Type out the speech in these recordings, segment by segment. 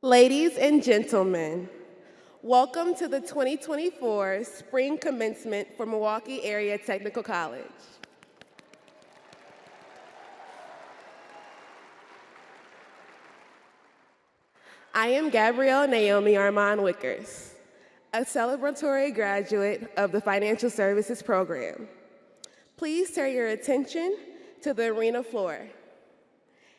Ladies and gentlemen, welcome to the 2024 Spring Commencement for Milwaukee Area Technical College. I am Gabrielle Naomi Armand Wickers, a celebratory graduate of the Financial Services Program. Please turn your attention to the arena floor.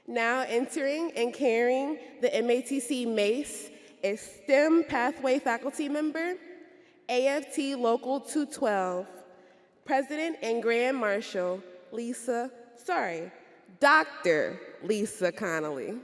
Now entering and carrying the MATC MACE is STEM Pathway faculty member, AFT Local 212, President and Grand Marshal Dr. Lisa Connolly.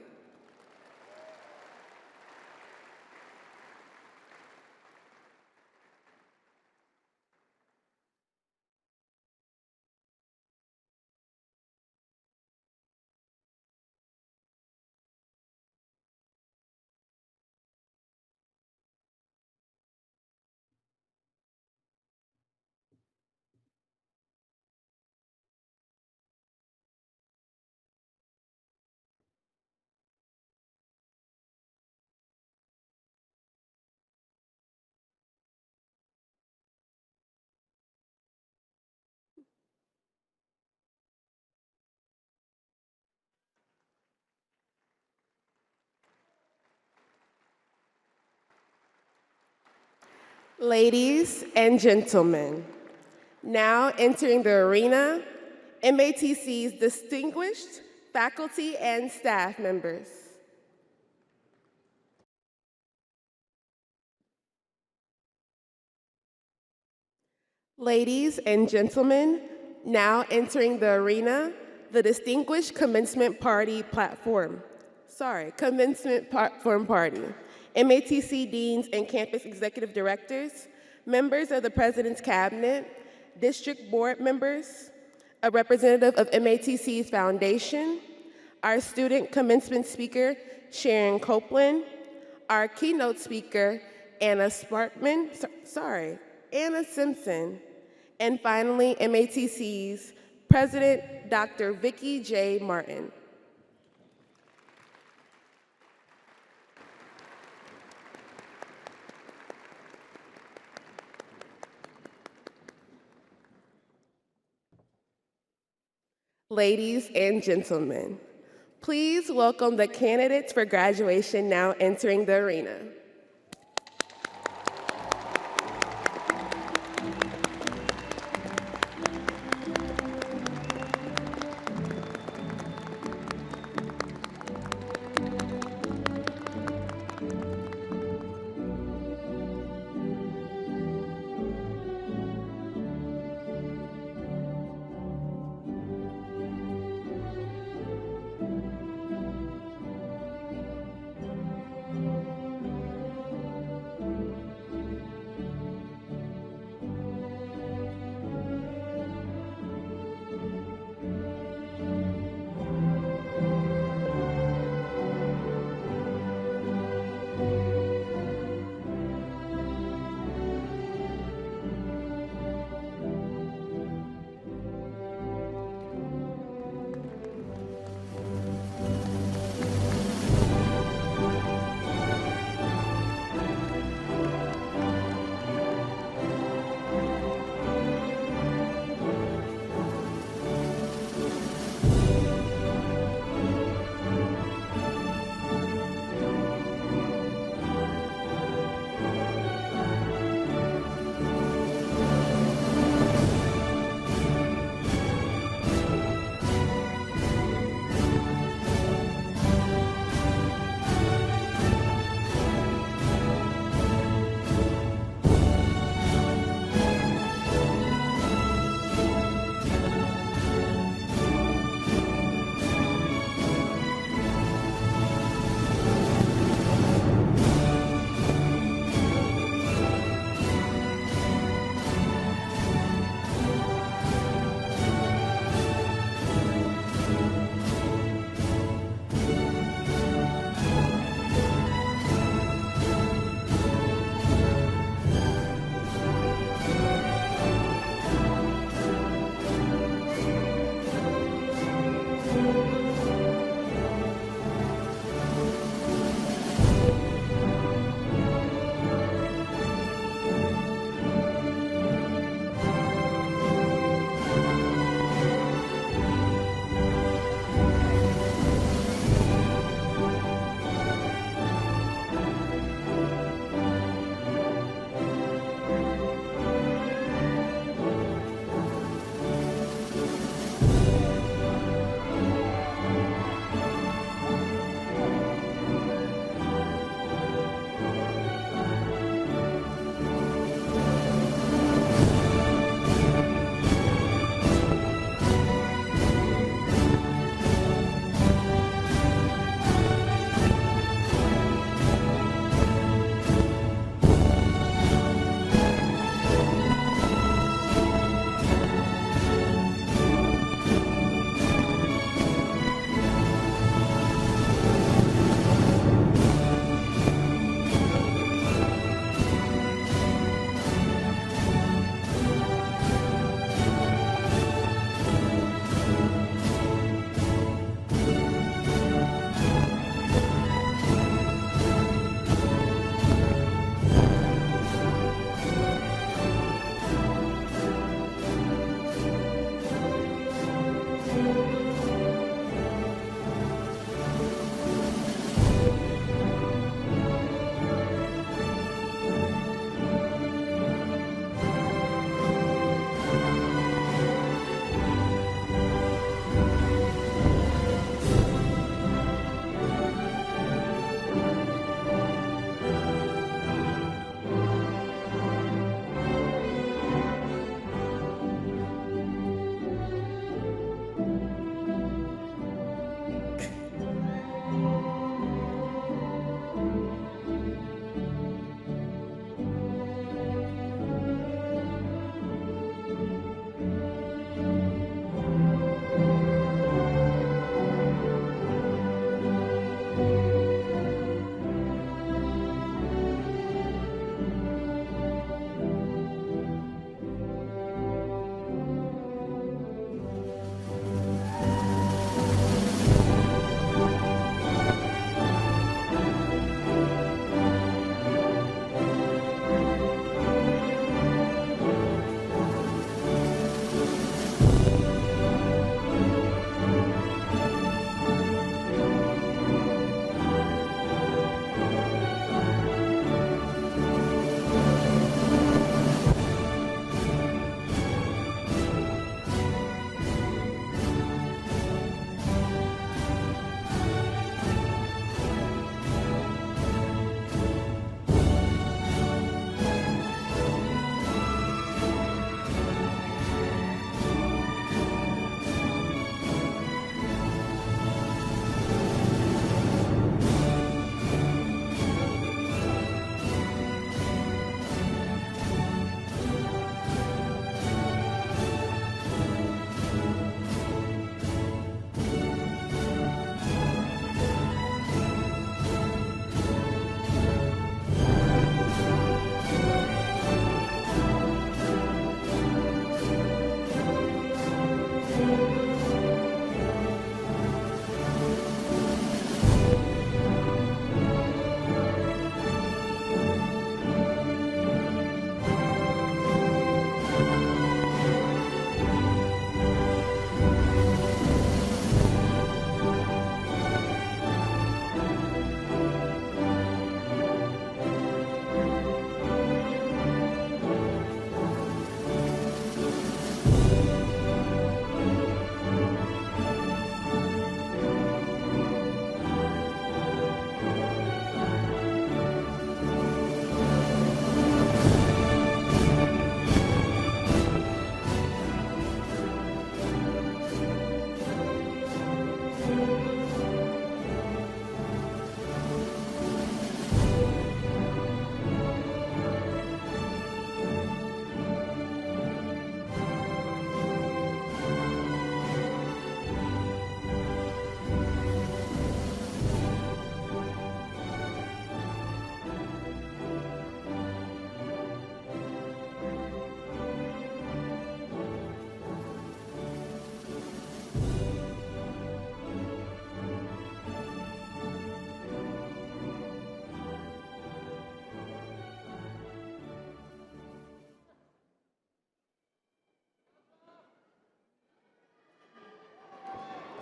Ladies and gentlemen, now entering the arena, MATC's distinguished faculty and staff members. Ladies and gentlemen, now entering the arena, the Distinguished Commencement Platform Party. MATC deans and campus executive directors, members of the President's Cabinet, district board members, a representative of MATC's foundation, our student commencement speaker, Sharon Copeland, our keynote speaker, Anna Simpson, and finally, MATC's President, Dr. Vicki J. Martin. Ladies and gentlemen, please welcome the candidates for graduation now entering the arena.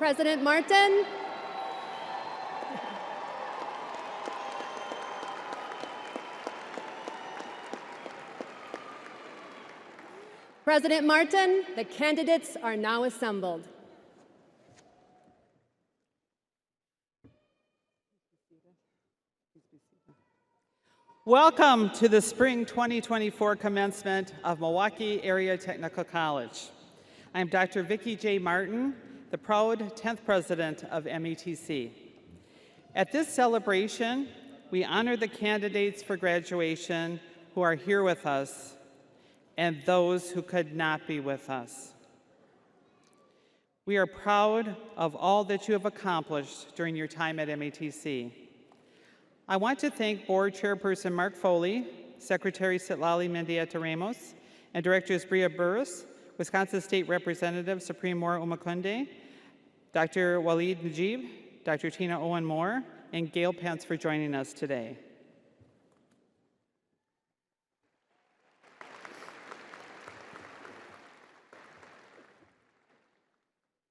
President Martin. President Martin, the candidates are now assembled. Welcome to the Spring 2024 commencement of Milwaukee Area Technical College. I am Dr. Vicki J. Martin, the proud 10th president of METC. At this celebration, we honor the candidates for graduation who are here with us and those who could not be with us. We are proud of all that you have accomplished during your time at METC. I want to thank Board Chairperson Mark Foley, Secretary Citlali Mendieta Ramos, and Directors Bria Burris, Wisconsin State Representative Supreme Moore Umakunde, Dr. Waleed Najib, Dr. Tina Owen Moore, and Gail Pence for joining us today.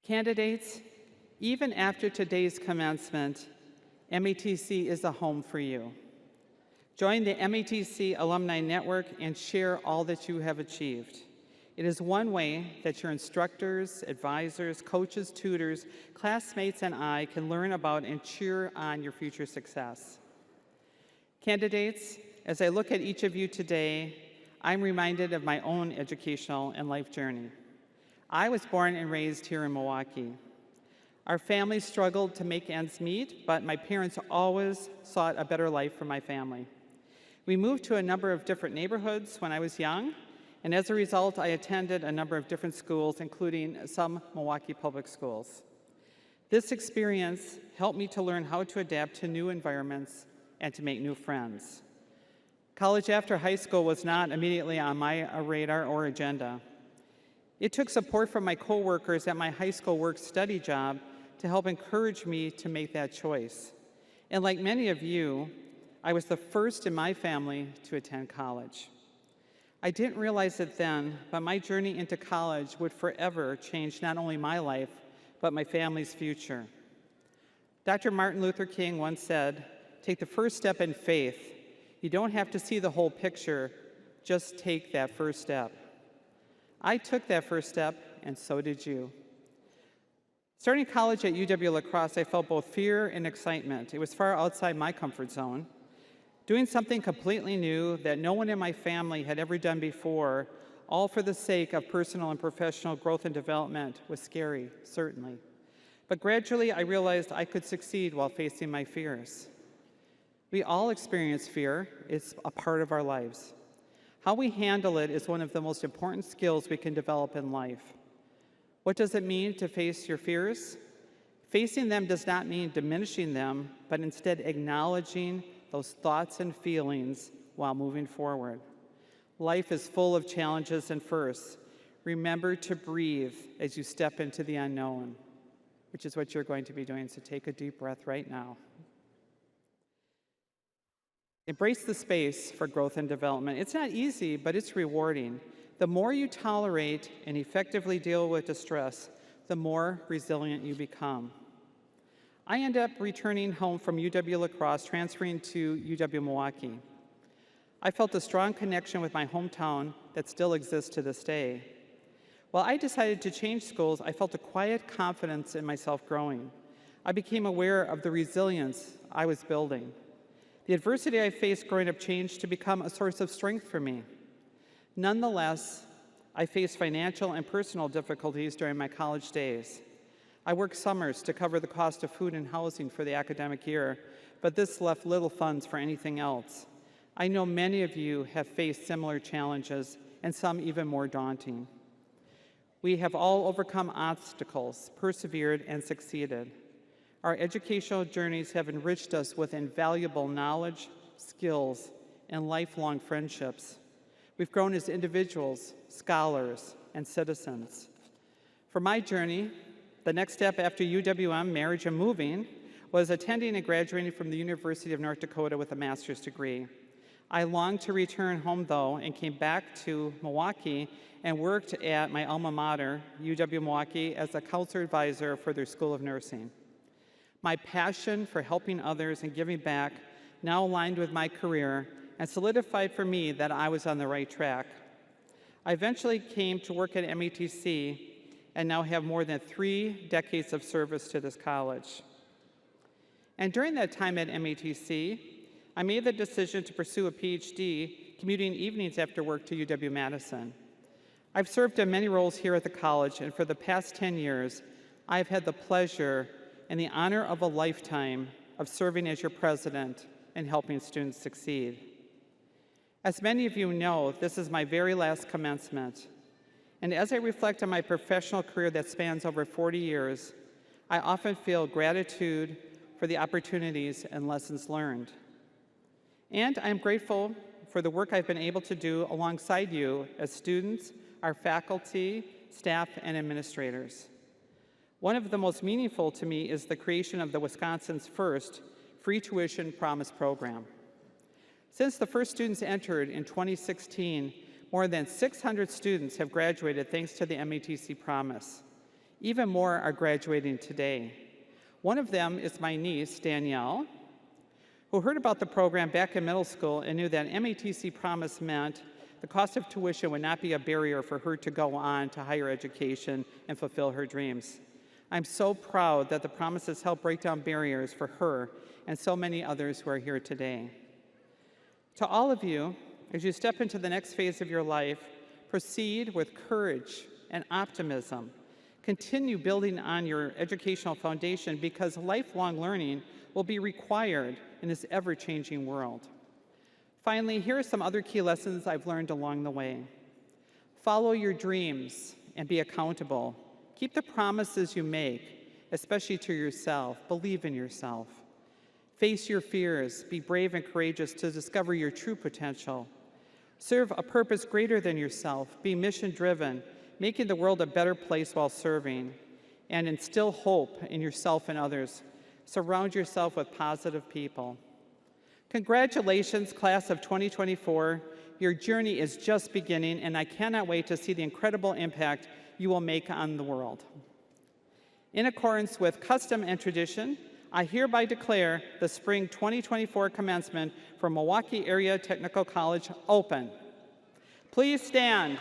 Candidates, even after today's commencement, METC is a home for you. Join the METC Alumni Network and share all that you have achieved. It is one way that your instructors, advisors, coaches, tutors, classmates, and I can learn about and cheer on your future success. Candidates, as I look at each of you today, I'm reminded of my own educational and life journey. I was born and raised here in Milwaukee. Our family struggled to make ends meet, but my parents always sought a better life for my family. We moved to a number of different neighborhoods when I was young, and as a result, I attended a number of different schools, including some Milwaukee public schools. This experience helped me to learn how to adapt to new environments and to make new friends. College after high school was not immediately on my radar or agenda. It took support from my coworkers at my high school work-study job to help encourage me to make that choice. And like many of you, I was the first in my family to attend college. I didn't realize it then, but my journey into college would forever change not only my life, but my family's future. Dr. Martin Luther King once said, "Take the first step in faith. You don't have to see the whole picture, just take that first step." I took that first step, and so did you. Starting college at UW-La Crosse, I felt both fear and excitement. It was far outside my comfort zone. Doing something completely new that no one in my family had ever done before, all for the sake of personal and professional growth and development, was scary, certainly. But gradually, I realized I could succeed while facing my fears. We all experience fear. It's a part of our lives. How we handle it is one of the most important skills we can develop in life. What does it mean to face your fears? Facing them does not mean diminishing them, but instead acknowledging those thoughts and feelings while moving forward. Life is full of challenges and firsts. Remember to breathe as you step into the unknown, which is what you're going to be doing, so take a deep breath right now. Embrace the space for growth and development. It's not easy, but it's rewarding. The more you tolerate and effectively deal with distress, the more resilient you become. I ended up returning home from UW-La Crosse, transferring to UW-Milwaukee. I felt a strong connection with my hometown that still exists to this day. While I decided to change schools, I felt a quiet confidence in myself growing. I became aware of the resilience I was building. The adversity I faced growing up changed to become a source of strength for me. Nonetheless, I faced financial and personal difficulties during my college days. I worked summers to cover the cost of food and housing for the academic year, but this left little funds for anything else. I know many of you have faced similar challenges, and some even more daunting. We have all overcome obstacles, persevered, and succeeded. Our educational journeys have enriched us with invaluable knowledge, skills, and lifelong friendships. We've grown as individuals, scholars, and citizens. For my journey, the next step after UWM, marriage, and moving was attending and graduating from the University of North Dakota with a master's degree. I longed to return home, though, and came back to Milwaukee and worked at my alma mater, UW-Milwaukee, as a counselor advisor for their School of Nursing. My passion for helping others and giving back now aligned with my career and solidified for me that I was on the right track. I eventually came to work at METC and now have more than 3 decades of service to this college. And during that time at METC, I made the decision to pursue a PhD, commuting evenings after work to UW-Madison. I've served in many roles here at the college, and for the past 10 years, I've had the pleasure and the honor of a lifetime of serving as your president and helping students succeed. As many of you know, this is my very last commencement, and as I reflect on my professional career that spans over 40 years, I often feel gratitude for the opportunities and lessons learned. And I'm grateful for the work I've been able to do alongside you as students, our faculty, staff, and administrators. One of the most meaningful to me is the creation of the Wisconsin's first free tuition promise program. Since the first students entered in 2016, more than 600 students have graduated thanks to the METC Promise. Even more are graduating today. One of them is my niece, Danielle, who heard about the program back in middle school and knew that METC Promise meant the cost of tuition would not be a barrier for her to go on to higher education and fulfill her dreams. I'm so proud that the Promises help break down barriers for her and so many others who are here today. To all of you, as you step into the next phase of your life, proceed with courage and optimism. Continue building on your educational foundation because lifelong learning will be required in this ever-changing world. Finally, here are some other key lessons I've learned along the way. Follow your dreams and be accountable. Keep the promises you make, especially to yourself. Believe in yourself. Face your fears. Be brave and courageous to discover your true potential. Serve a purpose greater than yourself. Be mission-driven, making the world a better place while serving. And instill hope in yourself and others. Surround yourself with positive people. Congratulations, class of 2024. Your journey is just beginning, and I cannot wait to see the incredible impact you will make on the world. In accordance with custom and tradition, I hereby declare the spring 2024 commencement for Milwaukee Area Technical College open. Please stand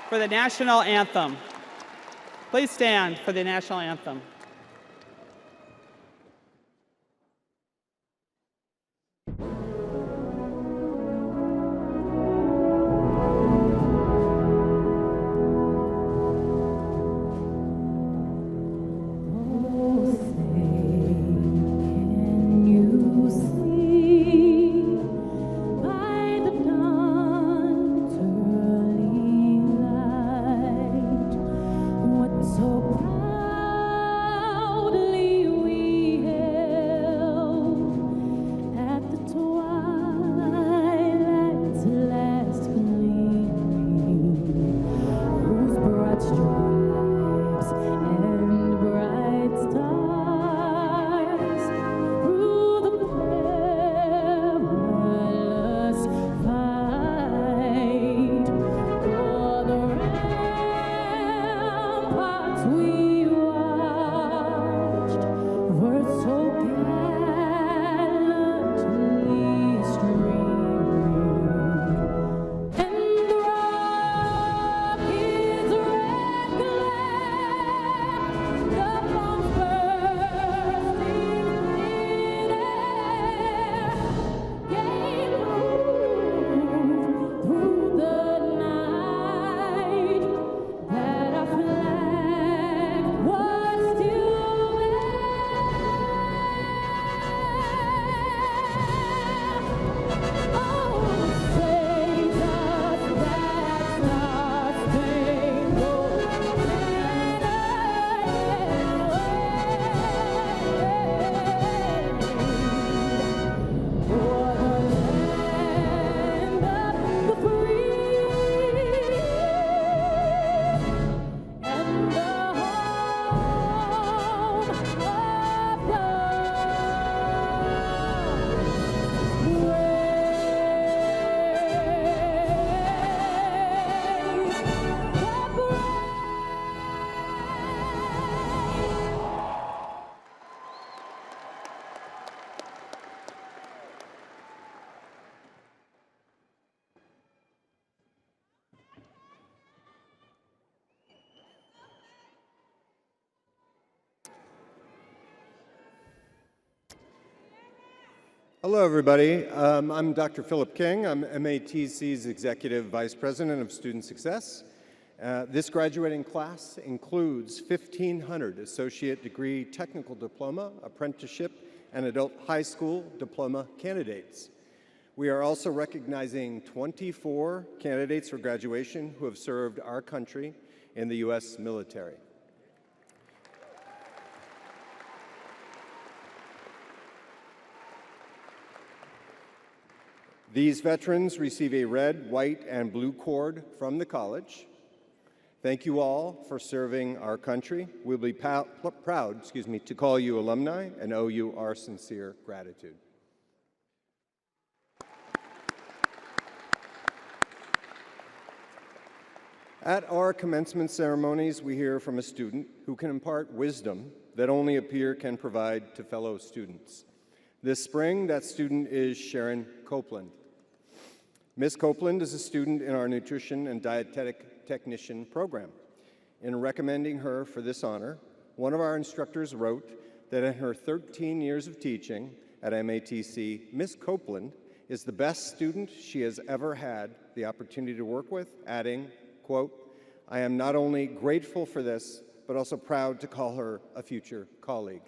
for the national anthem. Please stand for the national anthem. So bright Hello, everybody. I'm Dr. Philip King. I'm MATC's Executive Vice President of Student Success. This graduating class includes 1,500 associate degree technical diploma, apprenticeship, and adult high school diploma candidates. We are also recognizing 24 candidates for graduation who have served our country in the U.S. military. These veterans receive a red, white, and blue cord from the college. Thank you all for serving our country. We'll be proud to call you alumni and owe you our sincere gratitude. At our commencement ceremonies, we hear from a student who can impart wisdom that only a peer can provide to fellow students. This spring, that student is Sharon Copeland. Ms. Copeland is a student in our Nutrition and Dietetic Technician program. In recommending her for this honor, one of our instructors wrote that in her 13 years of teaching at MATC, Ms. Copeland is the best student she has ever had the opportunity to work with, adding, quote, "I am not only grateful for this, but also proud to call her a future colleague."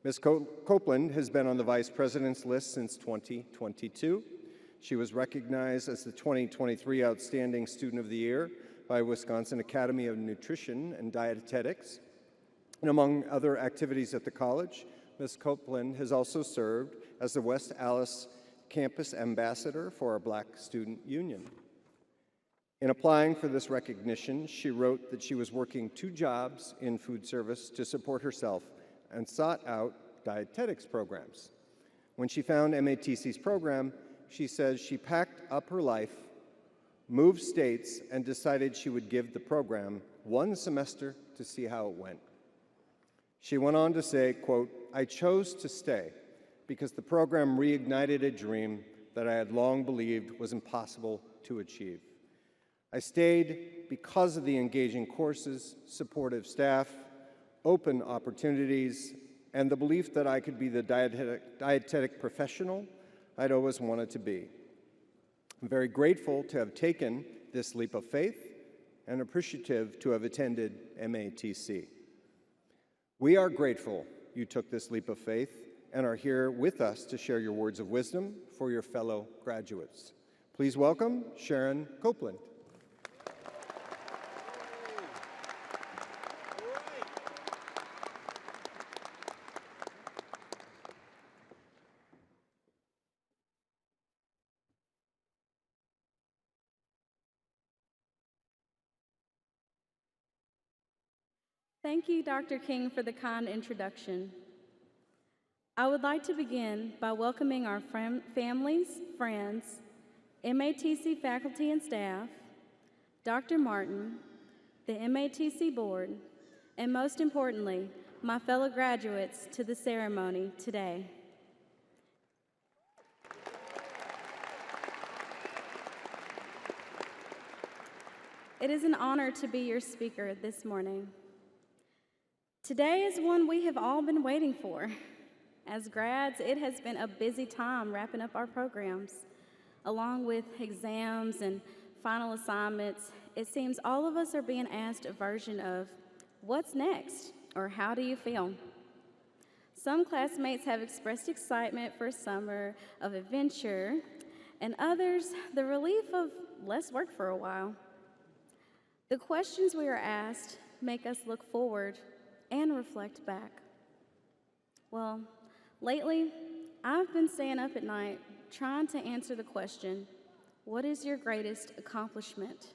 Ms. Copeland has been on the Vice President's list since 2022. She was recognized as the 2023 Outstanding Student of the Year by Wisconsin Academy of Nutrition and Dietetics. And among other activities at the college, Ms. Copeland has also served as the West Allis Campus Ambassador for our Black Student Union. In applying for this recognition, she wrote that she was working 2 jobs in food service to support herself and sought out dietetics programs. When she found MATC's program, she says she packed up her life, moved states, and decided she would give the program 1 semester to see how it went. She went on to say, quote, "I chose to stay because the program reignited a dream that I had long believed was impossible to achieve. I stayed because of the engaging courses, supportive staff, open opportunities, and the belief that I could be the dietetic professional I'd always wanted to be. I'm very grateful to have taken this leap of faith and appreciative to have attended MATC. We are grateful you took this leap of faith and are here with us to share your words of wisdom for your fellow graduates. Please welcome Sharon Copeland. Thank you, Dr. King, for the kind introduction. I would like to begin by welcoming our families, friends, MATC faculty and staff, Dr. Martin, the MATC board, and most importantly, my fellow graduates to the ceremony today. It is an honor to be your speaker this morning. Today is one we have all been waiting for. As grads, it has been a busy time wrapping up our programs. Along with exams and final assignments, it seems all of us are being asked a version of, "What's next?" or "How do you feel?" Some classmates have expressed excitement for a summer of adventure, and others, the relief of less work for a while. The questions we are asked make us look forward and reflect back. Well, lately, I've been staying up at night trying to answer the question, what is your greatest accomplishment?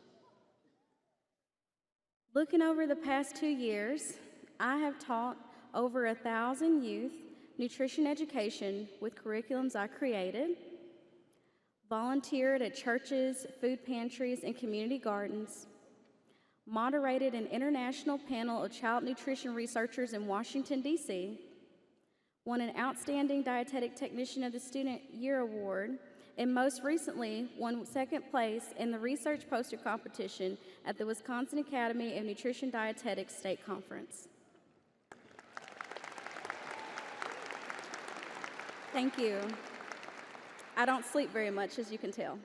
Looking over the past 2 years, I have taught over 1,000 youth nutrition education with curriculums I created, volunteered at churches, food pantries, and community gardens, moderated an international panel of child nutrition researchers in Washington, D.C., won an Outstanding Dietetic Technician of the Student Year Award, and most recently won second place in the research poster competition at the Wisconsin Academy of Nutrition Dietetics State Conference. Thank you. I don't sleep very much, as you can tell.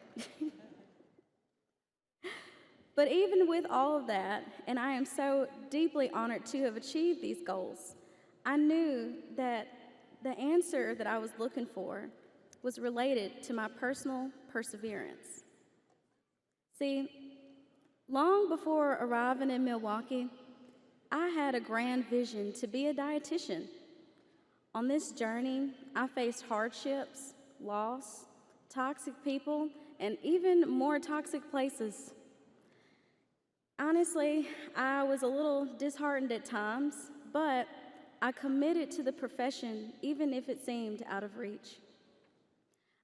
But even with all of that, and I am so deeply honored to have achieved these goals, I knew that the answer that I was looking for was related to my personal perseverance. See, long before arriving in Milwaukee, I had a grand vision to be a dietitian. On this journey, I faced hardships, loss, toxic people, and even more toxic places. Honestly, I was a little disheartened at times, but I committed to the profession even if it seemed out of reach.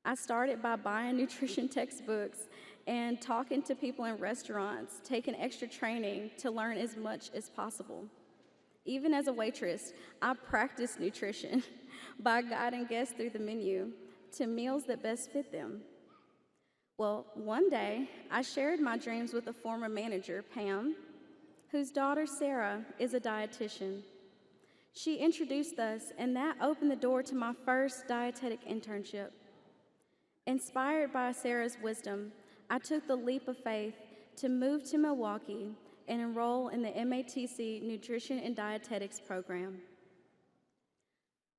I started by buying nutrition textbooks and talking to people in restaurants, taking extra training to learn as much as possible. Even as a waitress, I practiced nutrition by guiding guests through the menu to meals that best fit them. Well, one day, I shared my dreams with a former manager, Pam, whose daughter, Sarah, is a dietitian. She introduced us, and that opened the door to my first dietetic internship. Inspired by Sarah's wisdom, I took the leap of faith to move to Milwaukee and enroll in the MATC Nutrition and Dietetics program.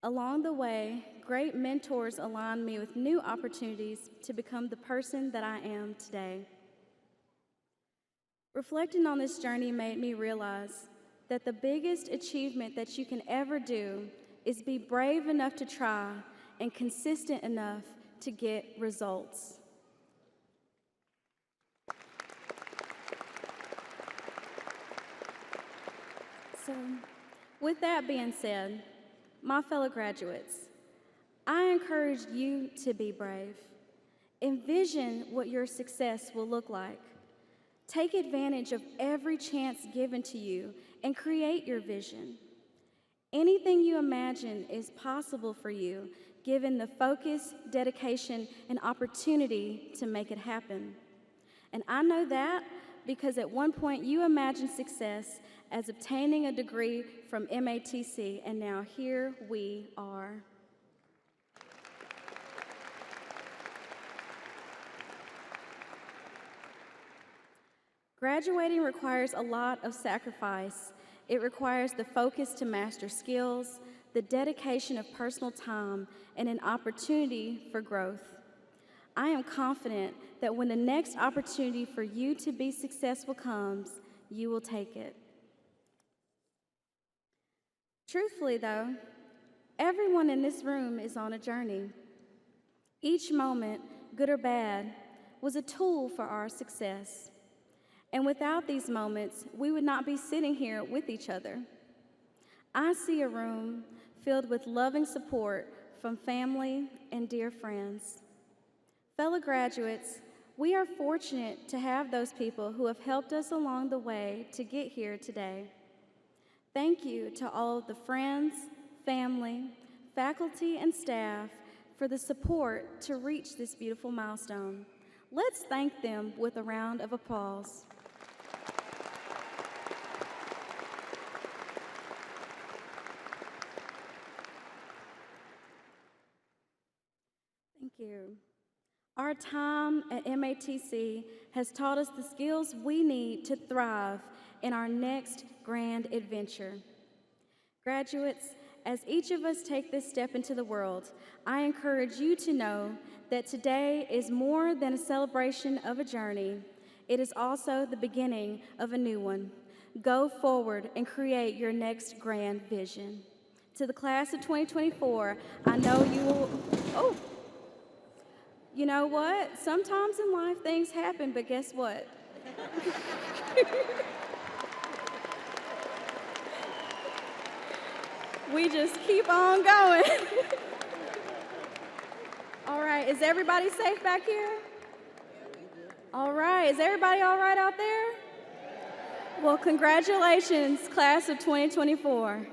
Along the way, great mentors aligned me with new opportunities to become the person that I am today. Reflecting on this journey made me realize that the biggest achievement that you can ever do is be brave enough to try and consistent enough to get results. So, with that being said, my fellow graduates, I encourage you to be brave. Envision what your success will look like. Take advantage of every chance given to you and create your vision. Anything you imagine is possible for you, given the focus, dedication, and opportunity to make it happen. And I know that because at one point you imagined success as obtaining a degree from MATC, and now here we are. Graduating requires a lot of sacrifice. It requires the focus to master skills, the dedication of personal time, and an opportunity for growth. I am confident that when the next opportunity for you to be successful comes, you will take it. Truthfully, though, everyone in this room is on a journey. Each moment, good or bad, was a tool for our success. And without these moments, we would not be sitting here with each other. I see a room filled with loving support from family and dear friends. Fellow graduates, we are fortunate to have those people who have helped us along the way to get here today. Thank you to all of the friends, family, faculty, and staff for the support to reach this beautiful milestone. Let's thank them with a round of applause. Thank you. Our time at MATC has taught us the skills we need to thrive in our next grand adventure. Graduates, as each of us take this step into the world, I encourage you to know that today is more than a celebration of a journey. It is also the beginning of a new one. Go forward and create your next grand vision. To the class of 2024, I know you will, you know what? Sometimes in life things happen, but guess what? We just keep on going. All right, is everybody safe back here? All right, is everybody all right out there? Well, congratulations, class of 2024.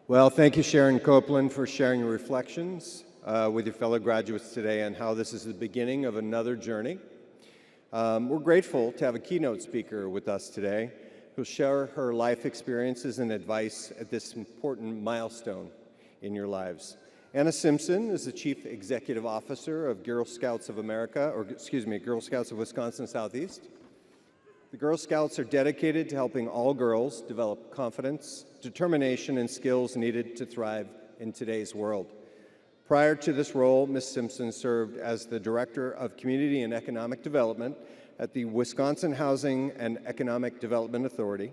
Well, thank you, Sharon Copeland, for sharing your reflections with your fellow graduates today and how this is the beginning of another journey. We're grateful to have a keynote speaker with us today who'll share her life experiences and advice at this important milestone in your lives. Anna Simpson is the Chief Executive Officer of Girl Scouts of America, or excuse me, Girl Scouts of Wisconsin Southeast. The Girl Scouts are dedicated to helping all girls develop confidence, determination, and skills needed to thrive in today's world. Prior to this role, Ms. Simpson served as the Director of Community and Economic Development at the Wisconsin Housing and Economic Development Authority.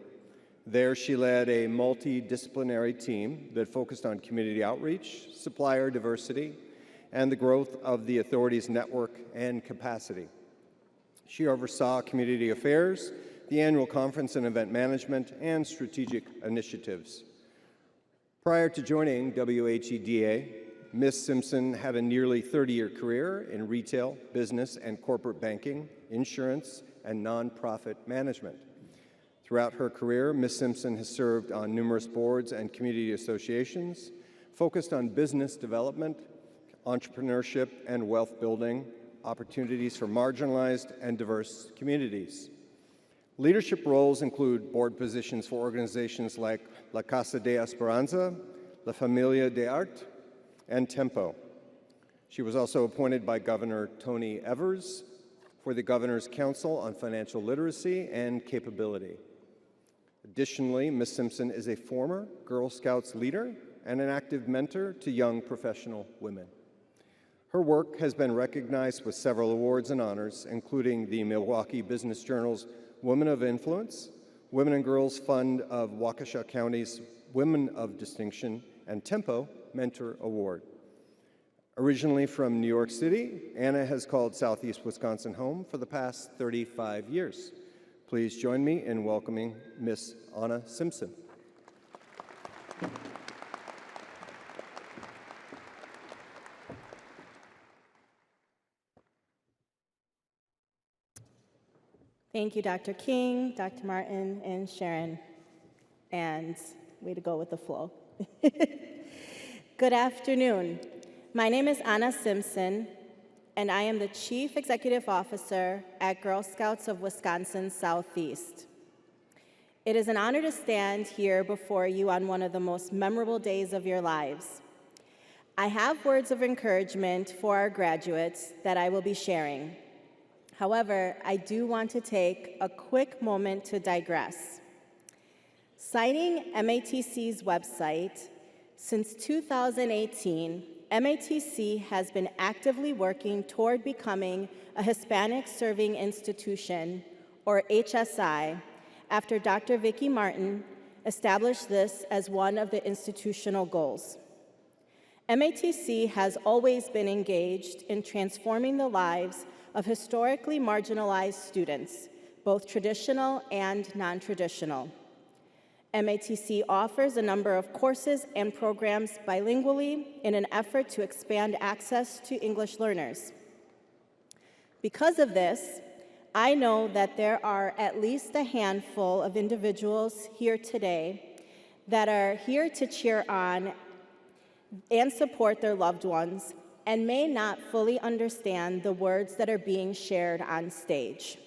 There, she led a multidisciplinary team that focused on community outreach, supplier diversity, and the growth of the authority's network and capacity. She oversaw community affairs, the annual conference and event management, and strategic initiatives. Prior to joining WHEDA, Ms. Simpson had a nearly 30-year career in retail, business, and corporate banking, insurance, and nonprofit management. Throughout her career, Ms. Simpson has served on numerous boards and community associations, focused on business development, entrepreneurship, and wealth building, opportunities for marginalized and diverse communities. Leadership roles include board positions for organizations like La Casa de Esperanza, La Familia de Arte, and Tempo. She was also appointed by Governor Tony Evers for the Governor's Council on Financial Literacy and Capability. Additionally, Ms. Simpson is a former Girl Scouts leader and an active mentor to young professional women. Her work has been recognized with several awards and honors, including the Milwaukee Business Journal's Women of Influence, Women and Girls Fund of Waukesha County's Women of Distinction, and Tempo Mentor Award. Originally from New York City, Anna has called Southeast Wisconsin home for the past 35 years. Please join me in welcoming Miss Anna Simpson. Thank you, Dr. King, Dr. Martin, and Sharon. And way to go with the flow. Good afternoon. My name is Anna Simpson, and I am the Chief Executive Officer at Girl Scouts of Wisconsin Southeast. It is an honor to stand here before you on one of the most memorable days of your lives. I have words of encouragement for our graduates that I will be sharing. However, I do want to take a quick moment to digress. Citing MATC's website, since 2018, MATC has been actively working toward becoming a Hispanic Serving Institution, or HSI, after Dr. Vicki Martin established this as one of the institutional goals. MATC has always been engaged in transforming the lives of historically marginalized students, both traditional and non-traditional. MATC offers a number of courses and programs bilingually in an effort to expand access to English learners. Because of this, I know that there are at least a handful of individuals here today that are here to cheer on and support their loved ones and may not fully understand the words that are being shared on stage.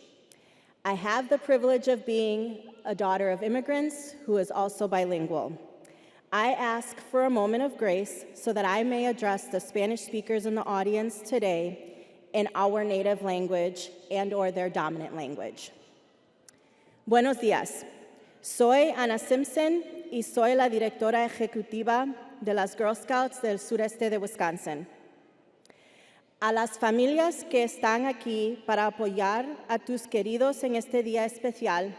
I have the privilege of being a daughter of immigrants who is also bilingual. I ask for a moment of grace so that I may address the Spanish speakers in the audience today in our native language and/or their dominant language. Buenos días. Soy Anna Simpson y soy la directora ejecutiva de las Girl Scouts del sureste de Wisconsin. A las familias que están aquí para apoyar a tus queridos en este día especial,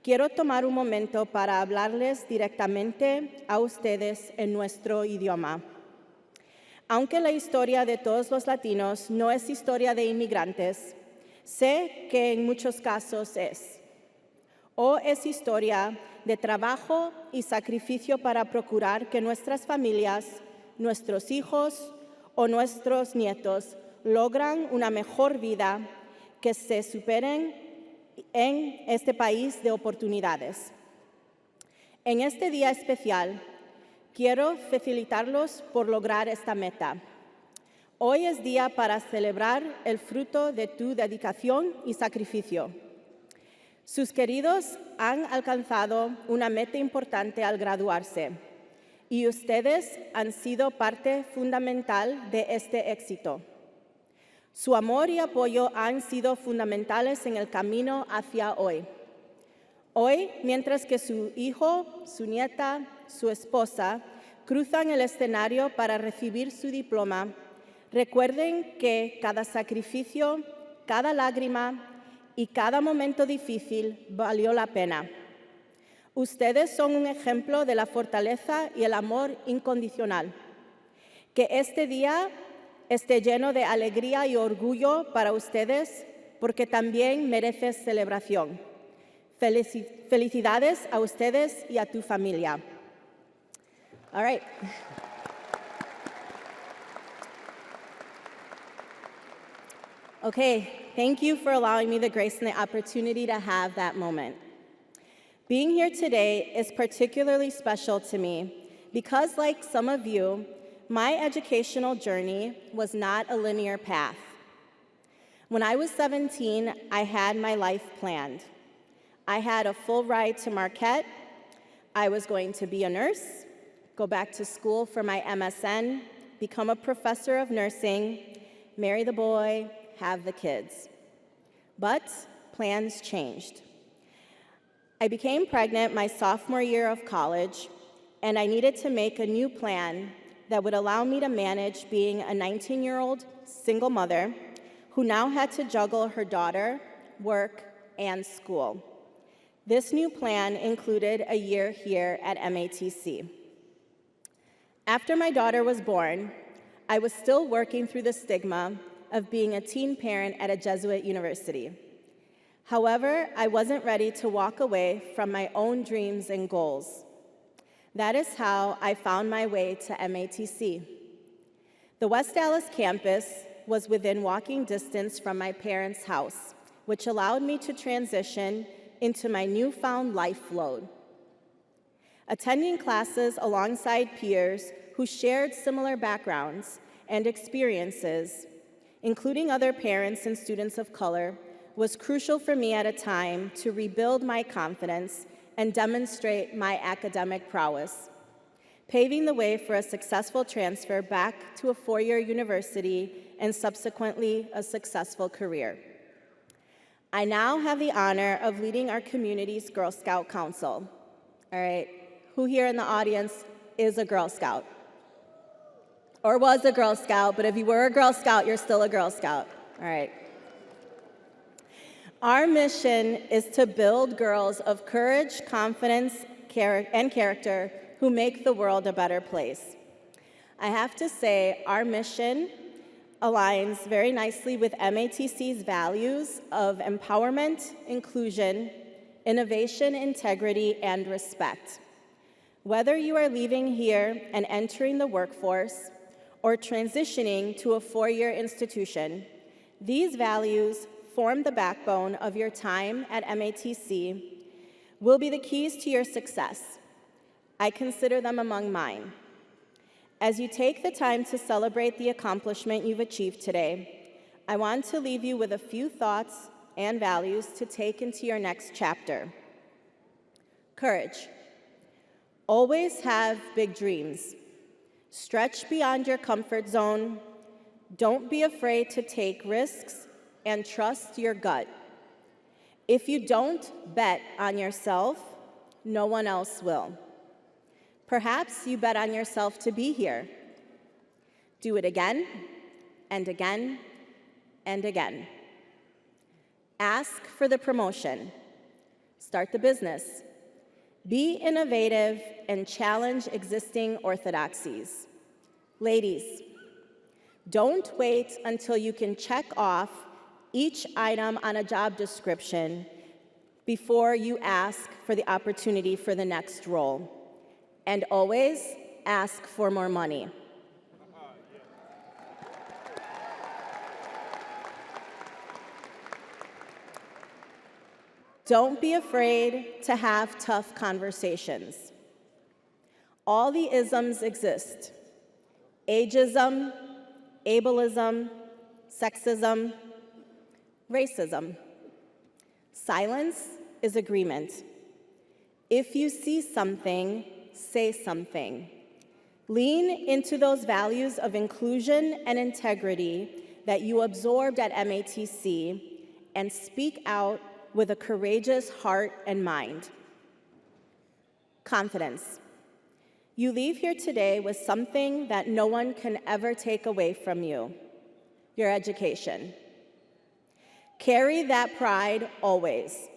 quiero tomar un momento para hablarles directamente a ustedes en nuestro idioma. Aunque la historia de todos los latinos no es historia de inmigrantes, sé que en muchos casos es. O es historia de trabajo y sacrificio para procurar que nuestras familias, nuestros hijos o nuestros nietos logran una mejor vida, que se superen en este país de oportunidades. En este día especial, quiero felicitarlos por lograr esta meta. Hoy es día para celebrar el fruto de tu dedicación y sacrificio. Sus queridos han alcanzado una meta importante al graduarse y ustedes han sido parte fundamental de este éxito. Su amor y apoyo han sido fundamentales en el camino hacia hoy. Hoy, mientras que su hijo, su nieta, su esposa cruzan el escenario para recibir su diploma, recuerden que cada sacrificio, cada lágrima y cada momento difícil valió la pena. Ustedes son un ejemplo de la fortaleza y el amor incondicional. Que este día esté lleno de alegría y orgullo para ustedes, porque también merece celebración. Felicidades a ustedes y a tu familia. All right. Okay, thank you for allowing me the grace and the opportunity to have that moment. Being here today is particularly special to me because, like some of you, my educational journey was not a linear path. When I was 17, I had my life planned. I had a full ride to Marquette. I was going to be a nurse, go back to school for my MSN, become a professor of nursing, marry the boy, have the kids. But plans changed. I became pregnant my sophomore year of college, and I needed to make a new plan that would allow me to manage being a 19-year-old single mother who now had to juggle her daughter, work, and school. This new plan included a year here at MATC. After my daughter was born, I was still working through the stigma of being a teen parent at a Jesuit university. However, I wasn't ready to walk away from my own dreams and goals. That is how I found my way to MATC. The West Dallas campus was within walking distance from my parents' house, which allowed me to transition into my newfound life load. Attending classes alongside peers who shared similar backgrounds and experiences, including other parents and students of color, was crucial for me at a time to rebuild my confidence and demonstrate my academic prowess, paving the way for a successful transfer back to a four-year university and subsequently a successful career. I now have the honor of leading our community's Girl Scout Council. All right, who here in the audience is a Girl Scout? Or was a Girl Scout, but if you were a Girl Scout, you're still a Girl Scout. All right. Our mission is to build girls of courage, confidence, and character who make the world a better place. I have to say, our mission aligns very nicely with MATC's values of empowerment, inclusion, innovation, integrity, and respect. Whether you are leaving here and entering the workforce or transitioning to a four-year institution, these values form the backbone of your time at MATC, will be the keys to your success. I consider them among mine. As you take the time to celebrate the accomplishment you've achieved today, I want to leave you with a few thoughts and values to take into your next chapter. Courage. Always have big dreams. Stretch beyond your comfort zone. Don't be afraid to take risks and trust your gut. If you don't bet on yourself, no one else will. Perhaps you bet on yourself to be here. Do it again and again and again. Ask for the promotion. Start the business. Be innovative and challenge existing orthodoxies. Ladies, don't wait until you can check off each item on a job description before you ask for the opportunity for the next role. And always ask for more money. Don't be afraid to have tough conversations. All the isms exist: ageism, ableism, sexism, racism. Silence is agreement. If you see something, say something. Lean into those values of inclusion and integrity that you absorbed at MATC and speak out with a courageous heart and mind. Confidence. You leave here today with something that no one can ever take away from you, your education. Carry that pride always.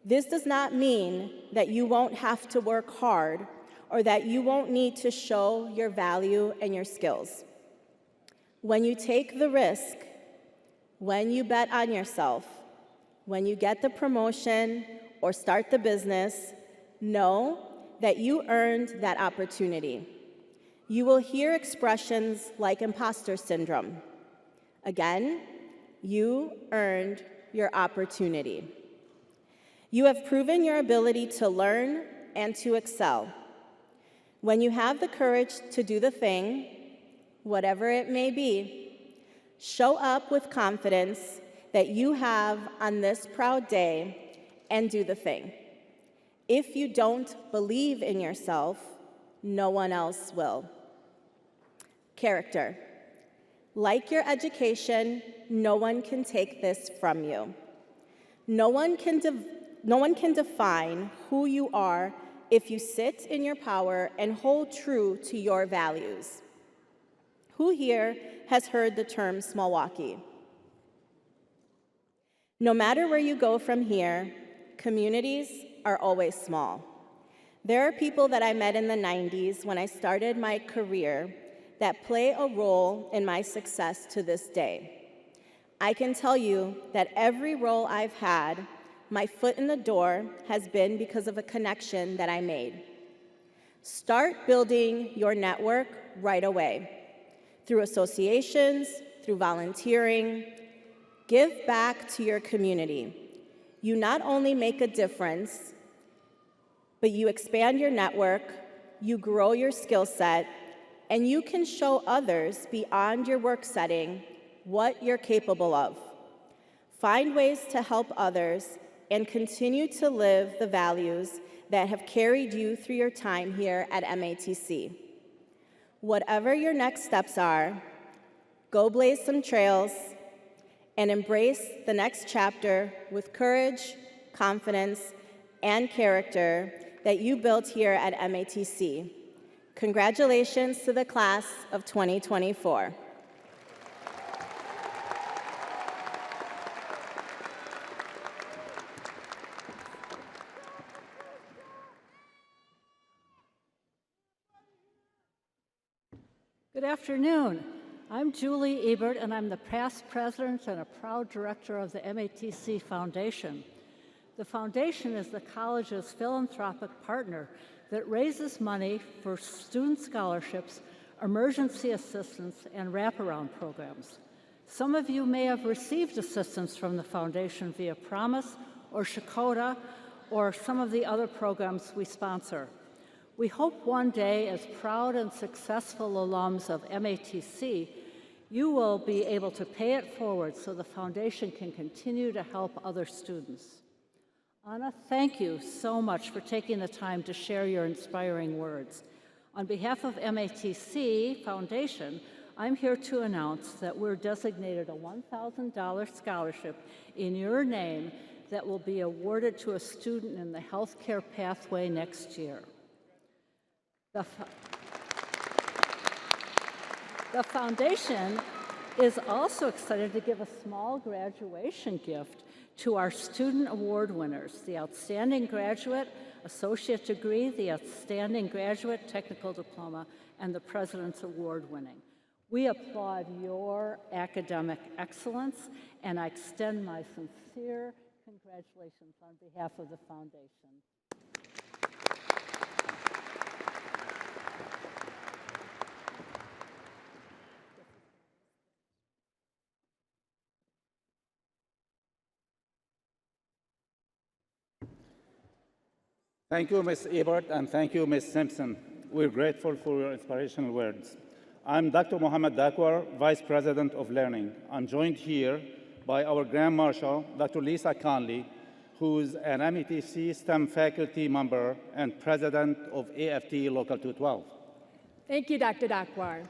This does not mean that you won't have to work hard or that you won't need to show your value and your skills. When you take the risk, when you bet on yourself, when you get the promotion or start the business, know that you earned that opportunity. You will hear expressions like imposter syndrome. Again, you earned your opportunity. You have proven your ability to learn and to excel. When you have the courage to do the thing, whatever it may be, show up with confidence that you have on this proud day and do the thing. If you don't believe in yourself, no one else will. Character. Like your education, no one can take this from you. No one can define who you are if you sit in your power and hold true to your values. Who here has heard the term Smallwalkie? No matter where you go from here, communities are always small. There are people that I met in the 90s when I started my career that play a role in my success to this day. I can tell you that every role I've had, my foot in the door has been because of a connection that I made. Start building your network right away, through associations, through volunteering. Give back to your community. You not only make a difference, but you expand your network, you grow your skill set, and you can show others beyond your work setting what you're capable of. Find ways to help others and continue to live the values that have carried you through your time here at MATC. Whatever your next steps are, go blaze some trails and embrace the next chapter with courage, confidence, and character that you built here at MATC. Congratulations to the class of 2024. Good afternoon. I'm Julie Ebert, and I'm the past president and a proud director of the MATC Foundation. The foundation is the college's philanthropic partner that raises money for student scholarships, emergency assistance, and wraparound programs. Some of you may have received assistance from the foundation via Promise or Shakota or some of the other programs we sponsor. We hope one day, as proud and successful alums of MATC, you will be able to pay it forward so the foundation can continue to help other students. Anna, thank you so much for taking the time to share your inspiring words. On behalf of MATC Foundation, I'm here to announce that we're designated a $1,000 scholarship in your name that will be awarded to a student in the healthcare pathway next year. The foundation is also excited to give a small graduation gift to our student award winners, the Outstanding Graduate, Associate Degree, the Outstanding Graduate, Technical Diploma, and the President's Award winning. We applaud your academic excellence, and I extend my sincere congratulations on behalf of the foundation. Thank you, Ms. Ebert, and thank you, Ms. Simpson. We're grateful for your inspirational words. I'm Dr. Mohammed Dakwar, Vice President of Learning. I'm joined here by our Grand Marshal, Dr. Lisa Conley, who is an METC STEM faculty member and President of AFT Local 212. Thank you, Dr. Dakwar.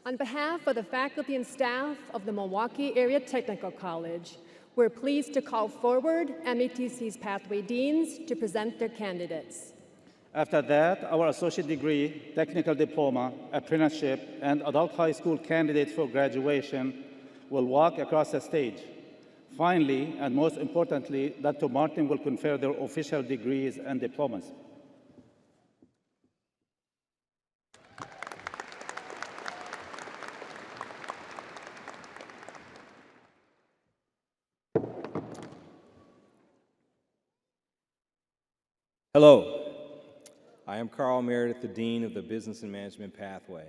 On behalf of the faculty and staff of the Milwaukee Area Technical College, we're pleased to call forward METC's Pathway Deans to present their candidates. After that, our associate degree, technical diploma, apprenticeship, and adult high school candidates for graduation will walk across the stage. Finally, and most importantly, Dr. Martin will confer their official degrees and diplomas. Hello, I am Carl Meredith, the Dean of the Business and Management Pathway.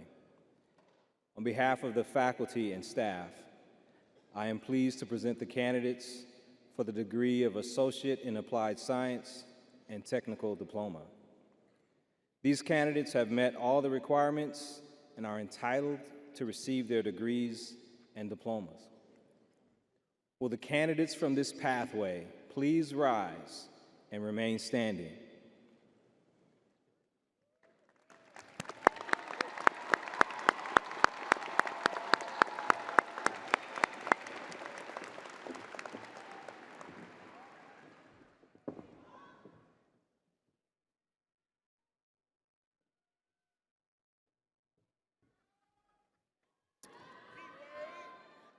On behalf of the faculty and staff, I am pleased to present the candidates for the degree of Associate in Applied Science and Technical Diploma. These candidates have met all the requirements and are entitled to receive their degrees and diplomas. Will the candidates from this pathway please rise and remain standing?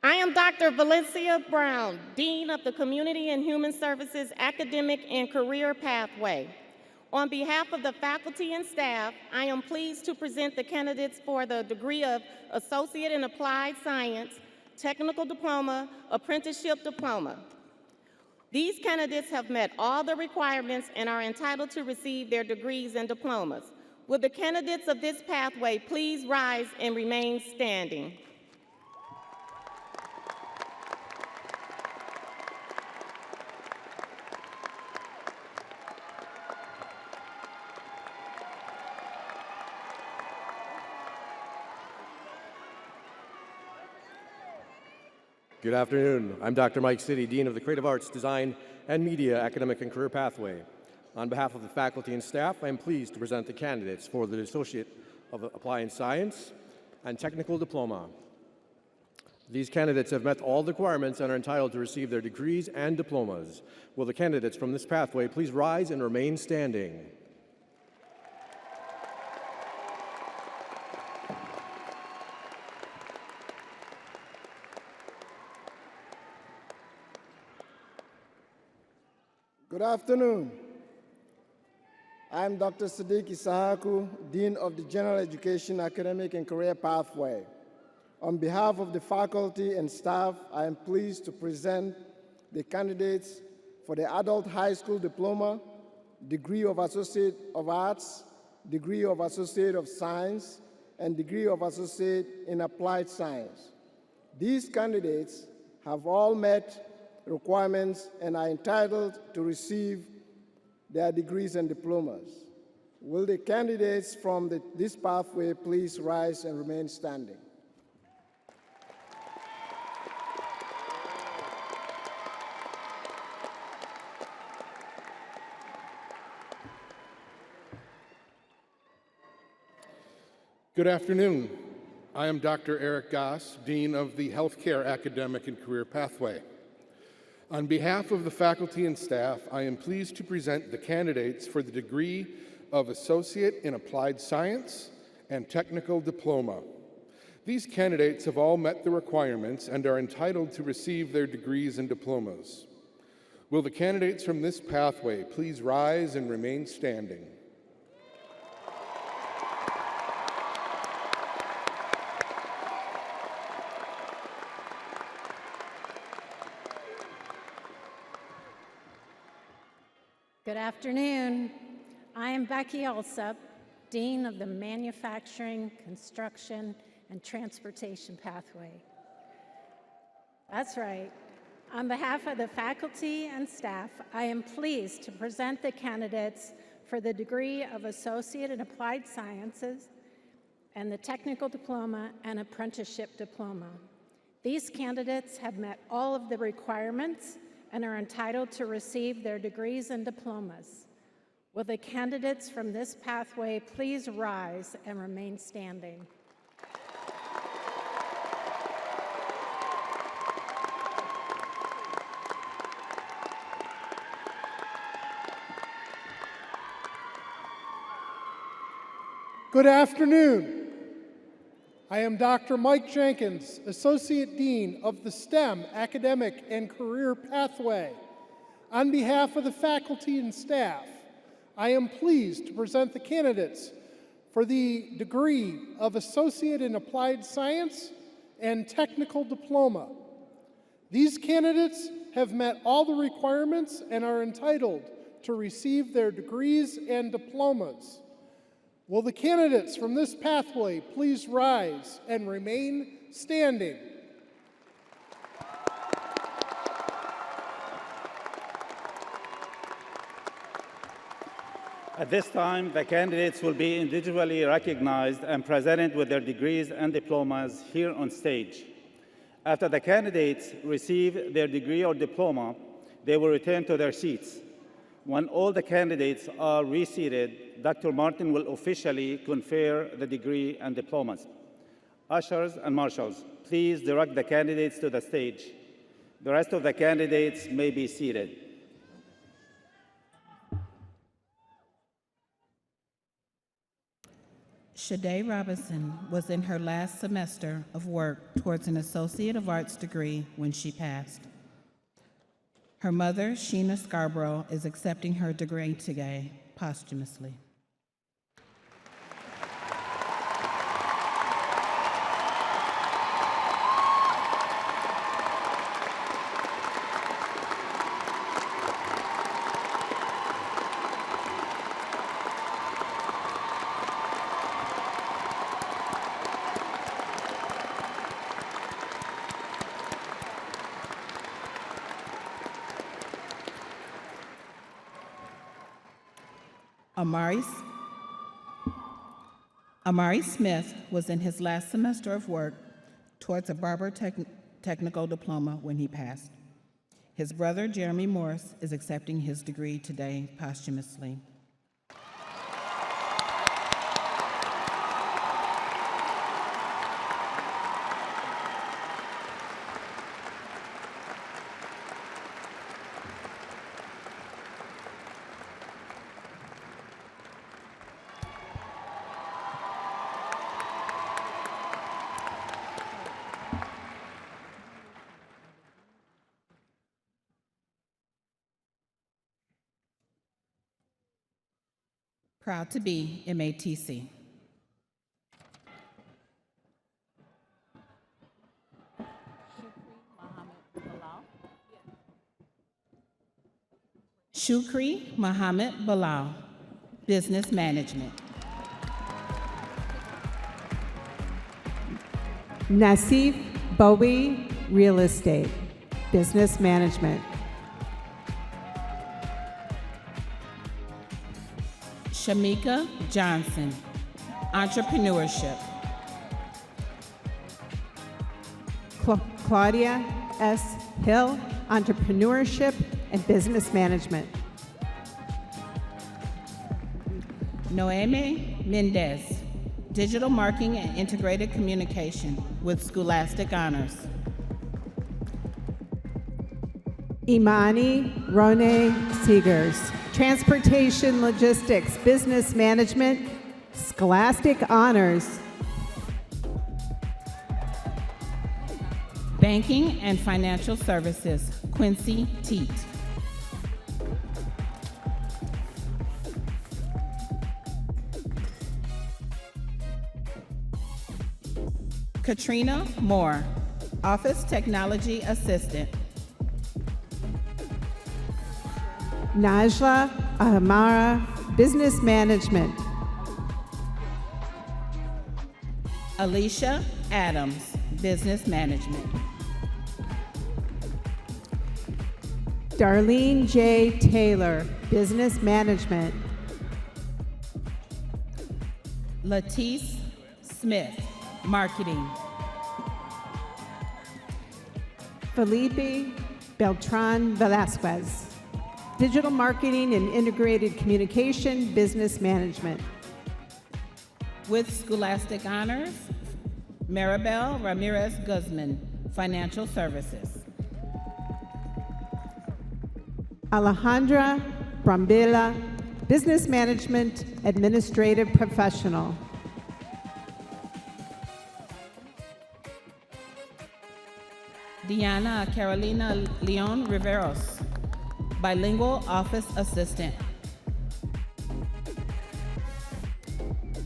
I am Dr. Valencia Brown, Dean of the Community and Human Services Academic and Career Pathway. On behalf of the faculty and staff, I am pleased to present the candidates for the degree of Associate in Applied Science, Technical Diploma, Apprenticeship Diploma. These candidates have met all the requirements and are entitled to receive their degrees and diplomas. Will the candidates of this pathway please rise and remain standing? Good afternoon. I'm Dr. Mike City, Dean of the Creative Arts, Design, and Media Academic and Career Pathway. On behalf of the faculty and staff, I am pleased to present the candidates for the Associate of Applied Science and Technical Diploma. These candidates have met all the requirements and are entitled to receive their degrees and diplomas. Will the candidates from this pathway please rise and remain standing? Good afternoon. I'm Dr. Sadiq Isahaku, Dean of the General Education Academic and Career Pathway. On behalf of the faculty and staff, I am pleased to present the candidates for the Adult High School Diploma, Degree of Associate of Arts, Degree of Associate of Science, and Degree of Associate in Applied Science. These candidates have all met requirements and are entitled to receive their degrees and diplomas. Will the candidates from this pathway please rise and remain standing? Good afternoon. I am Dr. Eric Goss, Dean of the Healthcare Academic and Career Pathway. On behalf of the faculty and staff, I am pleased to present the candidates for the degree of Associate in Applied Science and Technical Diploma. These candidates have all met the requirements and are entitled to receive their degrees and diplomas. Will the candidates from this pathway please rise and remain standing? Good afternoon. I am Becky Alsop, Dean of the Manufacturing, Construction, and Transportation Pathway. That's right. On behalf of the faculty and staff, I am pleased to present the candidates for the degree of Associate in Applied Sciences and the technical diploma and apprenticeship diploma. These candidates have met all of the requirements and are entitled to receive their degrees and diplomas. Will the candidates from this pathway please rise and remain standing? Good afternoon. I am Dr. Mike Jenkins, Associate Dean of the STEM Academic and Career Pathway. On behalf of the faculty and staff, I am pleased to present the candidates for the degree of Associate in Applied Science and Technical Diploma. These candidates have met all the requirements and are entitled to receive their degrees and diplomas. Will the candidates from this pathway please rise and remain standing? At this time, the candidates will be individually recognized and presented with their degrees and diplomas here on stage. After the candidates receive their degree or diploma, they will return to their seats. When all the candidates are reseated, Dr. Martin will officially confer the degree and diplomas. Ushers and marshals, please direct the candidates to the stage. The rest of the candidates may be seated. Shade Robinson was in her last semester of work towards an Associate of Arts degree when she passed. Her mother, Sheena Scarborough, is accepting her degree today, posthumously. Amari Smith was in his last semester of work towards a barber technical diploma when he passed. His brother, Jeremy Morris, is accepting his degree today posthumously. Proud to be MATC. Shukri Muhammad Bilal, Business Management. Nasif Bowie, Real Estate, Business Management. Shamika Johnson, Entrepreneurship. Claudia S. Hill, Entrepreneurship and Business Management. Noemi Mendez, Digital Marketing and Integrated Communication with Scholastic Honors. Imani Rone Seegers, Transportation Logistics, Business Management, Scholastic Honors. Banking and Financial Services, Quincy Teat. Katrina Moore, Office Technology Assistant. Najla Ahamara, Business Management. Alicia Adams, Business Management. Darlene J. Taylor, Business Management. Latice Smith, Marketing. Felipe Beltran Velasquez, Digital Marketing and Integrated Communication, Business Management. With Scholastic Honors, Maribel Ramirez Guzman, Financial Services. Alejandra Brambilla, Business Management, Administrative Professional. Diana Carolina Leon Riveros, Bilingual Office Assistant.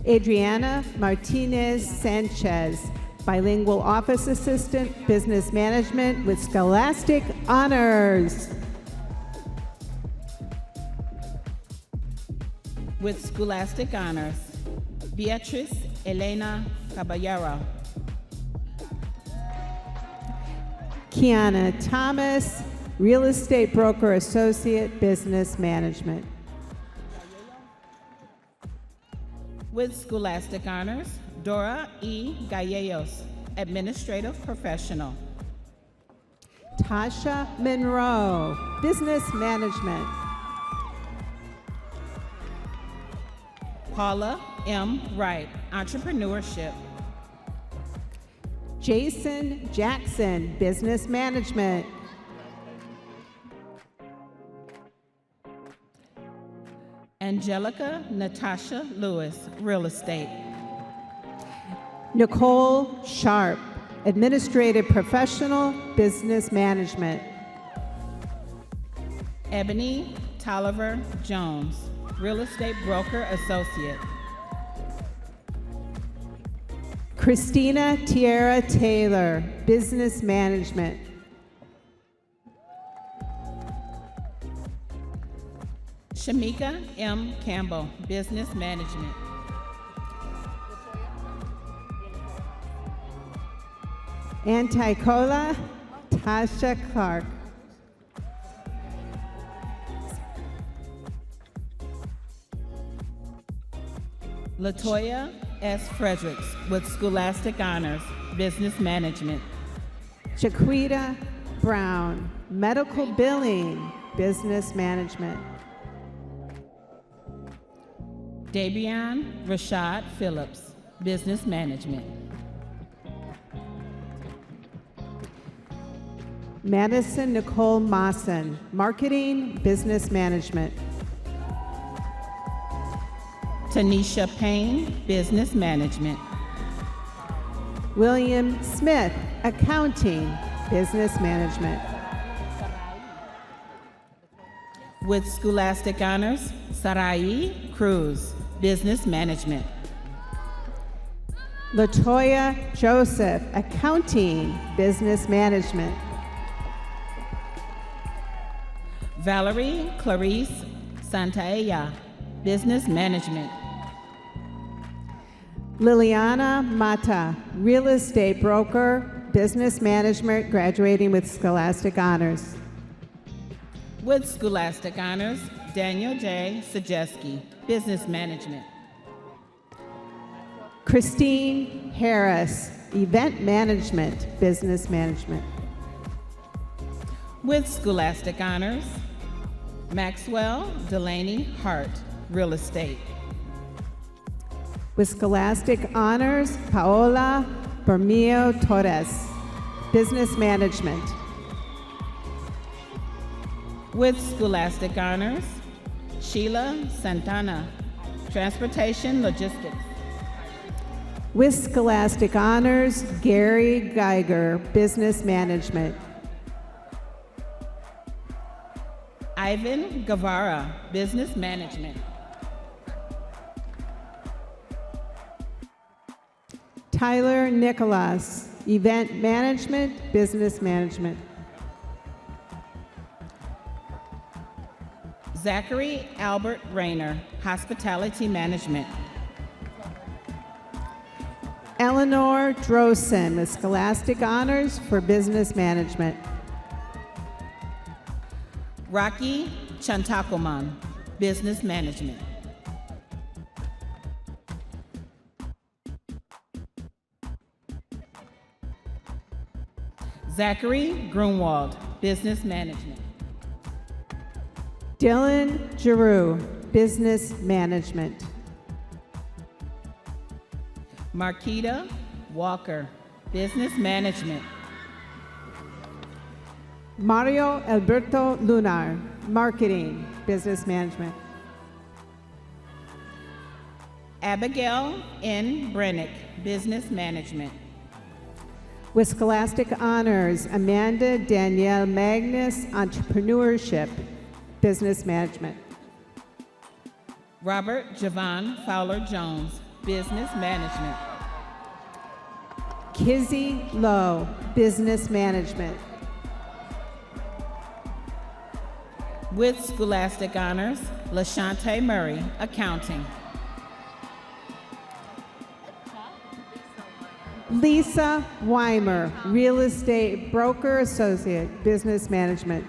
Adriana Martinez Sanchez, Bilingual Office Assistant, Business Management with Scholastic Honors. With Scholastic Honors, Beatriz Elena Caballero. Kiana Thomas, Real Estate Broker Associate, Business Management. With Scholastic Honors, Dora E. Gallegos, Administrative Professional. Tasha Monroe, Business Management. Paula M. Wright, Entrepreneurship. Jason Jackson, Business Management. Angelica Natasha Lewis, Real Estate. Nicole Sharp, Administrative Professional, Business Management. Ebony Tolliver Jones, Real Estate Broker Associate. Christina Tierra Taylor, Business Management. Shamika M. Campbell, Business Management. Anticola Tasha Clark. Latoya S. Fredericks with Scholastic Honors, Business Management. Jaquita Brown, Medical Billing, Business Management. Davion Rashad Phillips, Business Management. Madison Nicole Mawson, Marketing, Business Management. Tanisha Payne, Business Management. William Smith, Accounting, Business Management. With Scholastic Honors, Sarai Cruz, Business Management. Latoya Joseph, Accounting, Business Management. Valerie Clarice Santaella, Business Management. Liliana Mata, Real Estate Broker, Business Management, graduating with Scholastic Honors. With Scholastic Honors, Daniel J. Sajeski, Business Management. Christine Harris, Event Management, Business Management. With Scholastic Honors, Maxwell Delaney Hart, Real Estate. With Scholastic Honors, Paola Bermeo Torres, Business Management. With Scholastic Honors, Sheila Santana, Transportation Logistics. With Scholastic Honors, Gary Geiger, Business Management. Ivan Guevara, Business Management. Tyler Nicholas, Event Management, Business Management. Zachary Albert Rayner, Hospitality Management. Eleanor Drosen, with Scholastic Honors for Business Management. Rocky Chantakoman, Business Management. Zachary Grunwald, Business Management. Dylan Giroux, Business Management. Marquita Walker, Business Management. Mario Alberto Lunar, Marketing, Business Management. Abigail N. Brennick, Business Management. With Scholastic Honors, Amanda Danielle Magnus, Entrepreneurship, Business Management. Robert Javon Fowler Jones, Business Management. Kizzy Lowe, Business Management. With Scholastic Honors, LaShante Murray, Accounting. Lisa Weimer, Real Estate Broker Associate, Business Management.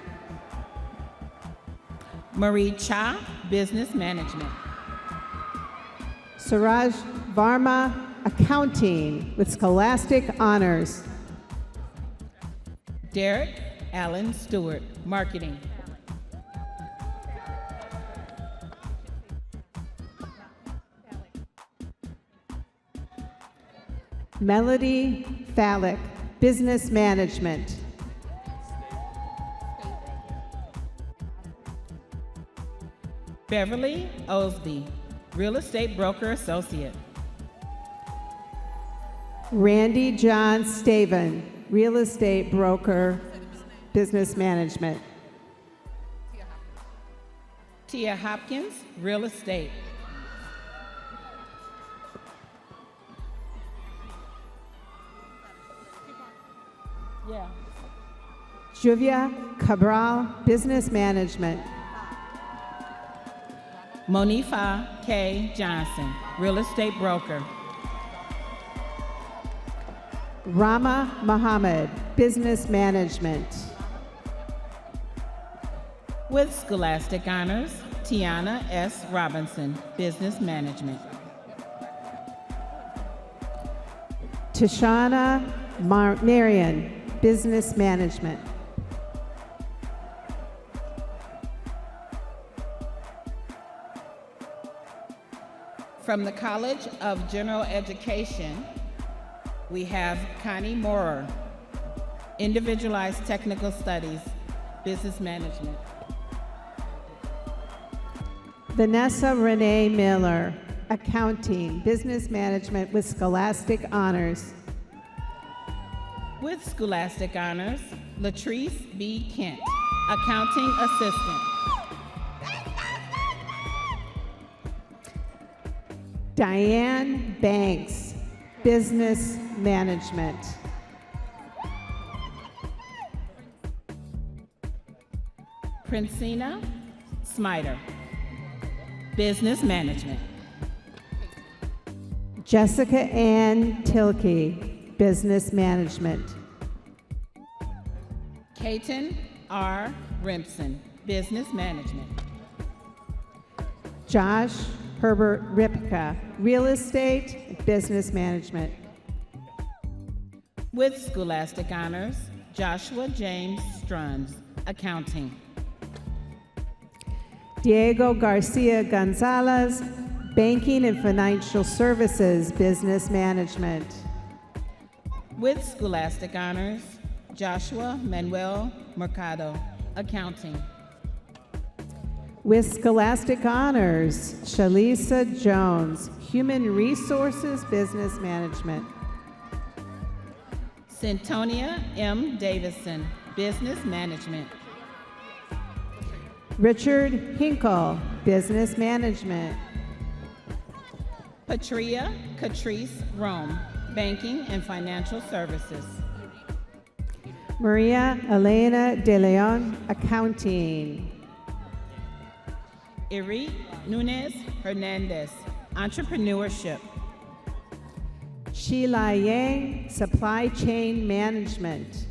Marie Cha, Business Management. Suraj Varma, Accounting, with Scholastic Honors. Derek Allen Stewart, Marketing. Melody Fallick, Business Management. Beverly Osby, Real Estate Broker Associate. Randy John Staven, Real Estate Broker, Business Management. Tia Hopkins, Real Estate. Yeah. Juvia Cabral, Business Management. Monifa K. Johnson, Real Estate Broker. Rama Muhammad, Business Management. With Scholastic Honors, Tiana S. Robinson, Business Management. Tashana Marion, Business Management. From the College of General Education, we have Connie Moorer, Individualized Technical Studies, Business Management. Vanessa Renee Miller, Accounting, Business Management with Scholastic Honors. With Scholastic Honors, Latrice B. Kent, Accounting Assistant. Diane Banks, Business Management. Princina Smiter, Business Management. Jessica Ann Tilkey, Business Management. Kaiten R. Rimpson, Business Management. Josh Herbert Ripka, Real Estate, Business Management. With Scholastic Honors, Joshua James Struns, Accounting. Diego Garcia Gonzalez, Banking and Financial Services, Business Management. With Scholastic Honors, Joshua Manuel Mercado, Accounting. With Scholastic Honors, Shalisa Jones, Human Resources, Business Management. Centonia M. Davison, Business Management. Richard Hinkle, Business Management. Patria Catrice Rome, Banking and Financial Services. Maria Elena De Leon, Accounting. Iri Nunez Hernandez, Entrepreneurship. Sheila Yang, Supply Chain Management.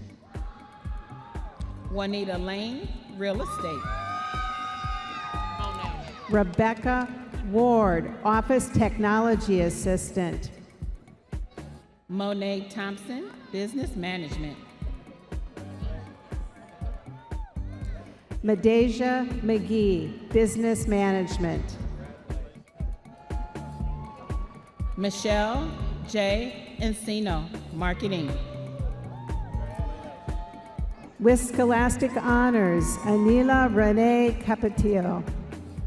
Juanita Lane, Real Estate. Rebecca Ward, Office Technology Assistant. Monet Thompson, Business Management. Medeja McGee, Business Management. Michelle J. Encino, Marketing. With Scholastic Honors, Anila Renee Capetillo,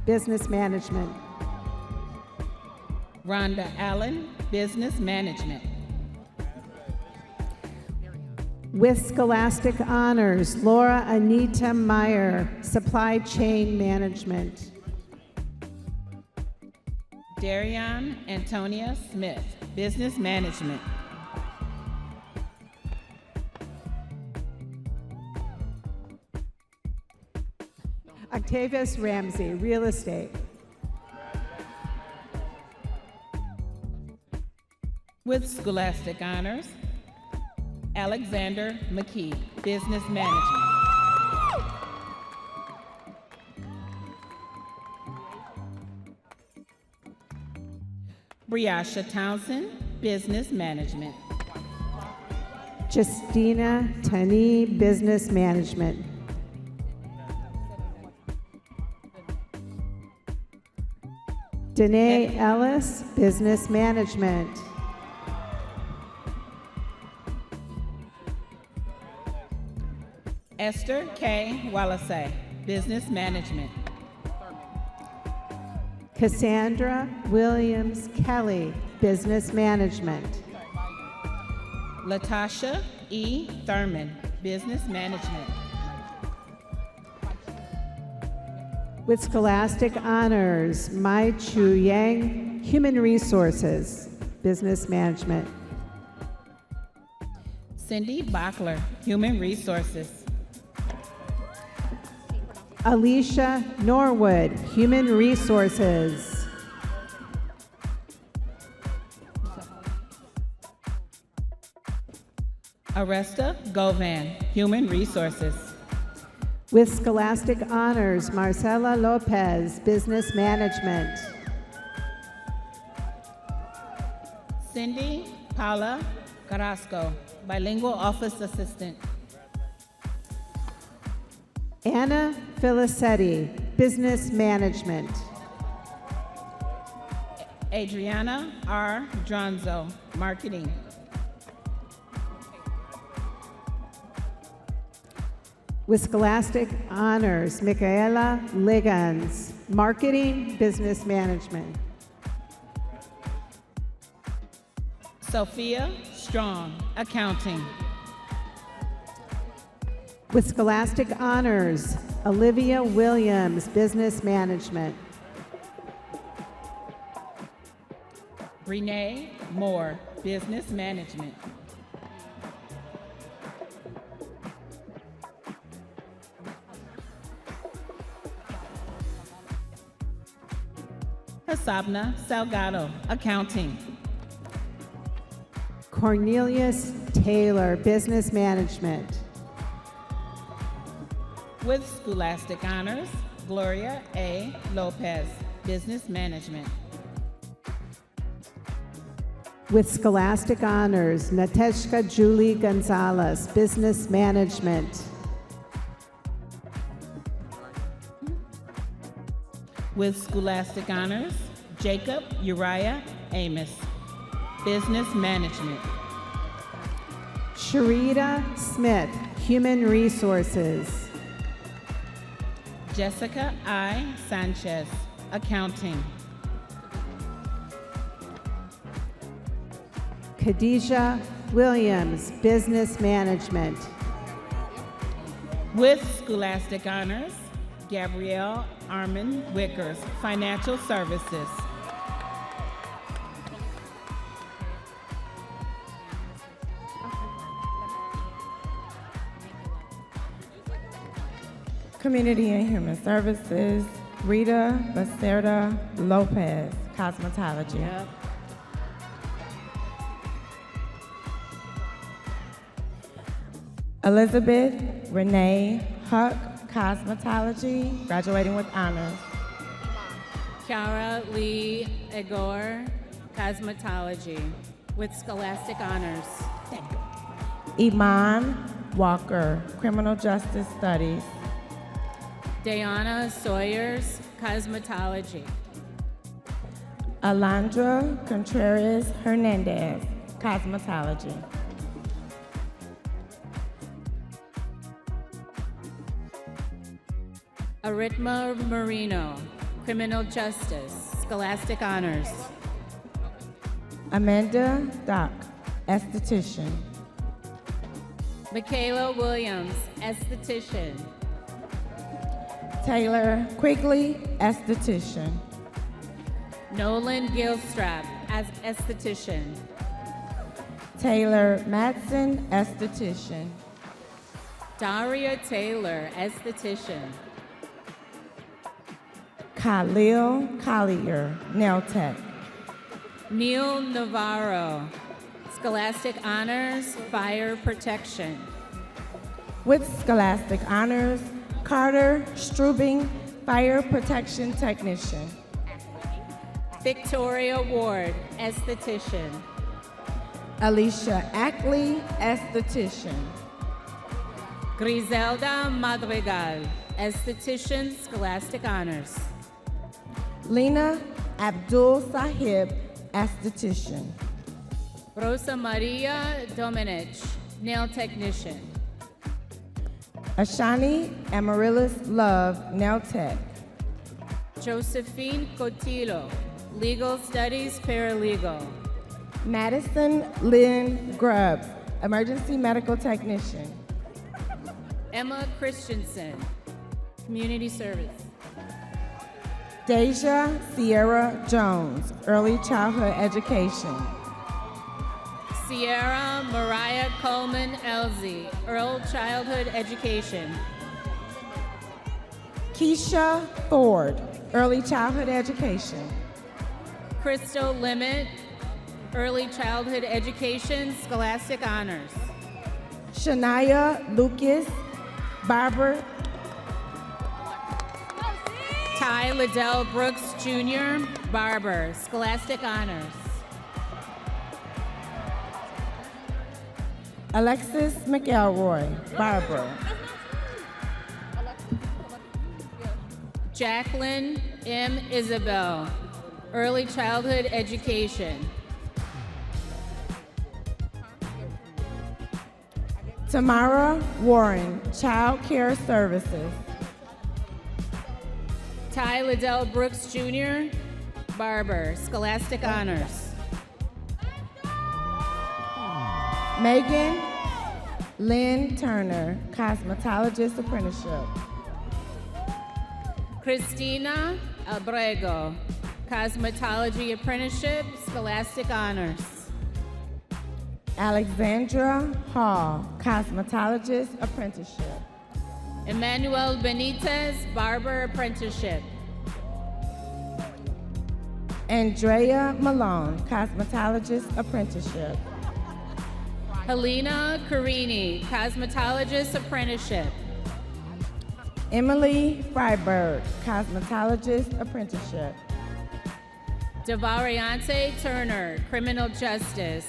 Business Management. Rhonda Allen, Business Management. With Scholastic Honors, Laura Anita Meyer, Supply Chain Management. Darian Antonia Smith, Business Management. Octavius Ramsey, Real Estate. With Scholastic Honors, Alexander McKee, Business Management. Briasha Townsend, Business Management. Justina Tani, Business Management. Danae Ellis, Business Management. Esther K. Wallace, Business Management. Cassandra Williams Kelly, Business Management. Latasha E. Thurman, Business Management. With Scholastic Honors, Mai Chu Yang, Human Resources, Business Management. Cindy Bachler, Human Resources. Alicia Norwood, Human Resources. Aresta Govan, Human Resources. With Scholastic Honors, Marcela Lopez, Business Management. Cindy Paula Carrasco, Bilingual Office Assistant. Anna Filicetti, Business Management. Adriana R. Dronzo, Marketing. With Scholastic Honors, Michaela Liggins, Marketing, Business Management. Sophia Strong, Accounting. With Scholastic Honors, Olivia Williams, Business Management. Renee Moore, Business Management. Hasabna Salgado, Accounting. Cornelius Taylor, Business Management. With Scholastic Honors, Gloria A. Lopez, Business Management. With Scholastic Honors, Nateshka Julie Gonzalez, Business Management. With Scholastic Honors, Jacob Uriah Amos, Business Management. Sharita Smith, Human Resources. Jessica I. Sanchez, Accounting. Khadijah Williams, Business Management. With Scholastic Honors, Gabrielle Armin Wickers, Financial Services. Community and Human Services, Rita Becerra Lopez, Cosmetology. Yep. Elizabeth Renee Huck, Cosmetology, graduating with honors. Kiara Lee Egor, Cosmetology, with Scholastic Honors. Iman Walker, Criminal Justice Studies. Diana Sawyers, Cosmetology. Alondra Contreras Hernandez, Cosmetology. Aritma Marino, Criminal Justice, Scholastic Honors. Amanda Dock, Esthetician. Michaela Williams, Esthetician. Taylor Quigley, Esthetician. Nolan Gilstrap, as Esthetician. Taylor Madsen, Esthetician. Daria Taylor, Esthetician. Khalil Collier, Nail Tech. Neil Navarro, Scholastic Honors, Fire Protection. With Scholastic Honors, Carter Strubing, Fire Protection Technician. Victoria Ward, Esthetician. Alicia Ackley, Esthetician. Griselda Madrigal, Esthetician, Scholastic Honors. Lena Abdul Sahib, Esthetician. Rosa Maria Domenech, Nail Technician. Ashani Amaryllis Love, Nail Tech. Josephine Cotillo, Legal Studies, Paralegal. Madison Lynn Grubbs, Emergency Medical Technician. Emma Christensen, Community Service. Deja Sierra Jones, Early Childhood Education. Sierra Mariah Coleman Elsie, Early Childhood Education. Keisha Ford, Early Childhood Education. Crystal Limit, Early Childhood Education, Scholastic Honors. Shania Lucas, Barber. Ty Liddell Brooks Jr., Barber, Scholastic Honors. Alexis McElroy, Barber. Jacqueline M. Isabel, Early Childhood Education. Tamara Warren, Child Care Services. Ty Liddell Brooks Jr., Barber, Scholastic Honors. Megan Lynn Turner, Cosmetologist Apprenticeship. Christina Abrego, Cosmetology Apprenticeship, Scholastic Honors. Alexandra Hall, Cosmetologist Apprenticeship. Emmanuel Benitez, Barber Apprenticeship. Andrea Malone, Cosmetologist Apprenticeship. Helena Carini, Cosmetologist Apprenticeship. Emily Freiberg, Cosmetologist Apprenticeship. Devariante Turner, Criminal Justice.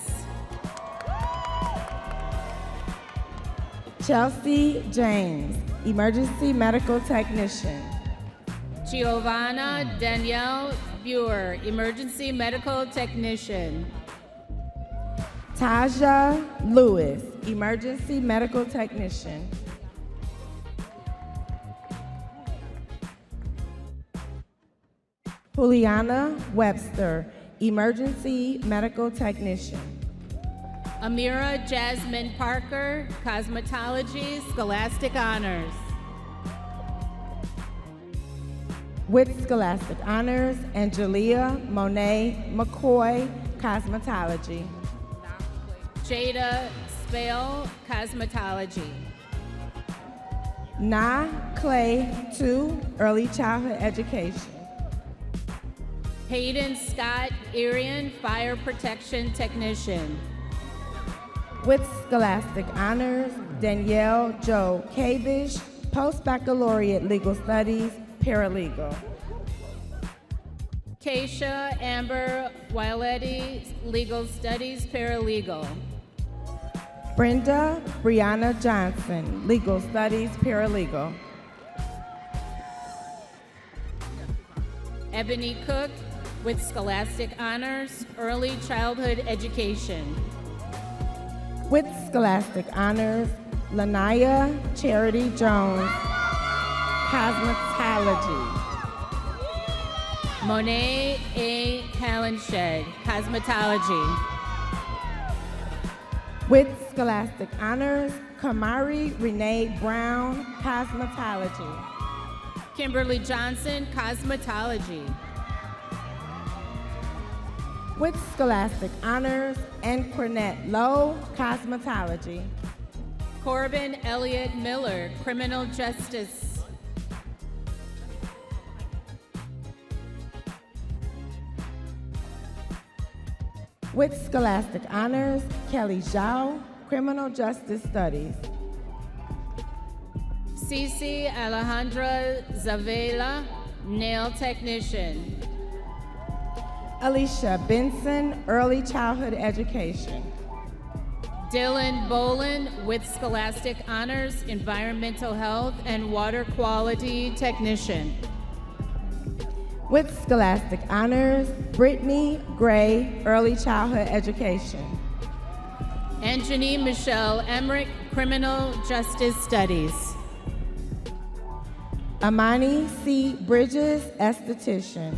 Chelsea James, Emergency Medical Technician. Giovanna Danielle Buer, Emergency Medical Technician. Taja Lewis, Emergency Medical Technician. Juliana Webster, Emergency Medical Technician. Amira Jasmine Parker, Cosmetology, Scholastic Honors. With Scholastic Honors, Angelia Monet McCoy, Cosmetology. Jada Spale, Cosmetology. Na Clay 2, Early Childhood Education. Hayden Scott Arian, Fire Protection Technician. With Scholastic Honors, Danielle Jo Kavish, Post-Baccalaureate Legal Studies, Paralegal. Keisha Amber Wiletti, Legal Studies, Paralegal. Brenda Brianna Johnson, Legal Studies, Paralegal. Ebony Cook with Scholastic Honors, Early Childhood Education. With Scholastic Honors, Lanaya Charity Jones, Cosmetology. Monet A. Hallinshed, Cosmetology. With Scholastic Honors, Kamari Renee Brown, Cosmetology. Kimberly Johnson, Cosmetology. With Scholastic Honors, and Cornette Lowe, Cosmetology. Corbin Elliott Miller, Criminal Justice. With Scholastic Honors, Kelly Zhao, Criminal Justice Studies. Cici Alejandra Zavela, Nail Technician. Alicia Benson, Early Childhood Education. Dylan Bolin with Scholastic Honors, Environmental Health and Water Quality Technician. With Scholastic Honors, Brittany Gray, Early Childhood Education. And Janine Michelle Emmerich, Criminal Justice Studies. Amani C. Bridges, Esthetician.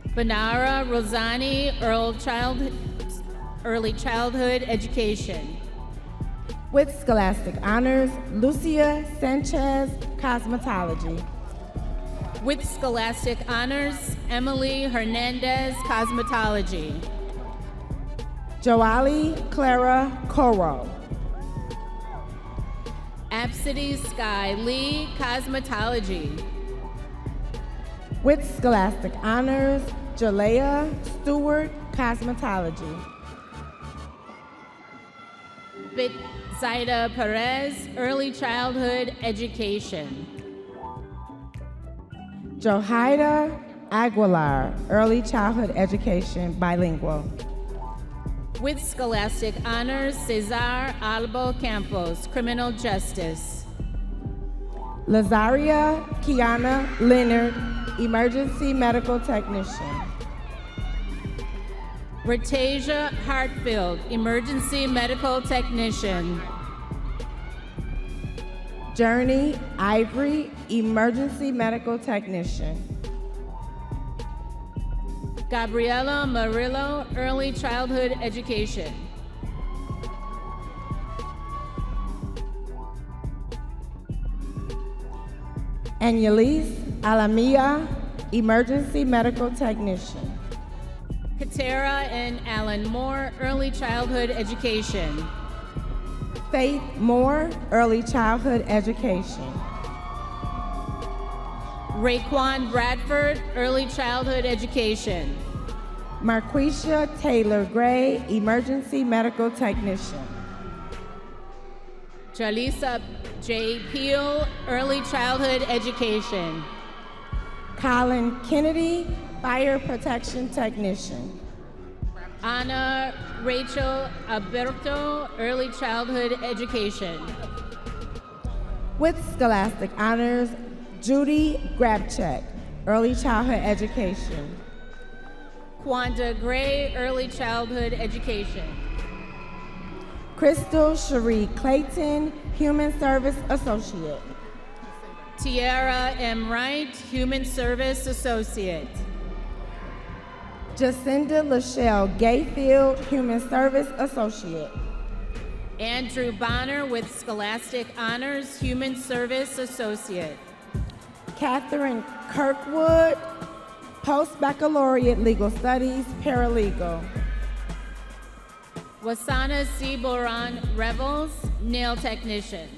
Banara Rosani, Early Childhood Education. With Scholastic Honors, Lucia Sanchez, Cosmetology. With Scholastic Honors, Emily Hernandez, Cosmetology. Joali Clara Coro. Absidy Sky Lee, Cosmetology. With Scholastic Honors, Jalea Stewart, Cosmetology. Bit Zaida Perez, Early Childhood Education. Johaida Aguilar, Early Childhood Education, Bilingual. With Scholastic Honors, Cesar Albo Campos, Criminal Justice. Lazaria Kiana Leonard, Emergency Medical Technician. Ratasia Hartfield, Emergency Medical Technician. Journey Ivory, Emergency Medical Technician. Gabriela Murillo, Early Childhood Education. And Yelise Alamia, Emergency Medical Technician. Katera and Alan Moore, Early Childhood Education. Faith Moore, Early Childhood Education. Raekwon Bradford, Early Childhood Education. Marquisha Taylor Gray, Emergency Medical Technician. Jalisa J. Peel, Early Childhood Education. Colin Kennedy, Fire Protection Technician. Ana Rachel Alberto, Early Childhood Education. With Scholastic Honors, Judy Grabcheck, Early Childhood Education. Quanda Gray, Early Childhood Education. Crystal Cherie Clayton, Human Service Associate. Tiara M. Wright, Human Service Associate. Jacinda Lachelle Gayfield, Human Service Associate. Andrew Bonner with Scholastic Honors, Human Service Associate. Catherine Kirkwood, Post-Baccalaureate Legal Studies, Paralegal. Wasana C. Boran Revels, Nail Technician.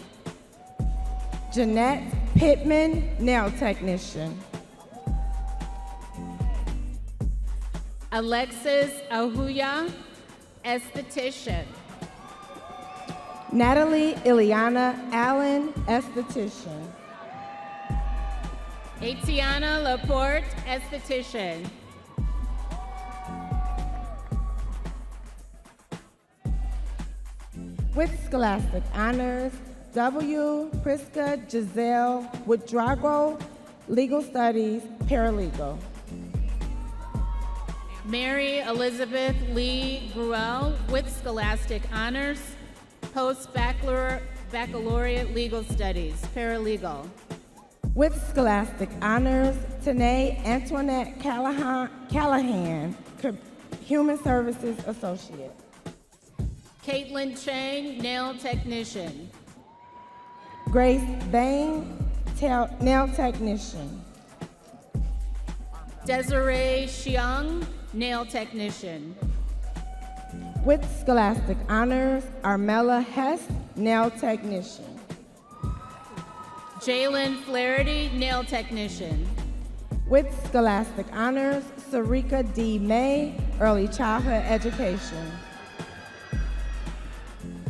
Jeanette Pittman, Nail Technician. Alexis Ahuya, Esthetician. Natalie Ileana Allen, Esthetician. Atiana Laporte, Esthetician. With Scholastic Honors, W. Priska Giselle Wooddrago, Legal Studies, Paralegal. Mary Elizabeth Lee Gruel with Scholastic Honors, Post-Baccalaureate Legal Studies, Paralegal. With Scholastic Honors, Tanae Antoinette Callahan, Human Services Associate. Caitlin Chang, Nail Technician. Grace Bain, Nail Technician. Desiree Xiang, Nail Technician. With Scholastic Honors, Armella Hess, Nail Technician. Jalen Flaherty, Nail Technician. With Scholastic Honors, Sarika D. May, Early Childhood Education.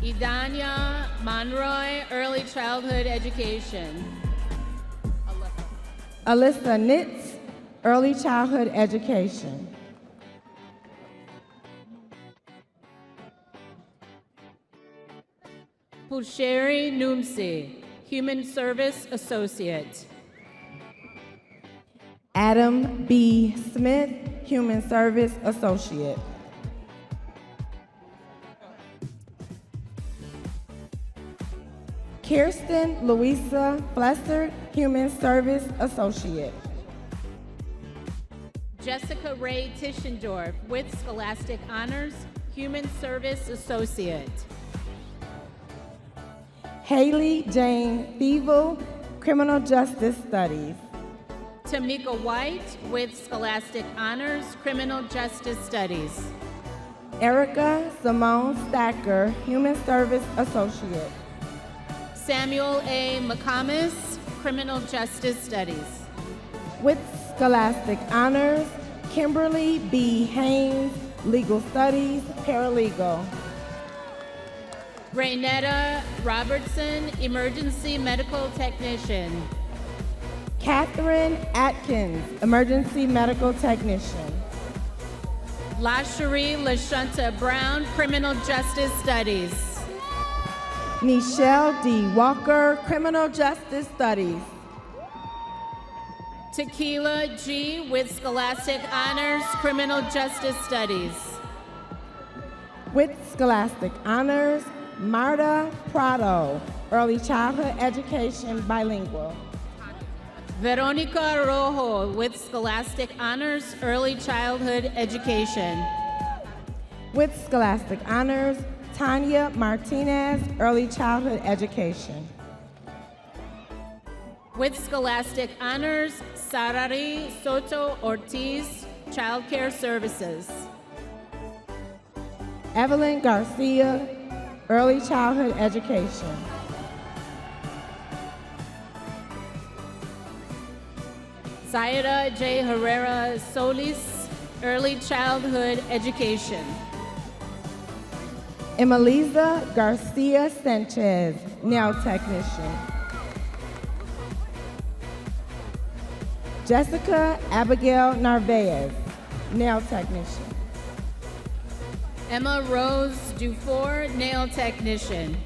Idania Monroy, Early Childhood Education. Alyssa Nitz, Early Childhood Education. Pusheri Numsi, Human Service Associate. Adam B. Smith, Human Service Associate. Kirsten Louisa Flesser, Human Service Associate. Jessica Ray Tischendorf with Scholastic Honors, Human Service Associate. Haley Jane Thievul, Criminal Justice Studies. Tamika White with Scholastic Honors, Criminal Justice Studies. Erica Simone Stacker, Human Service Associate. Samuel A. McComas, Criminal Justice Studies. With Scholastic Honors, Kimberly B. Haynes, Legal Studies, Paralegal. Raynetta Robertson, Emergency Medical Technician. Catherine Atkins, Emergency Medical Technician. LaSherie LaShunta Brown, Criminal Justice Studies. Nichelle D. Walker, Criminal Justice Studies. Tequila G. with Scholastic Honors, Criminal Justice Studies. With Scholastic Honors, Marta Prado, Early Childhood Education, Bilingual. Veronica Rojo with Scholastic Honors, Early Childhood Education. With Scholastic Honors, Tanya Martinez, Early Childhood Education. With Scholastic Honors, Sarari Soto Ortiz, Child Care Services. Evelyn Garcia, Early Childhood Education. Zaida J. Herrera Solis, Early Childhood Education. Emeliza Garcia Sanchez, Nail Technician. Jessica Abigail Narvaez, Nail Technician. Emma Rose Dufour, Nail Technician.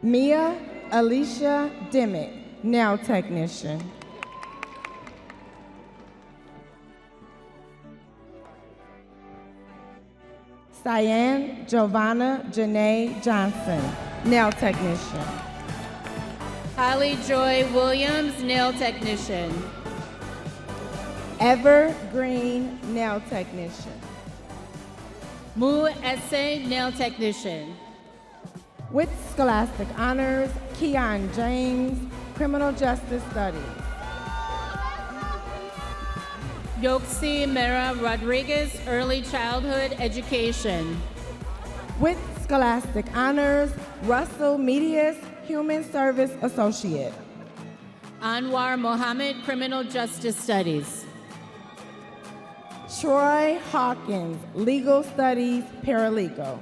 Mia Alicia Dimmick, Nail Technician. Cyan Giovanna Janae Johnson, Nail Technician. Holly Joy Williams, Nail Technician. Ever Green, Nail Technician. Mu Esse, Nail Technician. With Scholastic Honors, Keon James, Criminal Justice Studies. Yoxi Mera Rodriguez, Early Childhood Education. With Scholastic Honors, Russell Medius, Human Service Associate. Anwar Mohammed, Criminal Justice Studies. Troy Hawkins, Legal Studies, Paralegal.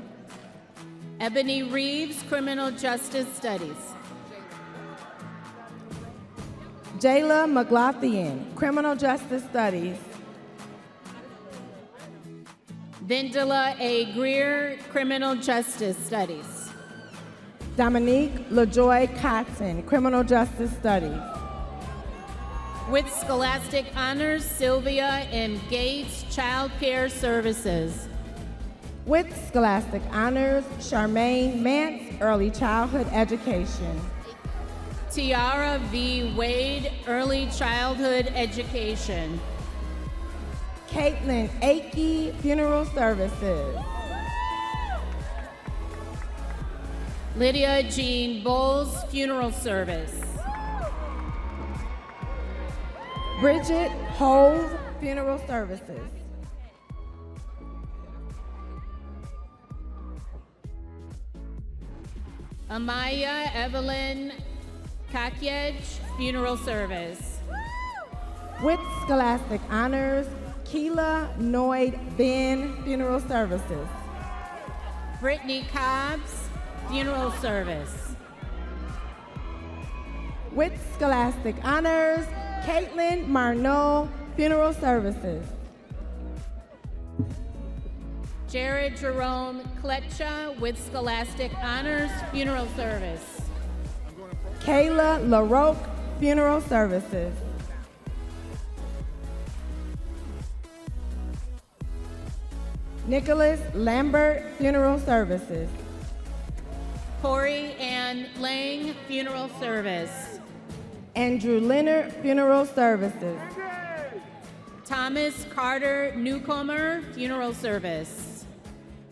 Ebony Reeves, Criminal Justice Studies. Jayla McLaughlin, Criminal Justice Studies. Vindela A. Greer, Criminal Justice Studies. Dominique LaJoy Cotton, Criminal Justice Studies. With scholastic honors, Sylvia M. Gates, Child Care Services. With scholastic honors, Charmaine Mance, Early Childhood Education. Tiara V. Wade, Early Childhood Education. Caitlin Akey, Funeral Services. Lydia Jean Bowles, Funeral Service. Bridget Hove, Funeral Services. Amaya Evelyn Kakyej, Funeral Service. With scholastic honors, Keela Noyd Ben, Funeral Services. Brittany Cobbs, Funeral Service. With scholastic honors, Caitlin Marneau, Funeral Services. Jared Jerome Kletcha with Scholastic Honors, Funeral Service. Kayla LaRoque, Funeral Services. Nicholas Lambert, Funeral Services. Corey Ann Lang, Funeral Service. Andrew Leonard, Funeral Services. Thomas Carter Newcomer, Funeral Service.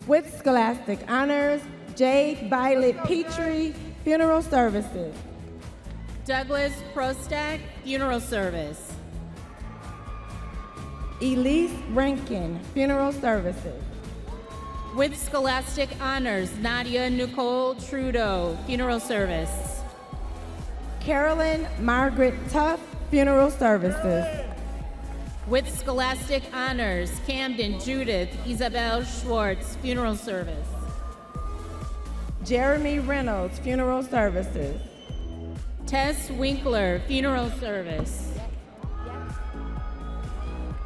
With scholastic honors, Jade Violet Petrie, Funeral Services. Douglas Prostak, Funeral Service. Elise Rankin, Funeral Services. With Scholastic Honors, Nadia Nicole Trudeau, Funeral Service. Carolyn Margaret Tuff, Funeral Services. With Scholastic Honors, Camden Judith Isabel Schwartz, Funeral Service. Jeremy Reynolds, Funeral Services. Tess Winkler, Funeral Service.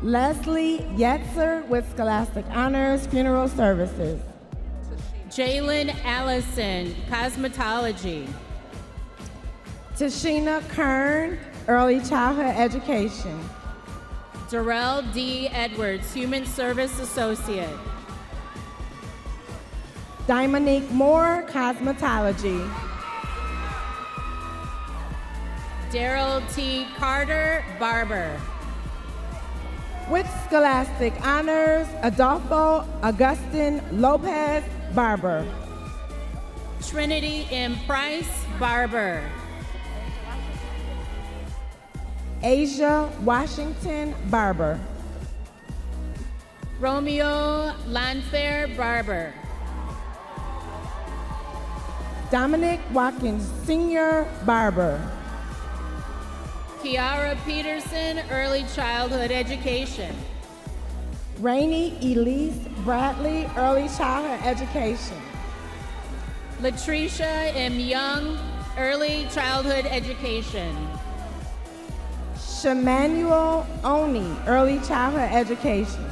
Leslie Yetzer with Scholastic Honors, Funeral Services. Jalen Allison, Cosmetology. Tashina Kern, Early Childhood Education. Darrell D. Edwards, Human Service Associate. Dominique Moore, Cosmetology. Daryl T. Carter, Barber. With Scholastic Honors, Adolfo Augustin Lopez, Barber. Trinity M. Price, Barber. Asia Washington, Barber. Romeo Lanfair, Barber. Dominic Watkins Sr., Barber. Kiara Peterson, Early Childhood Education. Rainey Elise Bradley, Early Childhood Education. Latricia M. Young, Early Childhood Education. Shemanuel Oni, Early Childhood Education.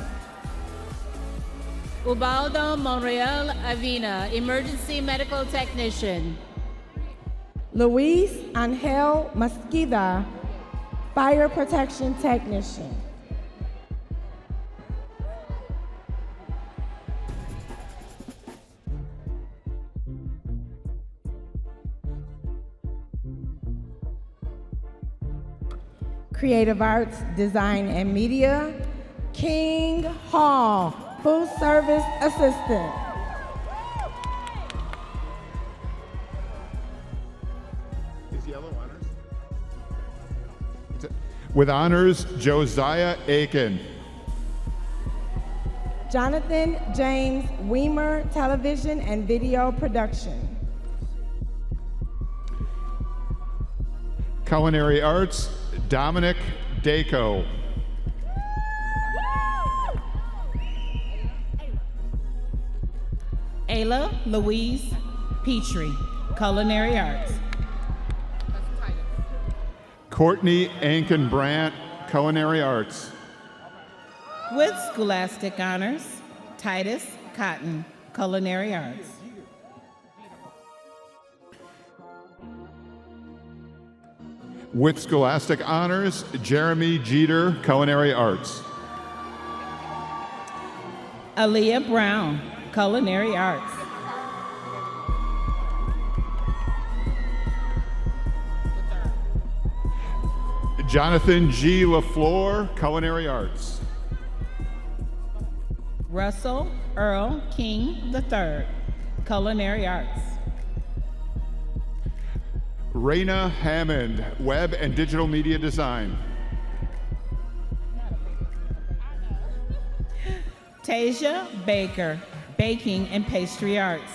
Ubaldo Monreal Avina, Emergency Medical Technician. Luis Angel Mesquida, Fire Protection Technician. Creative Arts, Design and Media, King Hall, Food Service Assistant. Is yellow honors? With honors, Josiah Aiken. Jonathan James Weimer, Television and Video Production. Culinary Arts, Dominic Daco. Ayla Louise Petrie, Culinary Arts. Courtney Ankin Brandt, Culinary Arts. With Scholastic Honors, Titus Cotton, Culinary Arts. With Scholastic Honors, Jeremy Jeter, Culinary Arts. Aaliyah Brown, Culinary Arts. Jonathan G. LaFleur, Culinary Arts. Russell Earl King III, Culinary Arts. Raina Hammond, Web and Digital Media Design. Tasia Baker, Baking and Pastry Arts.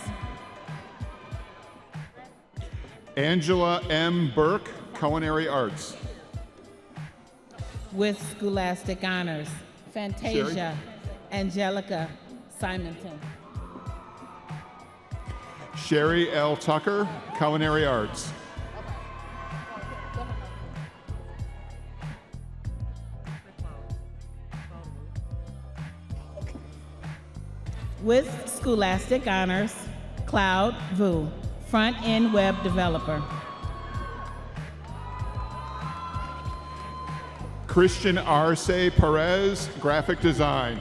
Angela M. Burke, Culinary Arts. With Scholastic Honors, Fantasia Sherry? Angelica Simonton. Sherry L. Tucker, Culinary Arts. With Scholastic Honors, Cloud Vu, Front-End Web Developer. Christian Arce Perez, Graphic Design.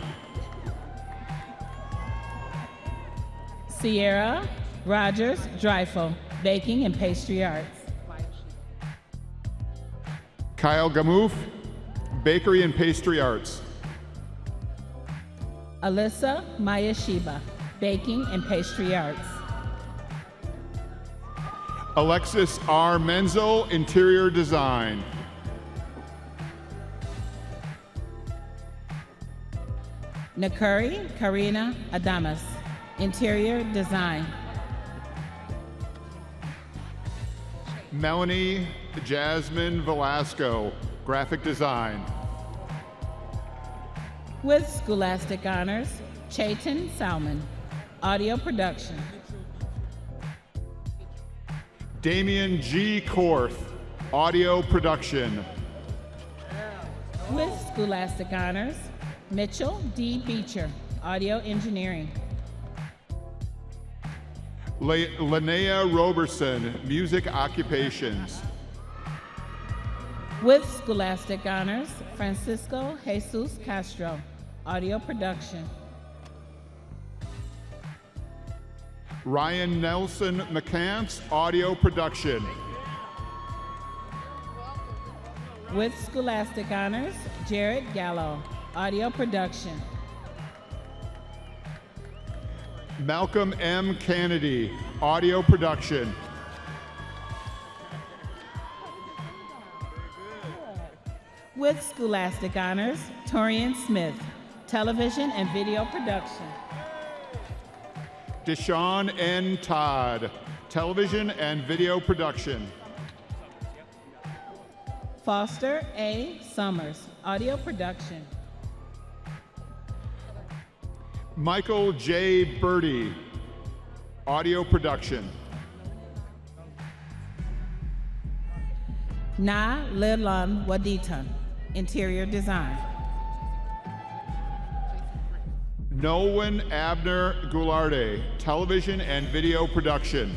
Sierra Rogers Dreifel, Baking and Pastry Arts. Kyle Gamoof, Bakery and Pastry Arts. Alyssa Mayashiba, Baking and Pastry Arts. Alexis R. Menzel, Interior Design. Nakuri Karina Adamas, Interior Design. Melanie Jasmine Velasco, Graphic Design. With Scholastic Honors, Chayton Salmon, Audio Production. Damian G. Korth, Audio Production. With Scholastic Honors, Mitchell D. Beecher, Audio Engineering. Linnea Roberson, Music Occupations. With Scholastic Honors, Francisco Jesus Castro, Audio Production. Ryan Nelson McCants, Audio Production. With Scholastic Honors, Jared Gallo, Audio Production. Malcolm M. Kennedy, Audio Production. With Scholastic Honors, Torian Smith, Television and Video Production. Deshaun N. Todd, Television and Video Production. Foster A. Summers, Audio Production. Michael J. Birdie, Audio Production. Na Lelan Waditan, Interior Design. Nolan Abner Goularde, Television and Video Production.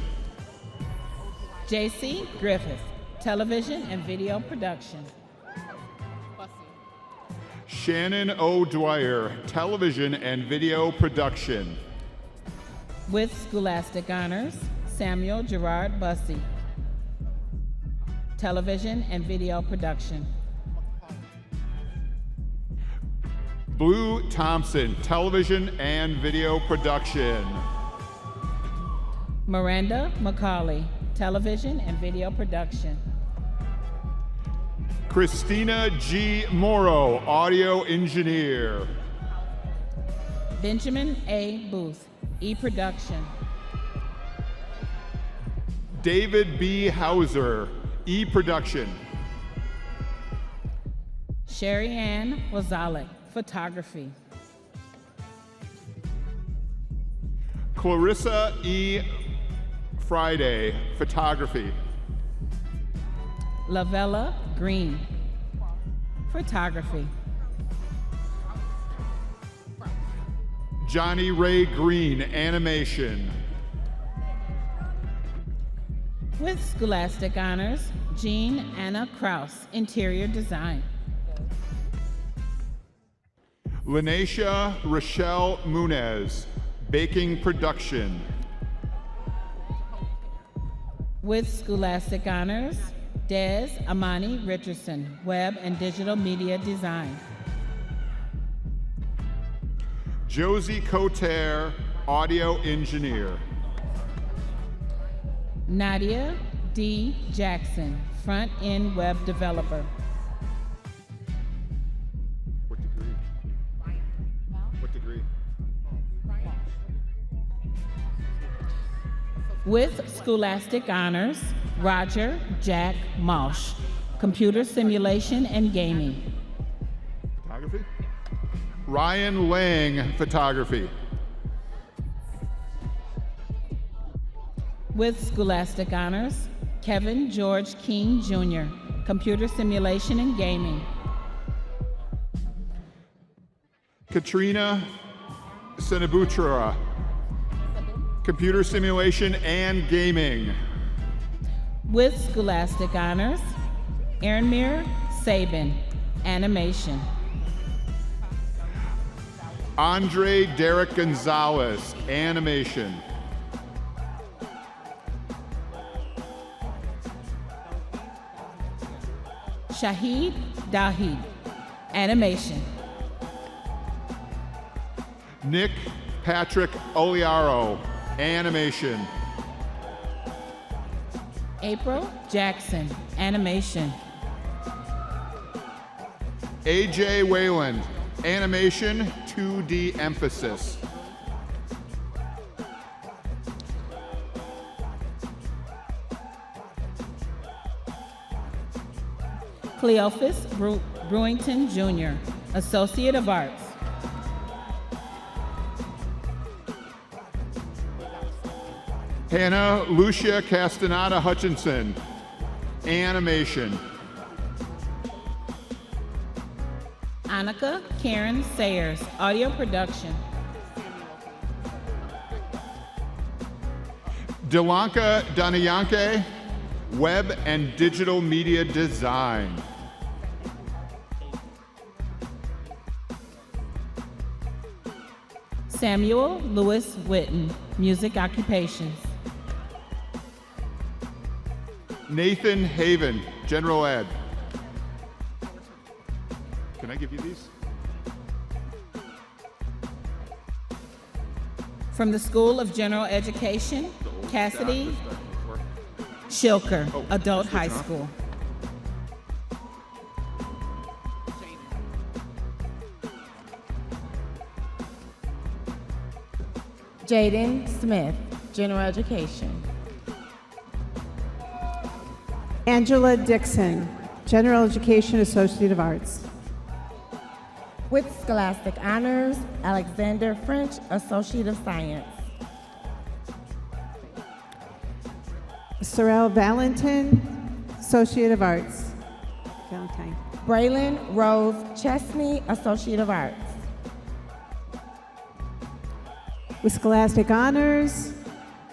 J.C. Griffith, Television and Video Production. Shannon O. Dwyer, Television and Video Production. With Scholastic Honors, Samuel Gerard Bussey, Television and Video Production. Blue Thompson, Television and Video Production. Miranda McCauley, Television and Video Production. Christina G. Morrow, Audio Engineer. Benjamin A. Booth, E-Production. David B. Hauser, E-Production. Sherry Ann Wazalek, Photography. Clarissa E. Friday, Photography. Lavella Green, Photography. Johnny Ray Green, Animation. With Scholastic Honors, Jean Anna Kraus, Interior Design. Lanacia Rochelle Munez, Baking Production. With Scholastic Honors, Des Amani Richardson, Web and Digital Media Design. Josie Cotere, Audio Engineer. Nadia D. Jackson, Front-End Web Developer. What degree? What degree? With Scholastic Honors, Roger Jack Malsh, Computer Simulation and Gaming. Photography? Ryan Lang, Photography. With Scholastic Honors, Kevin George King Jr., Computer Simulation and Gaming. Katrina Senabutra, Computer Simulation and Gaming. With Scholastic Honors, Aaronmere Sabin, Animation. Andre Derek Gonzalez, Animation. Shahid Dahid, Animation. Nick Patrick Oliaro, Animation. April Jackson, Animation. AJ Wayland, Animation 2D Emphasis. Cleophas Brewington Jr., Associate of Arts. Hannah Lucia Castaneda Hutchinson, Animation. Annika Karen Sayers, Audio Production. Delanka Danayanke, Web and Digital Media Design. Samuel Lewis Witten, Music Occupations. Nathan Haven, General Ed. Can I give you these? From the School of General Education, Cassidy Shilker, Adult High School. Jaden Smith, General Education. Angela Dixon, General Education, Associate of Arts. With Scholastic Honors, Alexander French, Associate of Science. Sorrel Valentin, Associate of Arts. Valentine. Braylon Rose Chesney, Associate of Arts. With Scholastic Honors,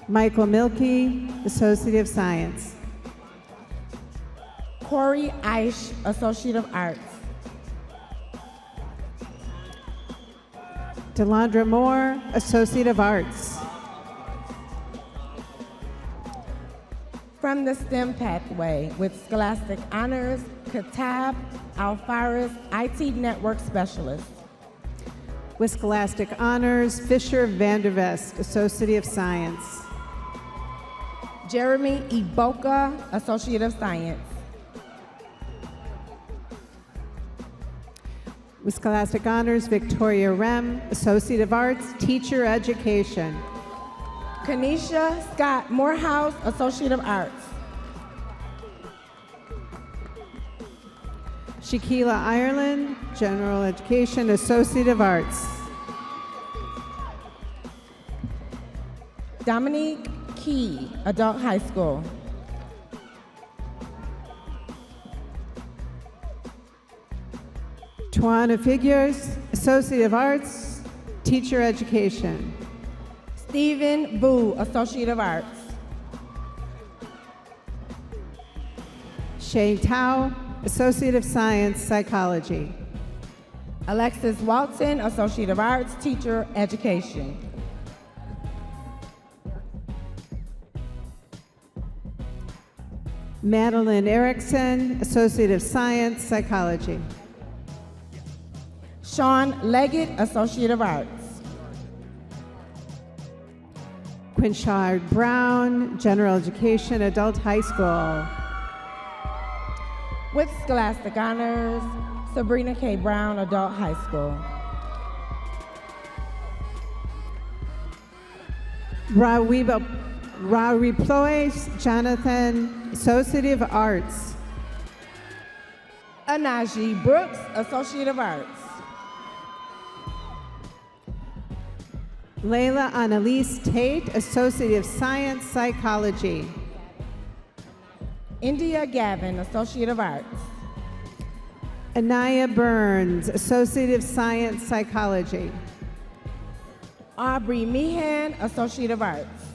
Michael Milkey, Associate of Science. Corey Aish, Associate of Arts. Delandra Moore, Associate of Arts. From the STEM pathway with Scholastic Honors, Katab Alfaris, IT Network Specialist. With Scholastic Honors, Fisher Vandervest, Associate of Science. Jeremy Iboka, Associate of Science. With Scholastic Honors, Victoria Rem, Associate of Arts, Teacher Education. Kanisha Scott Morehouse, Associate of Arts. Shaquila Ireland, General Education, Associate of Arts. Dominique Key, Adult High School. Tawana Figures, Associate of Arts, Teacher Education. Stephen Boo, Associate of Arts. Shane Tao, Associate of Science, Psychology. Alexis Walton, Associate of Arts, Teacher, Education. Madeline Erickson, Associate of Science, Psychology. Sean Leggett, Associate of Arts. Quinchard Brown, General Education, Adult High School. With Scholastic Honors, Sabrina K. Brown, Adult High School. Rawi Jonathan, Associate of Arts. Anaji Brooks, Associate of Arts. Layla Annalise Tate, Associate of Science, Psychology. India Gavin, Associate of Arts. Anaya Burns, Associate of Science, Psychology. Aubrey Meehan, Associate of Arts.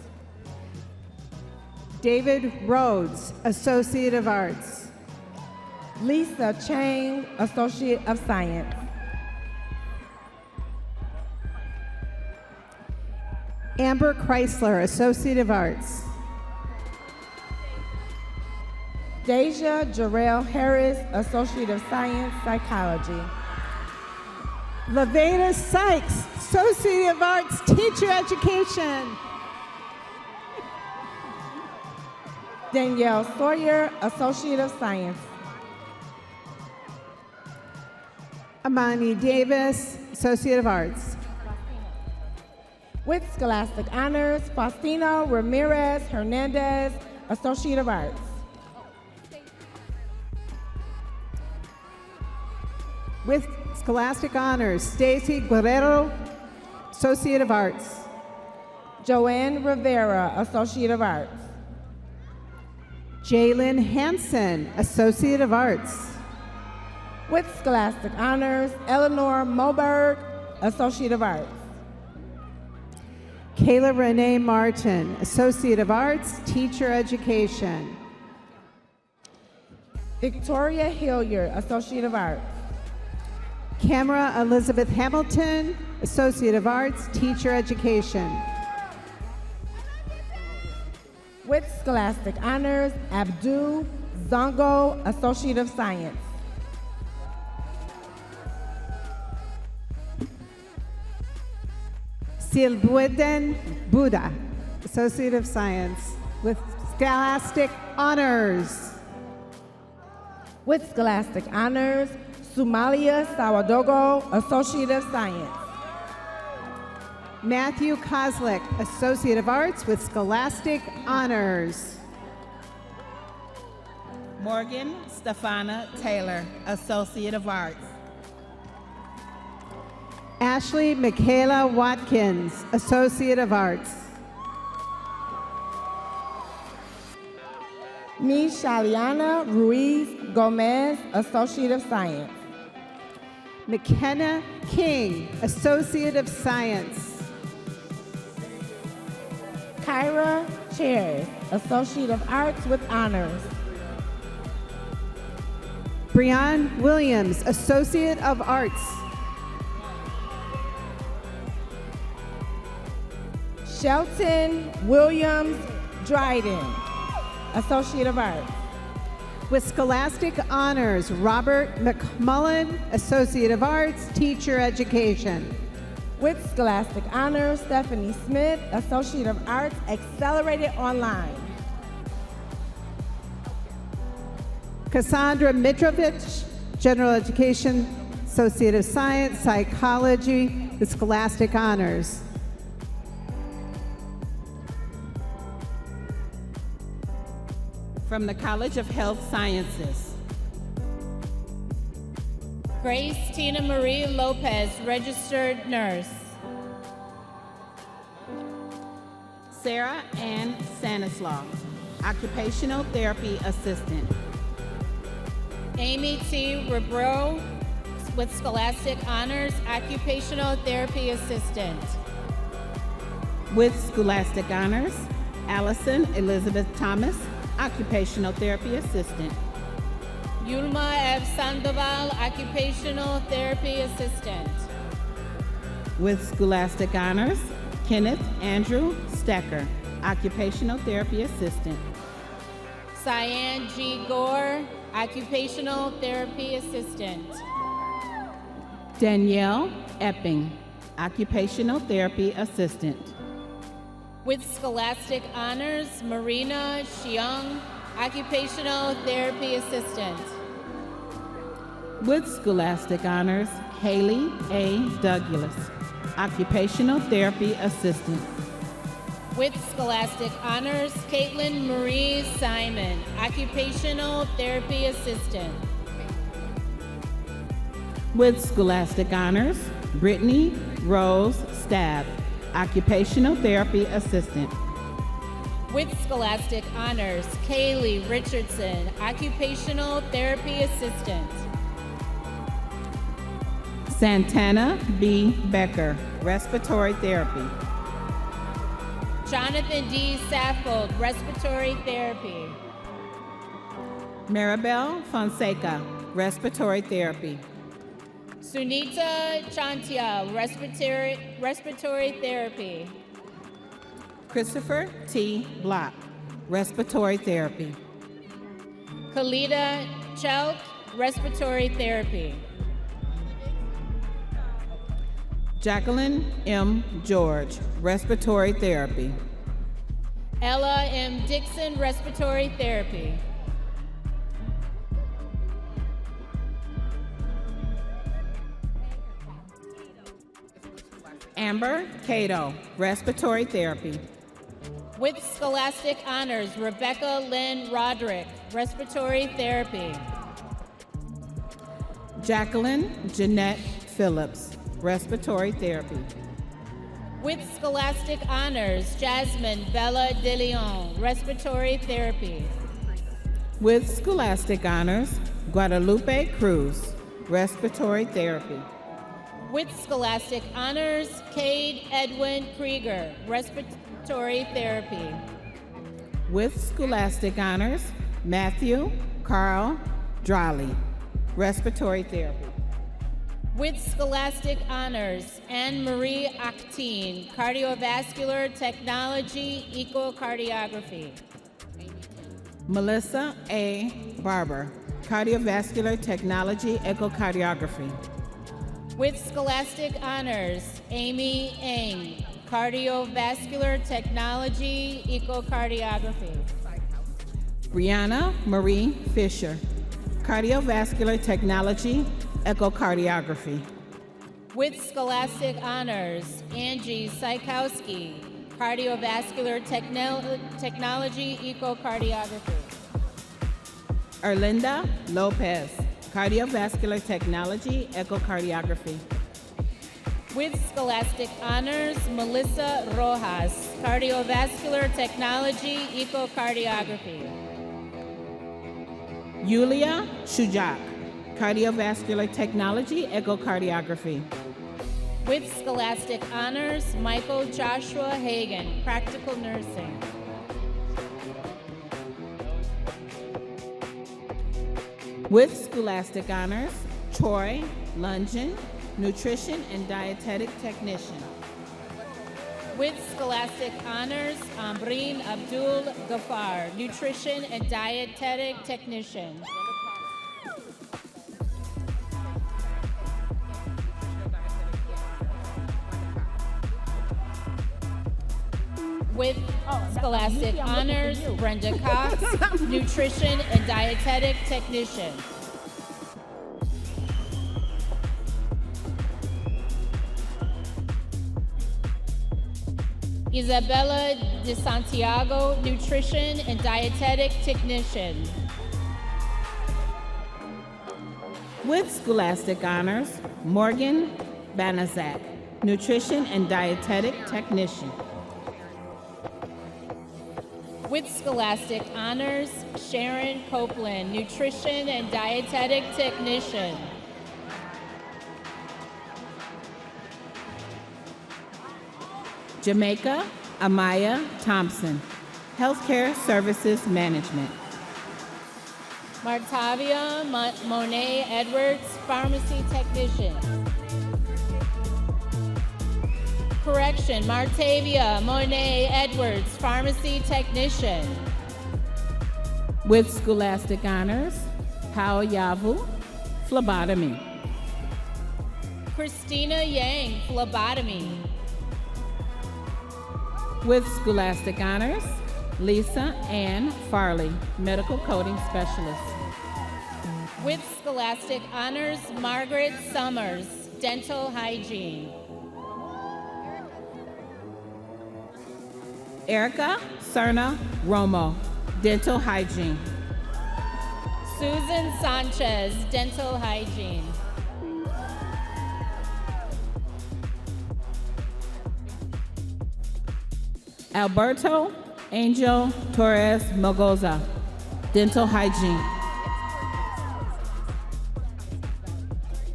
David Rhodes, Associate of Arts. Lisa Chang, Associate of Science. Amber Chrysler, Associate of Arts. Deja Jarrell Harris, Associate of Science, Psychology. Laveda Sykes, Associate of Arts, Teacher Education. Danielle Sawyer, Associate of Science. Amani Davis, Associate of Arts. With Scholastic Honors, Faustino Ramirez Hernandez, Associate of Arts. With Scholastic Honors, Stacy Guerrero, Associate of Arts. Joanne Rivera, Associate of Arts. Jalen Hansen, Associate of Arts. With Scholastic Honors, Eleanor Moberg, Associate of Arts. Kayla Renee Martin, Associate of Arts, Teacher Education. Victoria Hilliard, Associate of Arts. Camera Elizabeth Hamilton, Associate of Arts, Teacher Education. With Scholastic Honors, Abdul Zongo, Associate of Science. Silbueden Buddha, Associate of Science, with Scholastic Honors. With Scholastic Honors, Sumalia Sawadogo, Associate of Science. Matthew Kozlik, Associate of Arts, with Scholastic Honors. Morgan Stefana Taylor, Associate of Arts. Ashley Michaela Watkins, Associate of Arts. Shaliana Ruiz Gomez, Associate of Science. McKenna King, Associate of Science. Kyra Cherry, Associate of Arts with Honors. Brianne Williams, Associate of Arts. Shelton Williams Dryden, Associate of Arts. With Scholastic Honors, Robert McMullen, Associate of Arts, Teacher Education. With Scholastic Honors, Stephanie Smith, Associate of Arts, Accelerated Online. Cassandra Mitrovich, General Education, Associate of Science, Psychology, with Scholastic Honors. From the College of Health Sciences. Grace Tina Marie Lopez, Registered Nurse. Sarah Ann Stanislaw, Occupational Therapy Assistant. Amy T. Rebro, with Scholastic Honors, Occupational Therapy Assistant. With Scholastic Honors, Allison Elizabeth Thomas, Occupational Therapy Assistant. Yulma F. Sandoval, Occupational Therapy Assistant. With scholastic honors, Kenneth Andrew Stecker, Occupational Therapy Assistant. Cyan G. Gore, Occupational Therapy Assistant. Danielle Epping, Occupational Therapy Assistant. With scholastic honors, Marina Xiong, Occupational Therapy Assistant. With scholastic honors, Haley A. Douglas, Occupational Therapy Assistant. With scholastic honors, Caitlin Marie Simon, Occupational Therapy Assistant. With scholastic honors, Brittany Rose Stab, Occupational Therapy Assistant. With scholastic honors, Kaylee Richardson, Occupational Therapy Assistant. Santana B. Becker, Respiratory Therapy. Jonathan D. Saffold, Respiratory Therapy. Maribel Fonseca, Respiratory Therapy. Sunita Chantial, Respiratory Therapy. Christopher T. Block, Respiratory Therapy. Kalida Chelk, Respiratory Therapy. Jacqueline M. George, Respiratory Therapy. Ella M. Dixon, Respiratory Therapy. Amber Cato, Respiratory Therapy. With scholastic honors, Rebecca Lynn Roderick, Respiratory Therapy. Jacqueline Jeanette Phillips, Respiratory Therapy. With scholastic honors, Jasmine Bella De Leon, Respiratory Therapy. With scholastic honors, Guadalupe Cruz, Respiratory Therapy. With scholastic honors, Cade Edwin Krieger, Respiratory Therapy. With scholastic honors, Matthew Carl Drolly, Respiratory Therapy. With scholastic honors, Anne-Marie Actine, Cardiovascular Technology, Echocardiography. Melissa A. Barber, Cardiovascular Technology, Echocardiography. With scholastic honors, Amy Eng, Cardiovascular Technology, Echocardiography. Brianna Marie Fisher, Cardiovascular Technology, Echocardiography. With scholastic honors, Angie Sykowski, Cardiovascular Technology, Echocardiography. Erlinda Lopez, Cardiovascular Technology, Echocardiography. With scholastic honors, Melissa Rojas, Cardiovascular Technology, Echocardiography. Yulia Shujak, Cardiovascular Technology, Echocardiography. With scholastic honors, Michael Joshua Hagan, Practical Nursing. With scholastic honors, Troy Lungen, Nutrition and Dietetic Technician. With scholastic honors, Ambreen Abdul Ghaffar, Nutrition and Dietetic Technician. With scholastic honors, Brenda Cox, Nutrition and Dietetic Technician. Isabella De Santiago, Nutrition and Dietetic Technician. With scholastic honors, Morgan Banazak, Nutrition and Dietetic Technician. With scholastic honors, Sharon Copeland, Nutrition and Dietetic Technician. Jamaica Amaya Thompson, Healthcare Services Management. Martavia Monet Edwards, Pharmacy Technician. Correction, Martavia Monet Edwards, Pharmacy Technician. With scholastic honors, Hao Yavu, phlebotomy. Christina Yang, phlebotomy. With scholastic honors, Lisa Ann Farley, medical coding specialist. With scholastic honors, Margaret Summers, dental hygiene. Erica Serna Romo, dental hygiene. Susan Sanchez, dental hygiene. Alberto Angel Torres Mogoza, dental hygiene.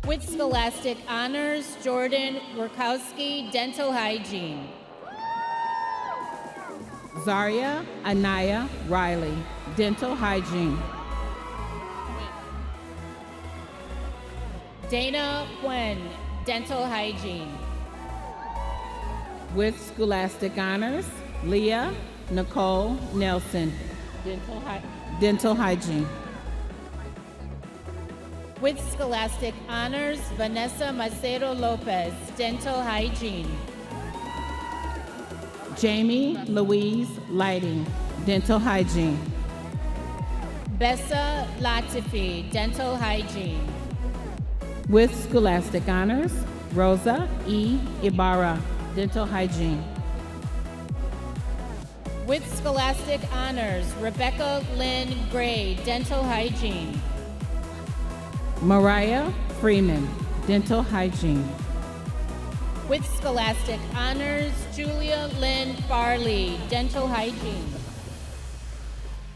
With scholastic honors, Jordan Workowski, dental hygiene. Zaria Anaya Riley, dental hygiene. Dana Huen, dental hygiene. With scholastic honors, Leah Nicole Nelson, dental hygiene. With scholastic honors, Vanessa Macedo Lopez, dental hygiene. Jamie Louise Lighting, dental hygiene. Bessa Latifi, dental hygiene. With scholastic honors, Rosa E. Ibarra, dental hygiene. With scholastic honors, Rebecca Lynn Gray, dental hygiene. Mariah Freeman, dental hygiene. With scholastic honors, Julia Lynn Farley, dental hygiene.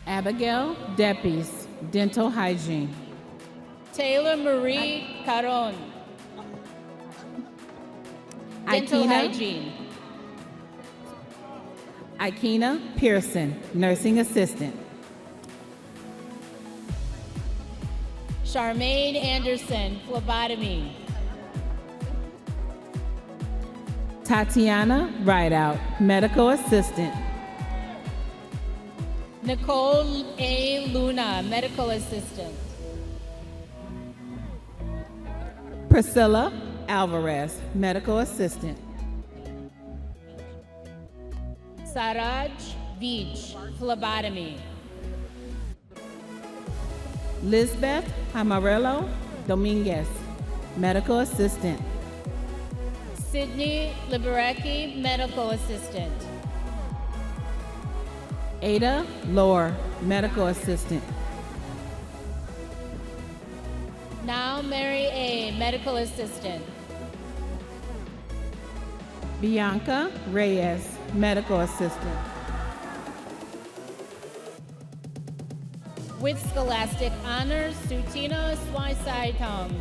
Abigail Deppies, dental hygiene. Taylor Marie Caron, dental hygiene. Ikena Pearson, nursing assistant. Charmaine Anderson, phlebotomy. Tatiana Rideout, medical assistant. Nicole A. Luna, medical assistant. Priscilla Alvarez, medical assistant. Saraj Veach, phlebotomy. Lisbeth Amarillo Dominguez, medical assistant. Sydney Liberecki, medical assistant. Ada Lohr, medical assistant. Now Mary A., medical assistant. Bianca Reyes, medical assistant. With scholastic honors, Sutina Swaisaitam,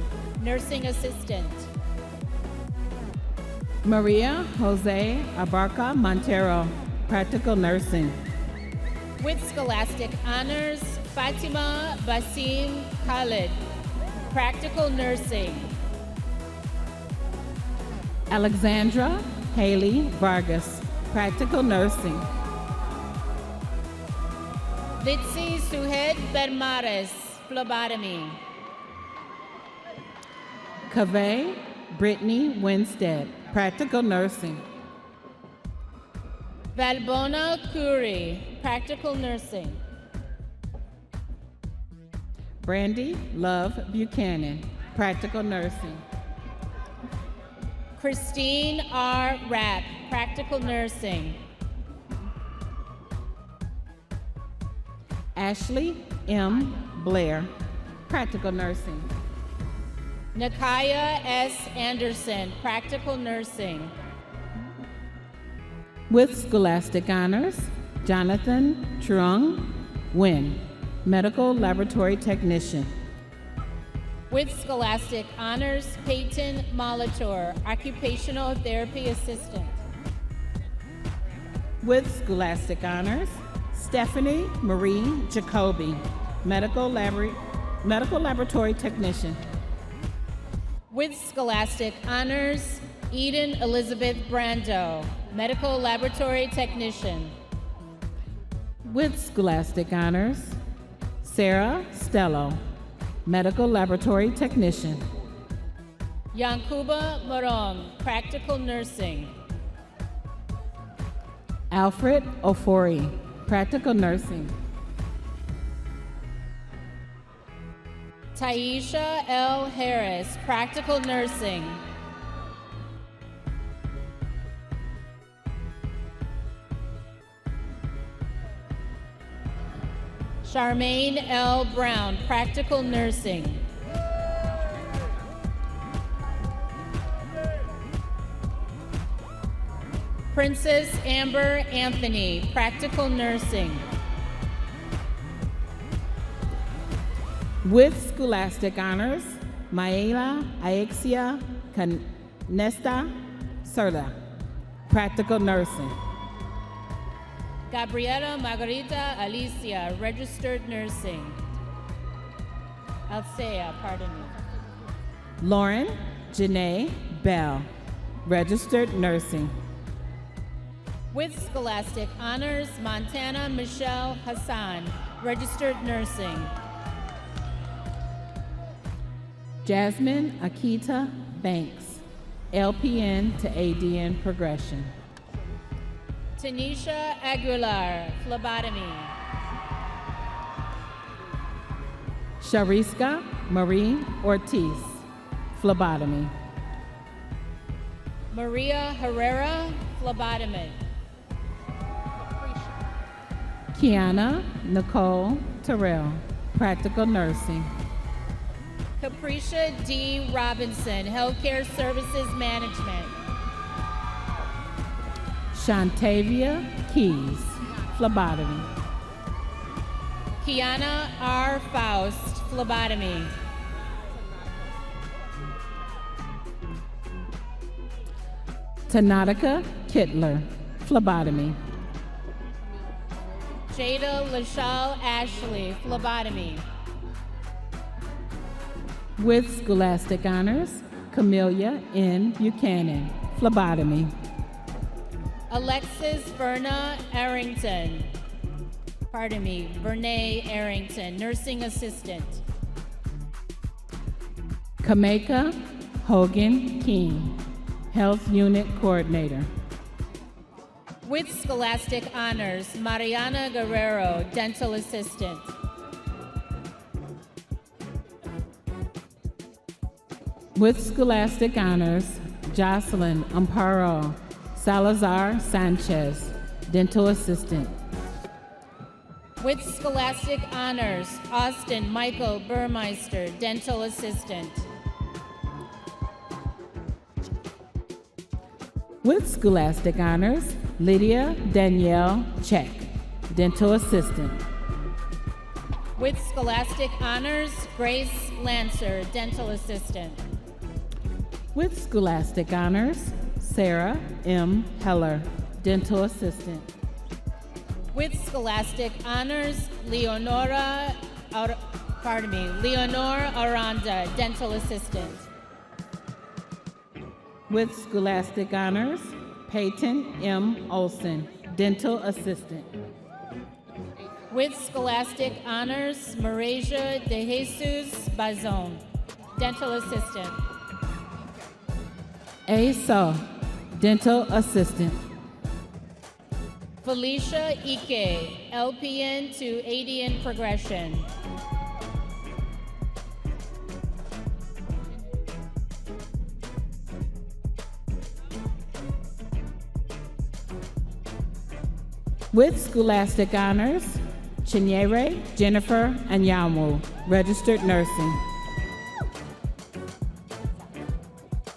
nursing assistant. Maria Jose Abarca Montero, practical nursing. With scholastic honors, Fatima Basim Khalid, practical nursing. Alexandra Haley Vargas, practical nursing. Litsi Suhed Bermares, phlebotomy. Cave Brittany Winstead, practical nursing. Valbona Curry, practical nursing. Brandy Love Buchanan, practical nursing. Christine R. Rapp, practical nursing. Ashley M. Blair, practical nursing. Nakaya S. Anderson, practical nursing. With scholastic honors, Jonathan Trung Nguyen, medical laboratory technician. With scholastic honors, Peyton Molitor, occupational therapy assistant. With scholastic honors, Stephanie Marie Jacoby, medical laboratory technician. With scholastic honors, Eden Elizabeth Brando, medical laboratory technician. With scholastic honors, Sarah Stello, medical laboratory technician. Yankuba Morong, practical nursing. Alfred Ofori, practical nursing. Taisha L. Harris, practical nursing. Charmaine L. Brown, practical nursing. Princess Amber Anthony, practical nursing. With scholastic honors, Maela Aixia Canesta Serta, practical nursing. Gabriela Margarita Alicia, registered nursing. Alcea, pardon me. Lauren Janae Bell, registered nursing. With scholastic honors, Montana Michelle Hassan, registered nursing. Jasmine Akita Banks, LPN to ADN progression. Tanisha Aguilar, phlebotomy. Shariska Marie Ortiz, phlebotomy. Maria Herrera, phlebotomy. Kiana Nicole Terrell, practical nursing. Capricia D. Robinson, healthcare services management. Shantavia Keys, phlebotomy. Kiana R. Faust, phlebotomy. Tanatika Kittler, phlebotomy. Jada Lashal Ashley, phlebotomy. With scholastic honors, Camellia N. Buchanan, phlebotomy. Alexis Verna Arrington, Vernay Arrington, nursing assistant. Kameka Hogan King, health unit coordinator. With scholastic honors, Mariana Guerrero, dental assistant. With scholastic honors, Jocelyn Amparo Salazar Sanchez, dental assistant. With scholastic honors, Austin Michael Burmeister, dental assistant. With scholastic honors, Lydia Danielle Check, dental assistant. With scholastic honors, Grace Lancer, dental assistant. With scholastic honors, Sarah M. Heller, dental assistant. With scholastic honors, Leonor Aranda, dental assistant. With scholastic honors, Peyton M. Olson, dental assistant. With scholastic honors, Mareja de Jesus Bazon, dental assistant. So, dental assistant. Felicia Ike, LPN to ADN progression. With scholastic honors, Chinyere Jennifer Anyamu, registered nursing.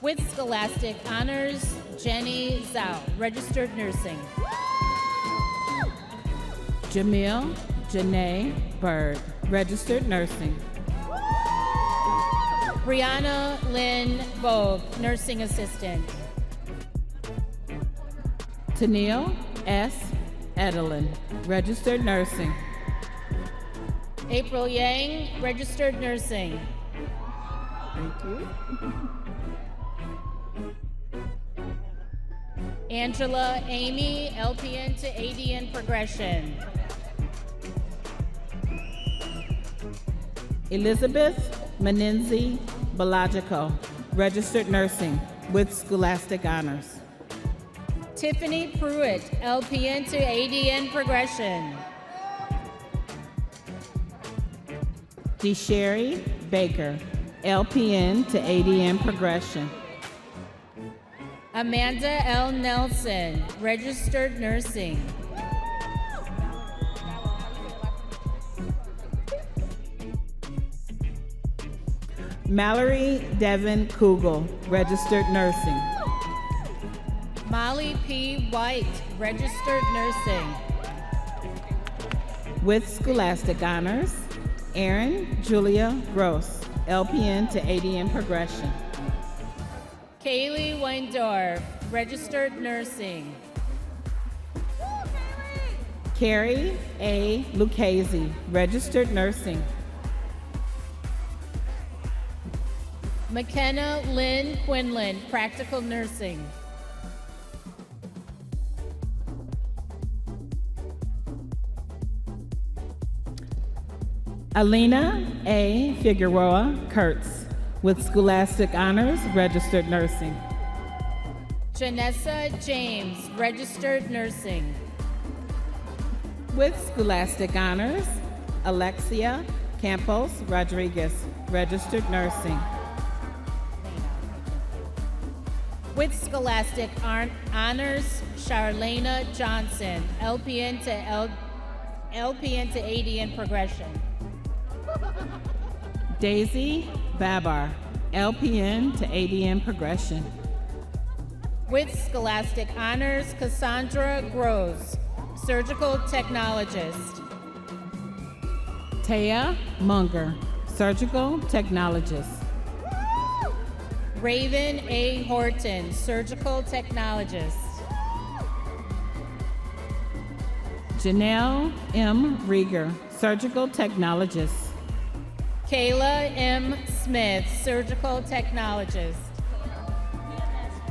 With scholastic honors, Jenny Zhao, registered nursing. Jamil Janae Bird, registered nursing. Brianna Lynn Vogue, nursing assistant. Tennille S. Edelin, registered nursing. April Yang, registered nursing. Thank you. Angela Amy, LPN to ADN progression. Elizabeth Menenzi Belagico, registered nursing with scholastic honors. Tiffany Pruitt, LPN to ADN progression. DeSherry Baker, LPN to ADN progression. Amanda L. Nelson, registered nursing. Mallory Devin Kugel, registered nursing. Molly P. White, registered nursing. With scholastic honors, Erin Julia Gross, LPN to ADN progression. Kaylee Weindorf, registered nursing. Carrie A. Lucchese, registered nursing. McKenna Lynn Quinlan, practical nursing. Alina A. Figueroa Kurtz, with scholastic honors, registered nursing. Janessa James, registered nursing. With scholastic honors, Alexia Campos Rodriguez, registered nursing. With scholastic honors, Charlena Johnson, LPN to ADN progression. Daisy Babar, LPN to ADN progression. With scholastic honors, Cassandra Groves, surgical technologist. Taya Munger, surgical technologist. Raven A. Horton, surgical technologist. Janelle M. Rieger, surgical technologist. Kayla M. Smith, surgical technologist.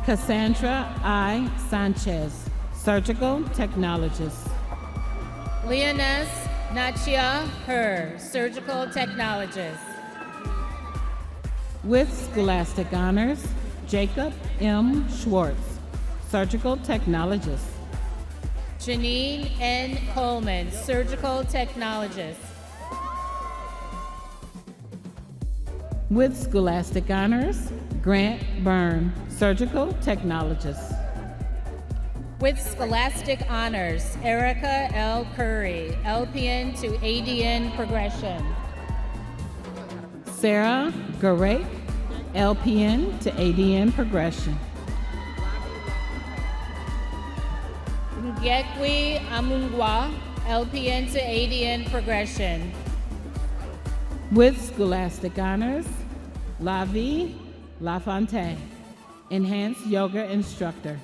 Cassandra I. Sanchez, surgical technologist. Leoness Nachia Her, surgical technologist. With scholastic honors, Jacob M. Schwartz, surgical technologist. Janine N. Coleman, surgical technologist. With scholastic honors, Grant Byrne, surgical technologist. With scholastic honors, Erica L. Curry, LPN to ADN progression. Sarah Garek, LPN to ADN progression. Ngekwe Amungwa, LPN to ADN progression. With scholastic honors, Lavi Lafontaine, enhanced yoga instructor.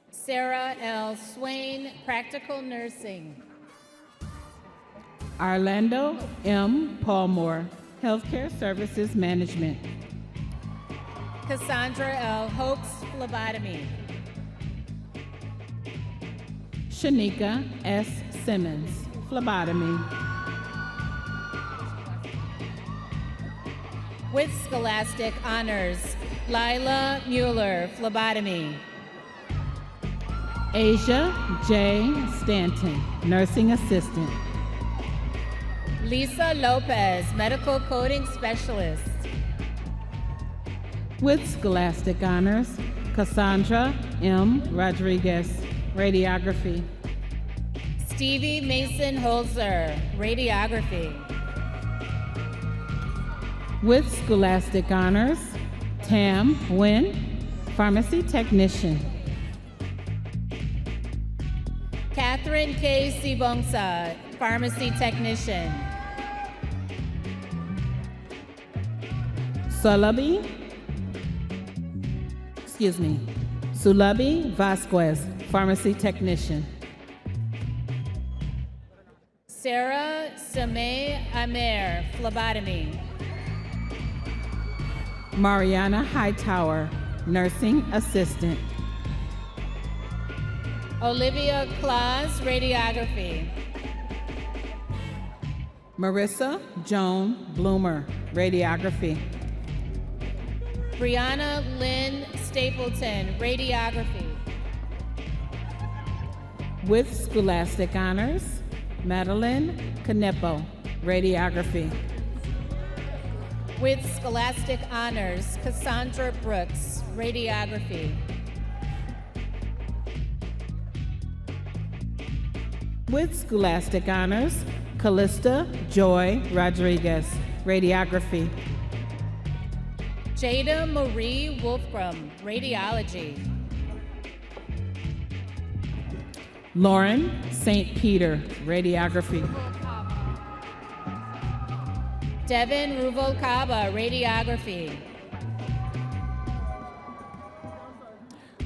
Sarah L. Swain, practical nursing. Orlando M. Palmore, healthcare services management. Cassandra L. Hoax, phlebotomy. Shanika S. Simmons, phlebotomy. With scholastic honors, Lila Mueller, phlebotomy. Asia J. Stanton, nursing assistant. Lisa Lopez, medical coding specialist. With scholastic honors, Cassandra M. Rodriguez, radiography. Stevie Mason Holzer, radiography. With scholastic honors, Tam Nguyen, pharmacy technician. Catherine K. Sibongsa, pharmacy technician. Sulabi Vasquez, pharmacy technician. Sarah Sameh Amer, phlebotomy. Mariana Hightower, nursing assistant. Olivia Claus, radiography. Marissa Joan Bloomer, radiography. Brianna Lynn Stapleton, radiography. With scholastic honors, Madeline Canepo, radiography. With scholastic honors, Cassandra Brooks, radiography. With scholastic honors, Callista Joy Rodriguez, radiography. Jada Marie Wolfram, radiology. Lauren St. Peter, radiography. Devin Ruvalcaba, radiography.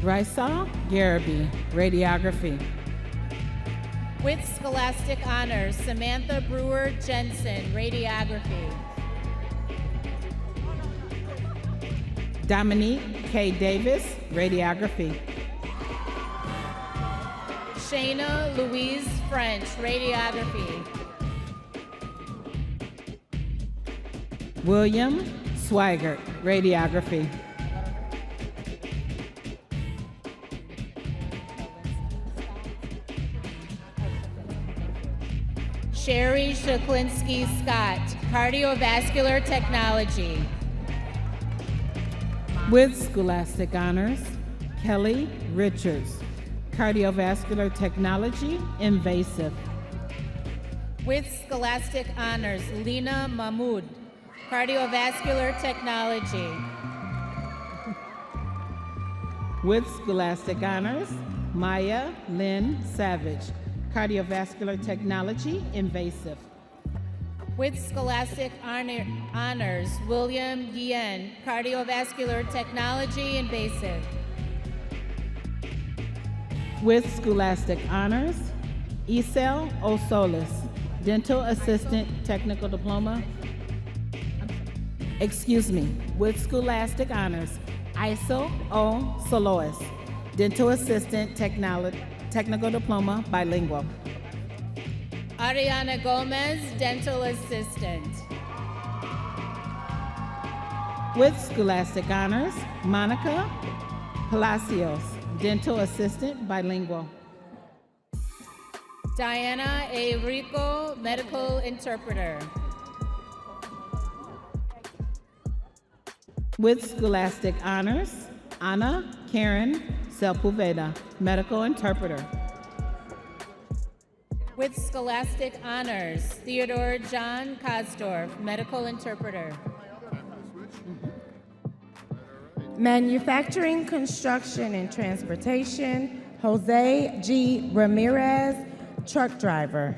Raisa Garaby, radiography. With scholastic honors, Samantha Brewer Jensen, radiography. Dominique K. Davis, radiography. Shayna Louise French, radiography. William Swigert, radiography. Sherry Shaklinski Scott, cardiovascular technology. With scholastic honors, Kelly Richards, cardiovascular technology, invasive. With scholastic honors, Lena Mahmood, cardiovascular technology. With scholastic honors, Maya Lynn Savage, cardiovascular technology, invasive. With scholastic honors, William Guillen, cardiovascular technology, invasive. With scholastic honors, Isel Osolis, dental assistant technical diploma. With scholastic honors, Isel O. Solois, dental assistant technical diploma, bilingual. Ariana Gomez, dental assistant. With scholastic honors, Monica Palacios, dental assistant, bilingual. Diana A. Rico, medical interpreter. With scholastic honors, Anna Karen Sepulveda, medical interpreter. With scholastic honors, Theodore John Kosdorf, medical interpreter. Manufacturing, Construction, and Transportation, Jose G. Ramirez, truck driver.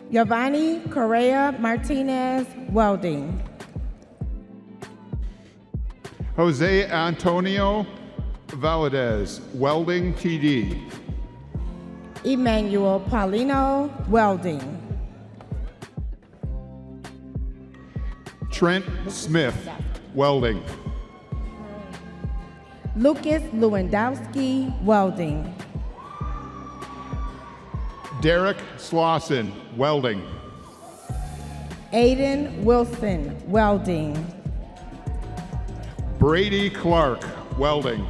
Giovanni Correa Martinez, welding. Jose Antonio Valadez, welding TD. Emmanuel Paulino, welding. Trent Smith, welding. Lucas Lewandowski, welding. Derek Slauson, welding. Aiden Wilson, welding. Brady Clark, welding.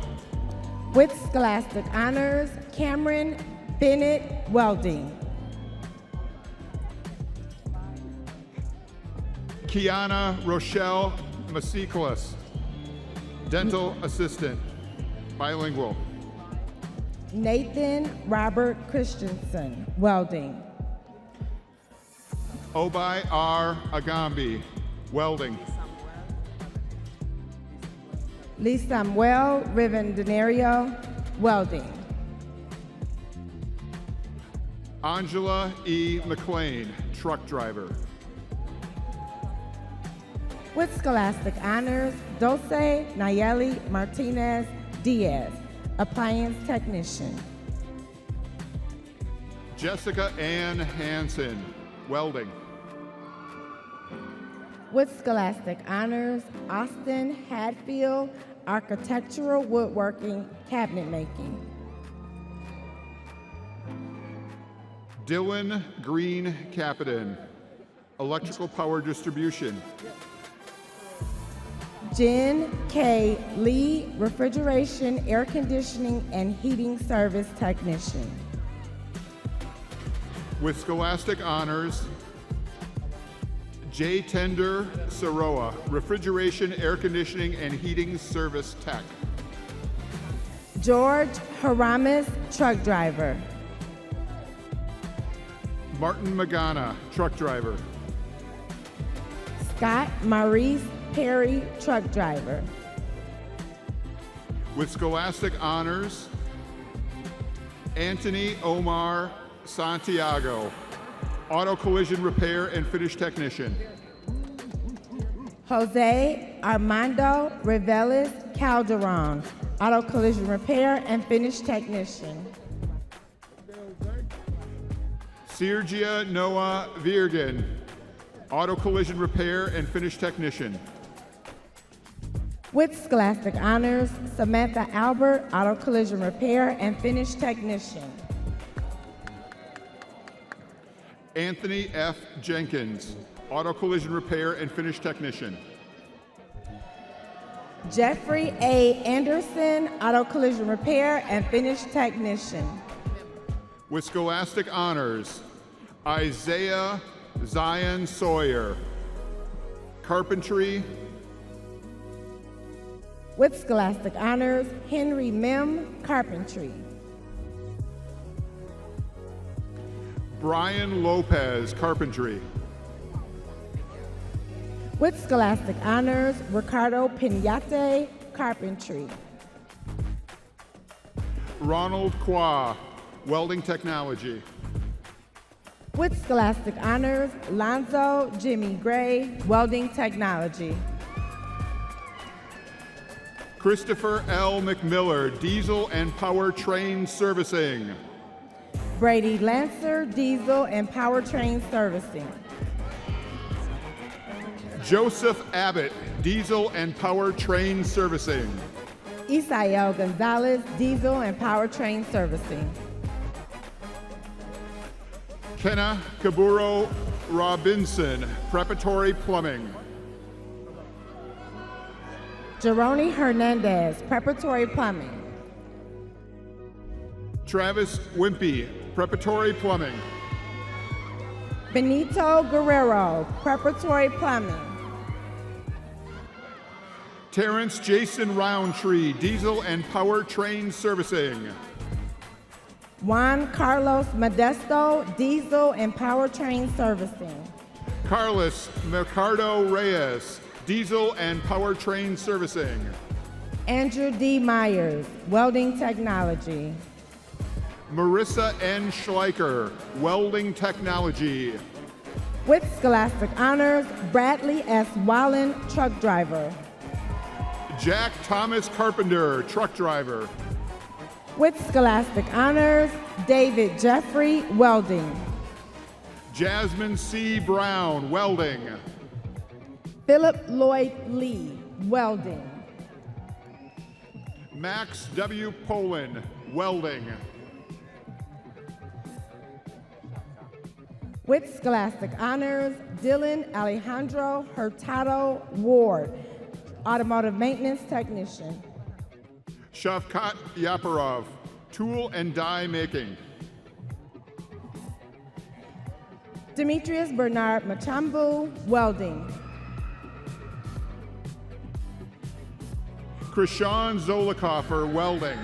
With scholastic honors, Cameron Bennett, welding. Kiana Rochelle Masiklas, dental assistant, bilingual. Nathan Robert Christensen, welding. Obai R. Agambi, welding. Lee Samuel Rivendenario, welding. Angela E. McLean, truck driver. With scholastic honors, Dulce Nayeli Martinez Diaz, appliance technician. Jessica Ann Hansen, welding. With Scholastic Honors, Austin Hadfield, architectural woodworking, cabinet making. Dylan Green Capitan, electrical power distribution. Jen K. Lee, refrigeration, air conditioning, and heating service technician. With Scholastic Honors, J. Tender Saroa, refrigeration, air conditioning, and heating service tech. George Haramis, truck driver. Martin Magana, truck driver. Scott Maurice Perry, truck driver. With Scholastic Honors, Anthony Omar Santiago, auto collision repair and finish technician. Jose Armando Reveles Calderon, auto collision repair and finish technician. Sergia Noah Virgen, auto collision repair and finish technician. With Scholastic Honors, Samantha Albert, auto collision repair and finish technician. Anthony F. Jenkins, auto collision repair and finish technician. Jeffrey A. Anderson, auto collision repair and finish technician. With Scholastic Honors, Isaiah Zion Sawyer, carpentry. With Scholastic Honors, Henry Mim, carpentry. Brian Lopez, carpentry. With Scholastic Honors, Ricardo Pinate, carpentry. Ronald Qua, welding technology. With Scholastic Honors, Lonzo Jimmy Gray, welding technology. Christopher L. McMiller, diesel and powertrain servicing. Brady Lancer, diesel and powertrain servicing. Joseph Abbott, diesel and powertrain servicing. Isael Gonzalez, diesel and powertrain servicing. Kenna Kaburo Robinson, preparatory plumbing. Jeroni Hernandez, preparatory plumbing. Travis Wimpy, preparatory plumbing. Benito Guerrero, preparatory plumbing. Terrence Jason Roundtree, diesel and powertrain servicing. Juan Carlos Modesto, diesel and powertrain servicing. Carlos Mercado Reyes, diesel and powertrain servicing. Andrew D. Myers, welding technology. Marissa N. Schleicher, welding technology. With Scholastic Honors, Bradley S. Wallen, truck driver. Jack Thomas Carpenter, truck driver. With Scholastic Honors, David Jeffrey, welding. Jasmine C. Brown, welding. Philip Lloyd Lee, welding. Max W. Poland, welding. With Scholastic Honors, Dylan Alejandro Hurtado Ward, automotive maintenance technician. Shavkat Yaparov, tool and die making. Demetrius Bernard Machambu, welding. Krishan Zolikoffer, welding.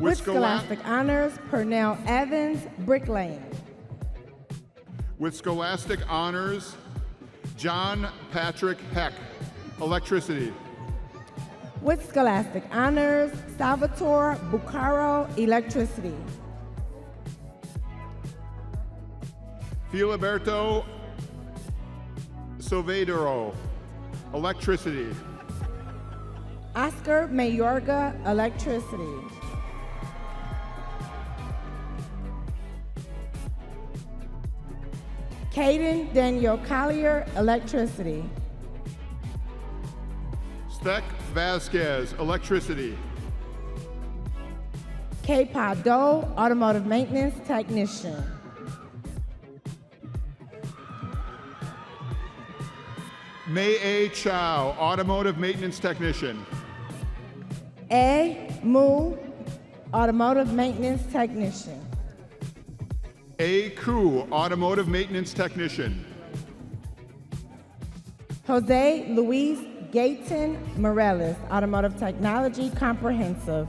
With Scholastic Honors, Pernell Evans, bricklaying. With Scholastic Honors, John Patrick Heck, electricity. With Scholastic Honors, Salvatore Bucaro, electricity. Filiberto Sovedero, electricity. Oscar Mayorga, Electricity. Caden Daniel Collier, Electricity. Stek Vasquez, Electricity. K. Pado, Automotive Maintenance Technician. Mei A. Chow, Automotive Maintenance Technician. A. Mu, Automotive Maintenance Technician. A. Ku, Automotive Maintenance Technician. Jose Luis Gayton Morales, Automotive Technology Comprehensive.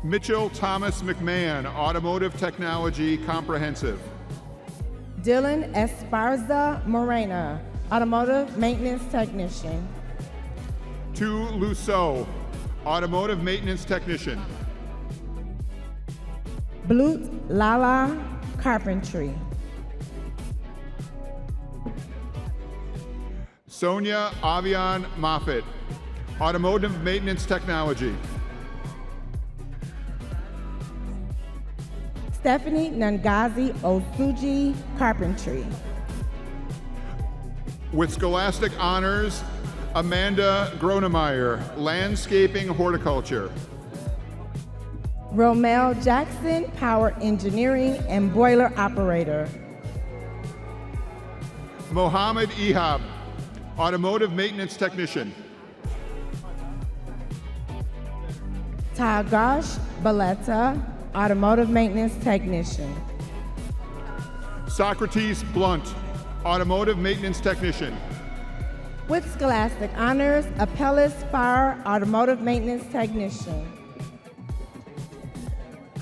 Mitchell Thomas McMahon, Automotive Technology Comprehensive. Dylan Esparza Morena, Automotive Maintenance Technician. Tu Lusso, Automotive Maintenance Technician. Blut Lala Carpentry. Sonia Avian Moffitt, Automotive Maintenance Technology. Stephanie Nangazi Osuji Carpentry. With Scholastic Honors, Amanda Gronemeyer, Landscaping Horticulture. Romel Jackson, Power Engineering and Boiler Operator. Mohammed Ihab, Automotive Maintenance Technician. Tagash Baleta, Automotive Maintenance Technician. Socrates Blunt, Automotive Maintenance Technician. With Scholastic Honors, Apellis Fire, Automotive Maintenance Technician.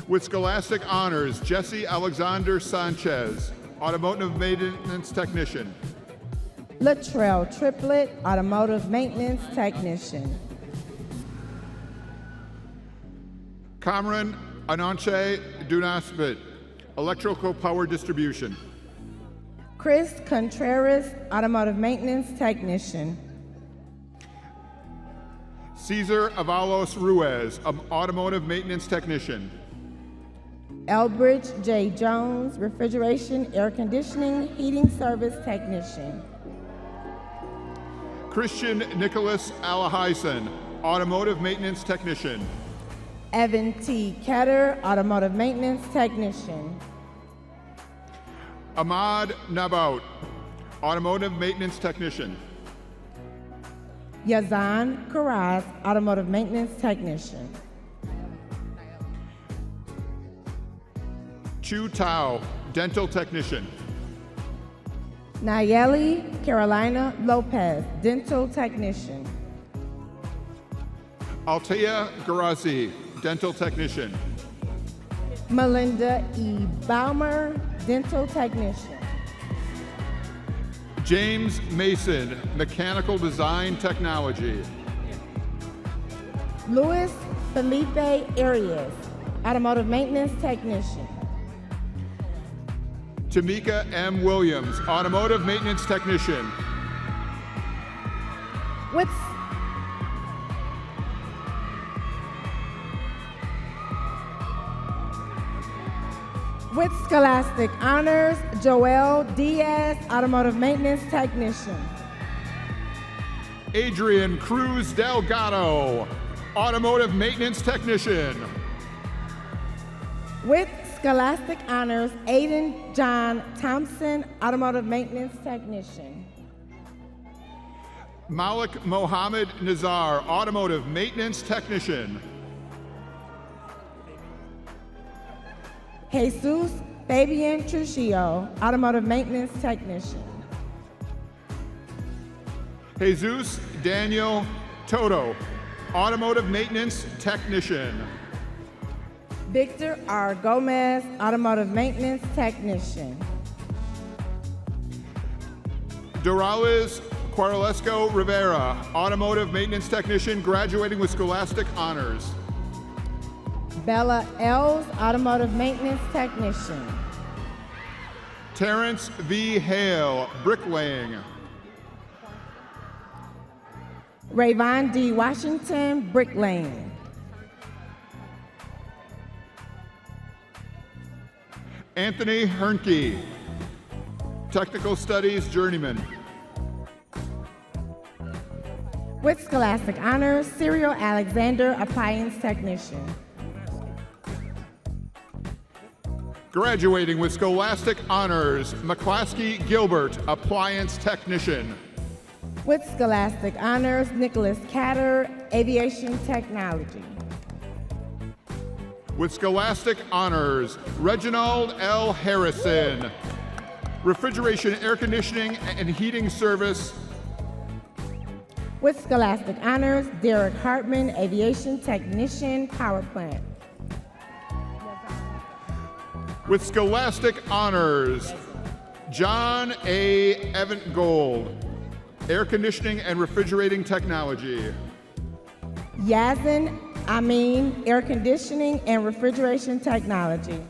With Scholastic Honors, Jesse Alexander Sanchez, Automotive Maintenance Technician. Latrell Triplet, Automotive Maintenance Technician. Cameron Ananche Dunasbit, Electrical Power Distribution. Chris Contreras, Automotive Maintenance Technician. Cesar Avalos Ruiz, Automotive Maintenance Technician. Elbridge J. Jones, Refrigeration, Air Conditioning, Heating Service Technician. Christian Nicholas Alahison, Automotive Maintenance Technician. Evan T. Ketter, Automotive Maintenance Technician. Ahmad Nabout, Automotive Maintenance Technician. Yazan Karaz, Automotive Maintenance Technician. Chu Tao, Dental Technician. Nayeli Carolina Lopez, Dental Technician. Altea Garazi, Dental Technician. Melinda E. Baumer, Dental Technician. James Mason, Mechanical Design Technology. Luis Felipe Arias, Automotive Maintenance Technician. Tamika M. Williams, Automotive Maintenance Technician. With Scholastic Honors, Joel Diaz, Automotive Maintenance Technician. Adrian Cruz Delgado, Automotive Maintenance Technician. With Scholastic Honors, Aiden John Thompson, Automotive Maintenance Technician. Malik Mohammed Nazar, Automotive Maintenance Technician. Jesus Fabian Trujillo, Automotive Maintenance Technician. Jesus Daniel Toto, Automotive Maintenance Technician. Victor R. Gomez, Automotive Maintenance Technician. Dorales Quarlesco Rivera, Automotive Maintenance Technician, graduating with Scholastic Honors. Bella Els, Automotive Maintenance Technician. Terrence V. Hale, Bricklaying. Rayvon D. Washington, Brick Lane. Anthony Hernke, Technical Studies Journeyman. With Scholastic Honors, Cyril Alexander, Appliance Technician. Graduating with Scholastic Honors, McClaskey Gilbert, Appliance Technician. With Scholastic Honors, Nicholas Catter, Aviation Technology. With Scholastic Honors, Reginald L. Harrison, Refrigeration, Air Conditioning, and Heating Service. With Scholastic Honors, Derek Hartman, Aviation Technician, Power Plant. With Scholastic Honors, John A. Event-Gold, Air Conditioning and Refrigerating Technology. Yazin Amin, Air Conditioning and Refrigeration Technology.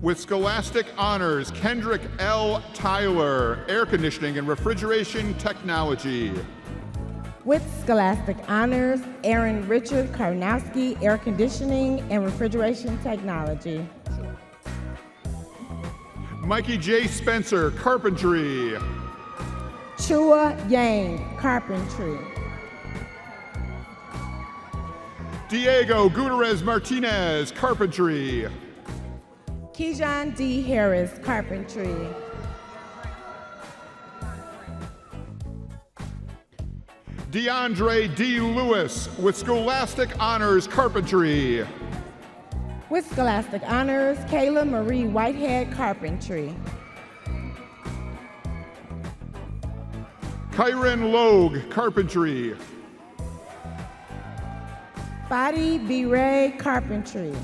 With Scholastic Honors, Kendrick L. Tyler, Air Conditioning and Refrigeration Technology. With Scholastic Honors, Aaron Richard Karnowski, Air Conditioning and Refrigeration Technology. Mikey J. Spencer, Carpentry. Chua Yang, Carpentry. Diego Gutierrez Martinez, Carpentry. Kejon D. Harris, Carpentry. DeAndre D. Lewis with Scholastic Honors, Carpentry. With Scholastic Honors, Kayla Marie Whitehead, Carpentry. Kyron Logue, Carpentry. Fadi B. Ray, Carpentry.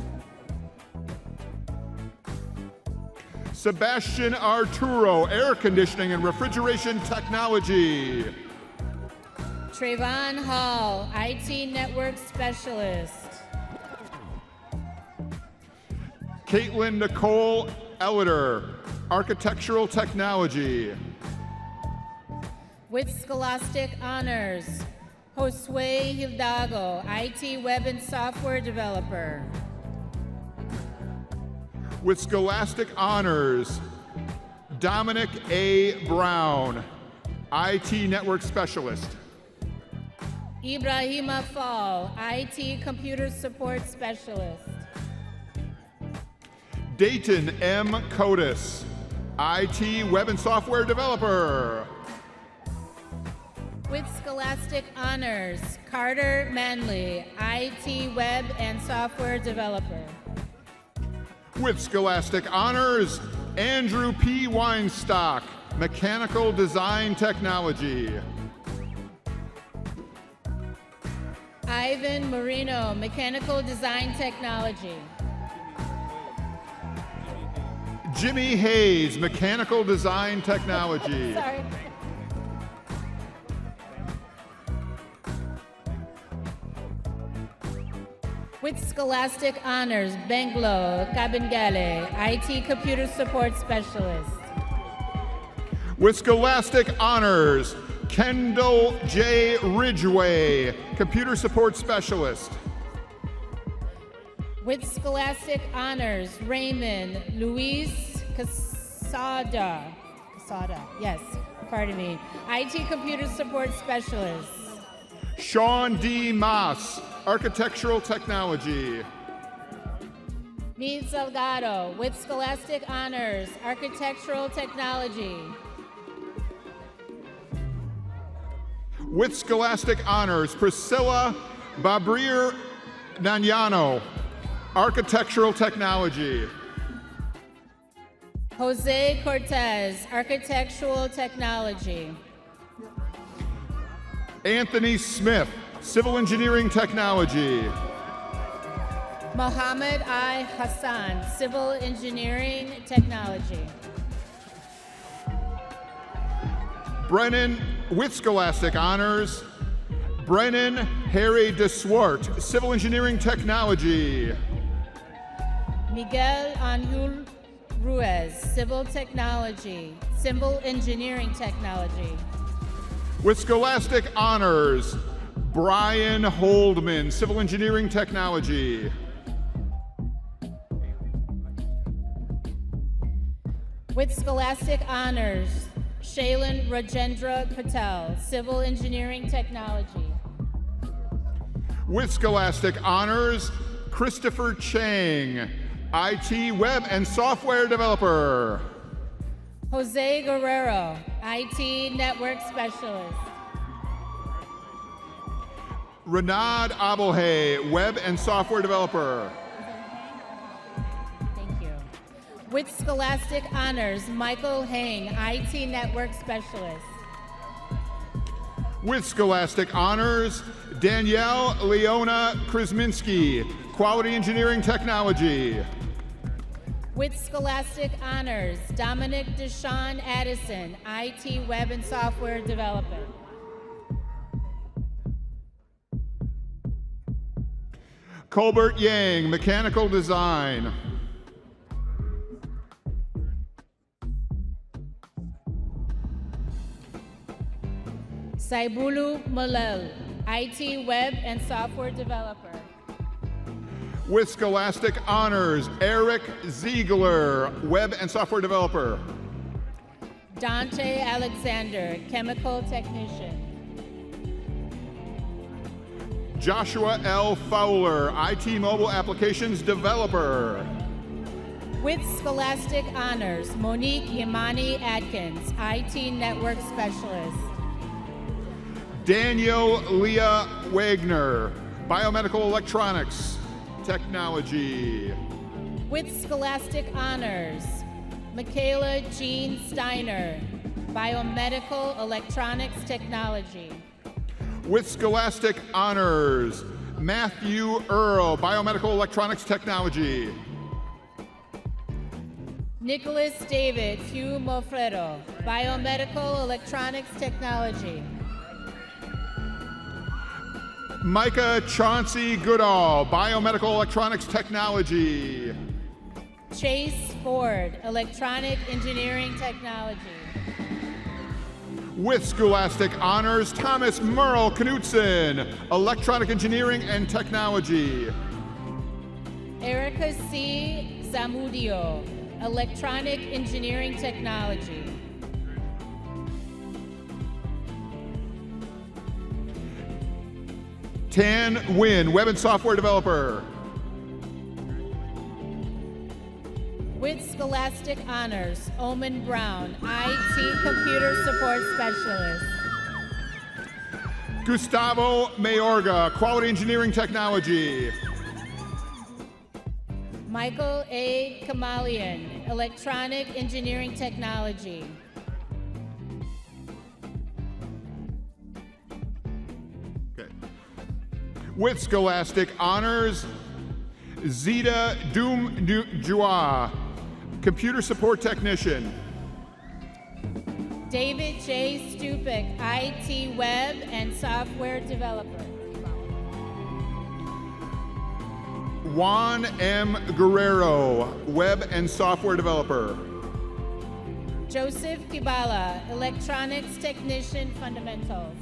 Sebastian Arturo, Air Conditioning and Refrigeration Technology. Trayvon Hall, IT Network Specialist. Caitlin Nicole Elliter, Architectural Technology. With Scholastic Honors, Josue Hidalgo, IT Web and Software Developer. With Scholastic Honors, Dominic A. Brown, IT Network Specialist. Ibrahima Fall, IT Computer Support Specialist. Dayton M. Codis, IT Web and Software Developer. With Scholastic Honors, Carter Manley, IT Web and Software Developer. With Scholastic Honors, Andrew P. Weinstock, Mechanical Design Technology. Ivan Marino, Mechanical Design Technology. Jimmy Hayes, Mechanical Design Technology. Sorry. With Scholastic Honors, Benglo Kabengale, IT Computer Support Specialist. With Scholastic Honors, Kendall J. Ridgway, Computer Support Specialist. With Scholastic Honors, Raymond Luis Casada, yes, pardon me, IT Computer Support Specialist. Sean D. Moss, Architectural Technology. Mead Salgado, with Scholastic Honors, Architectural Technology. With Scholastic Honors, Priscilla Babrier Nanyano, Architectural Technology. Jose Cortez, Architectural Technology. Anthony Smith, Civil Engineering Technology. Mohammed I. Hassan, Civil Engineering Technology. Brennan, with Scholastic Honors, Brennan Harry DeSwart, Civil Engineering Technology. Miguel Angel Ruiz, Civil Technology, Civil Engineering Technology. With Scholastic Honors, Brian Holdman, Civil Engineering Technology. With Scholastic Honors, Shailin Rajendra Patel, Civil Engineering Technology. With Scholastic Honors, Christopher Chang, IT Web and Software Developer. Jose Guerrero, IT Network Specialist. Renad Abelhay, Web and Software Developer. Thank you. With Scholastic Honors, Michael Hang, IT Network Specialist. With Scholastic Honors, Danielle Leona Krasminski, Quality Engineering Technology. With Scholastic Honors, Dominic Deshawn Addison, IT Web and Software Development. Colbert Yang, Mechanical Design. Saibulu Malel, IT Web and Software Developer. With Scholastic Honors, Eric Ziegler, Web and Software Developer. Dante Alexander, Chemical Technician. Joshua L. Fowler, IT Mobile Applications Developer. With Scholastic Honors, Monique Imani Atkins, IT Network Specialist. Daniel Leah Wagner, Biomedical Electronics Technology. With Scholastic Honors, Michaela Jean Steiner, Biomedical Electronics Technology. With Scholastic Honors, Matthew Earl, Biomedical Electronics Technology. Nicholas David Hugh Mofredo, Biomedical Electronics Technology. Micah Chauncey Goodall, Biomedical Electronics Technology. Chase Ford, Electronic Engineering Technology. With Scholastic Honors, Thomas Merle Knutson, Electronic Engineering and Technology. Erica C. Zamudio, Electronic Engineering Technology. Tan Nguyen, Web and Software Developer. With Scholastic Honors, Omen Brown, IT Computer Support Specialist. Gustavo Mayorga, Quality Engineering Technology. Michael A. Kamalian, Electronic Engineering Technology. Okay. With Scholastic Honors, Zita Jua, Computer Support Technician. David J. Stupik, IT Web and Software Developer. Juan M. Guerrero, Web and Software Developer. Joseph Kibala, Electronics Technician Fundamentals.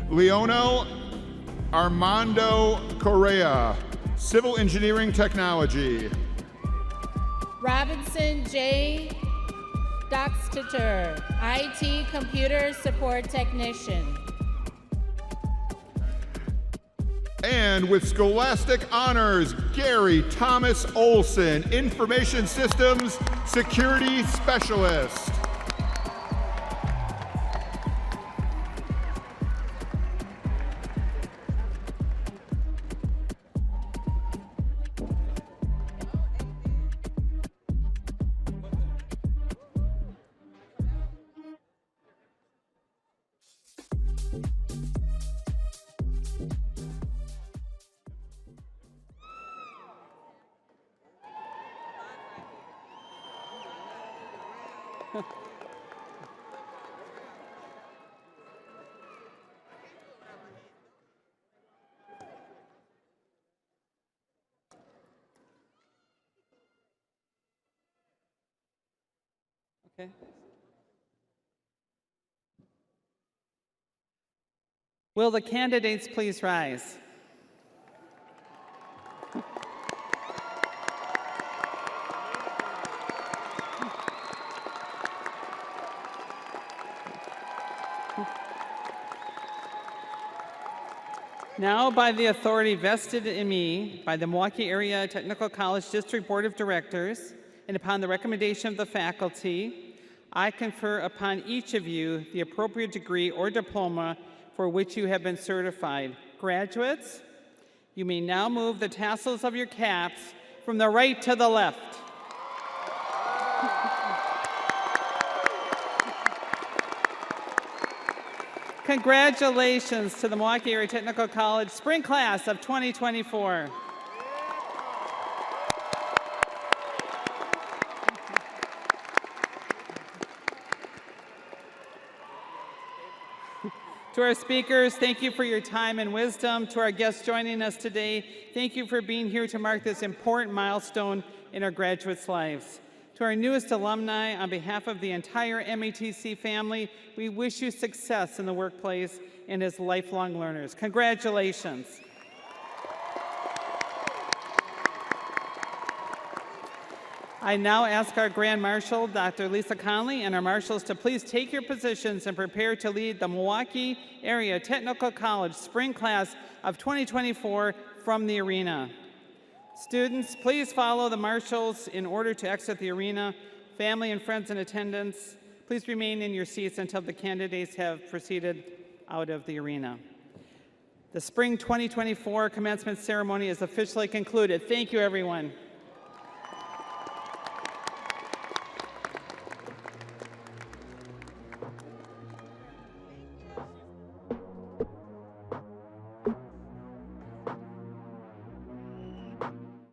Leonel Armando Correa, Civil Engineering Technology. Robinson J. Doxteter, IT Computer Support Technician. And with Scholastic Honors, Gary Thomas Olson, Information Systems Security Specialist. Okay. Will the candidates please rise? Now, by the authority vested in me by the Milwaukee Area Technical College District Board of Directors, and upon the recommendation of the faculty, I confer upon each of you the appropriate degree or diploma for which you have been certified. Graduates, you may now move the tassels of your caps from the right to the left. Congratulations to the Milwaukee Area Technical College Spring Class of 2024. To our speakers, thank you for your time and wisdom. To our guests joining us today, thank you for being here to mark this important milestone in our graduates' lives. To our newest alumni, on behalf of the entire METC family, we wish you success in the workplace and as lifelong learners. Congratulations. I now ask our Grand Marshal, Dr. Lisa Conley, and our marshals to please take your positions and prepare to lead the Milwaukee Area Technical College Spring Class of 2024 from the arena. Students, please follow the marshals in order to exit the arena. Family and friends in attendance, please remain in your seats until the candidates have proceeded out of the arena. The Spring 2024 commencement ceremony is officially concluded. Thank you, everyone.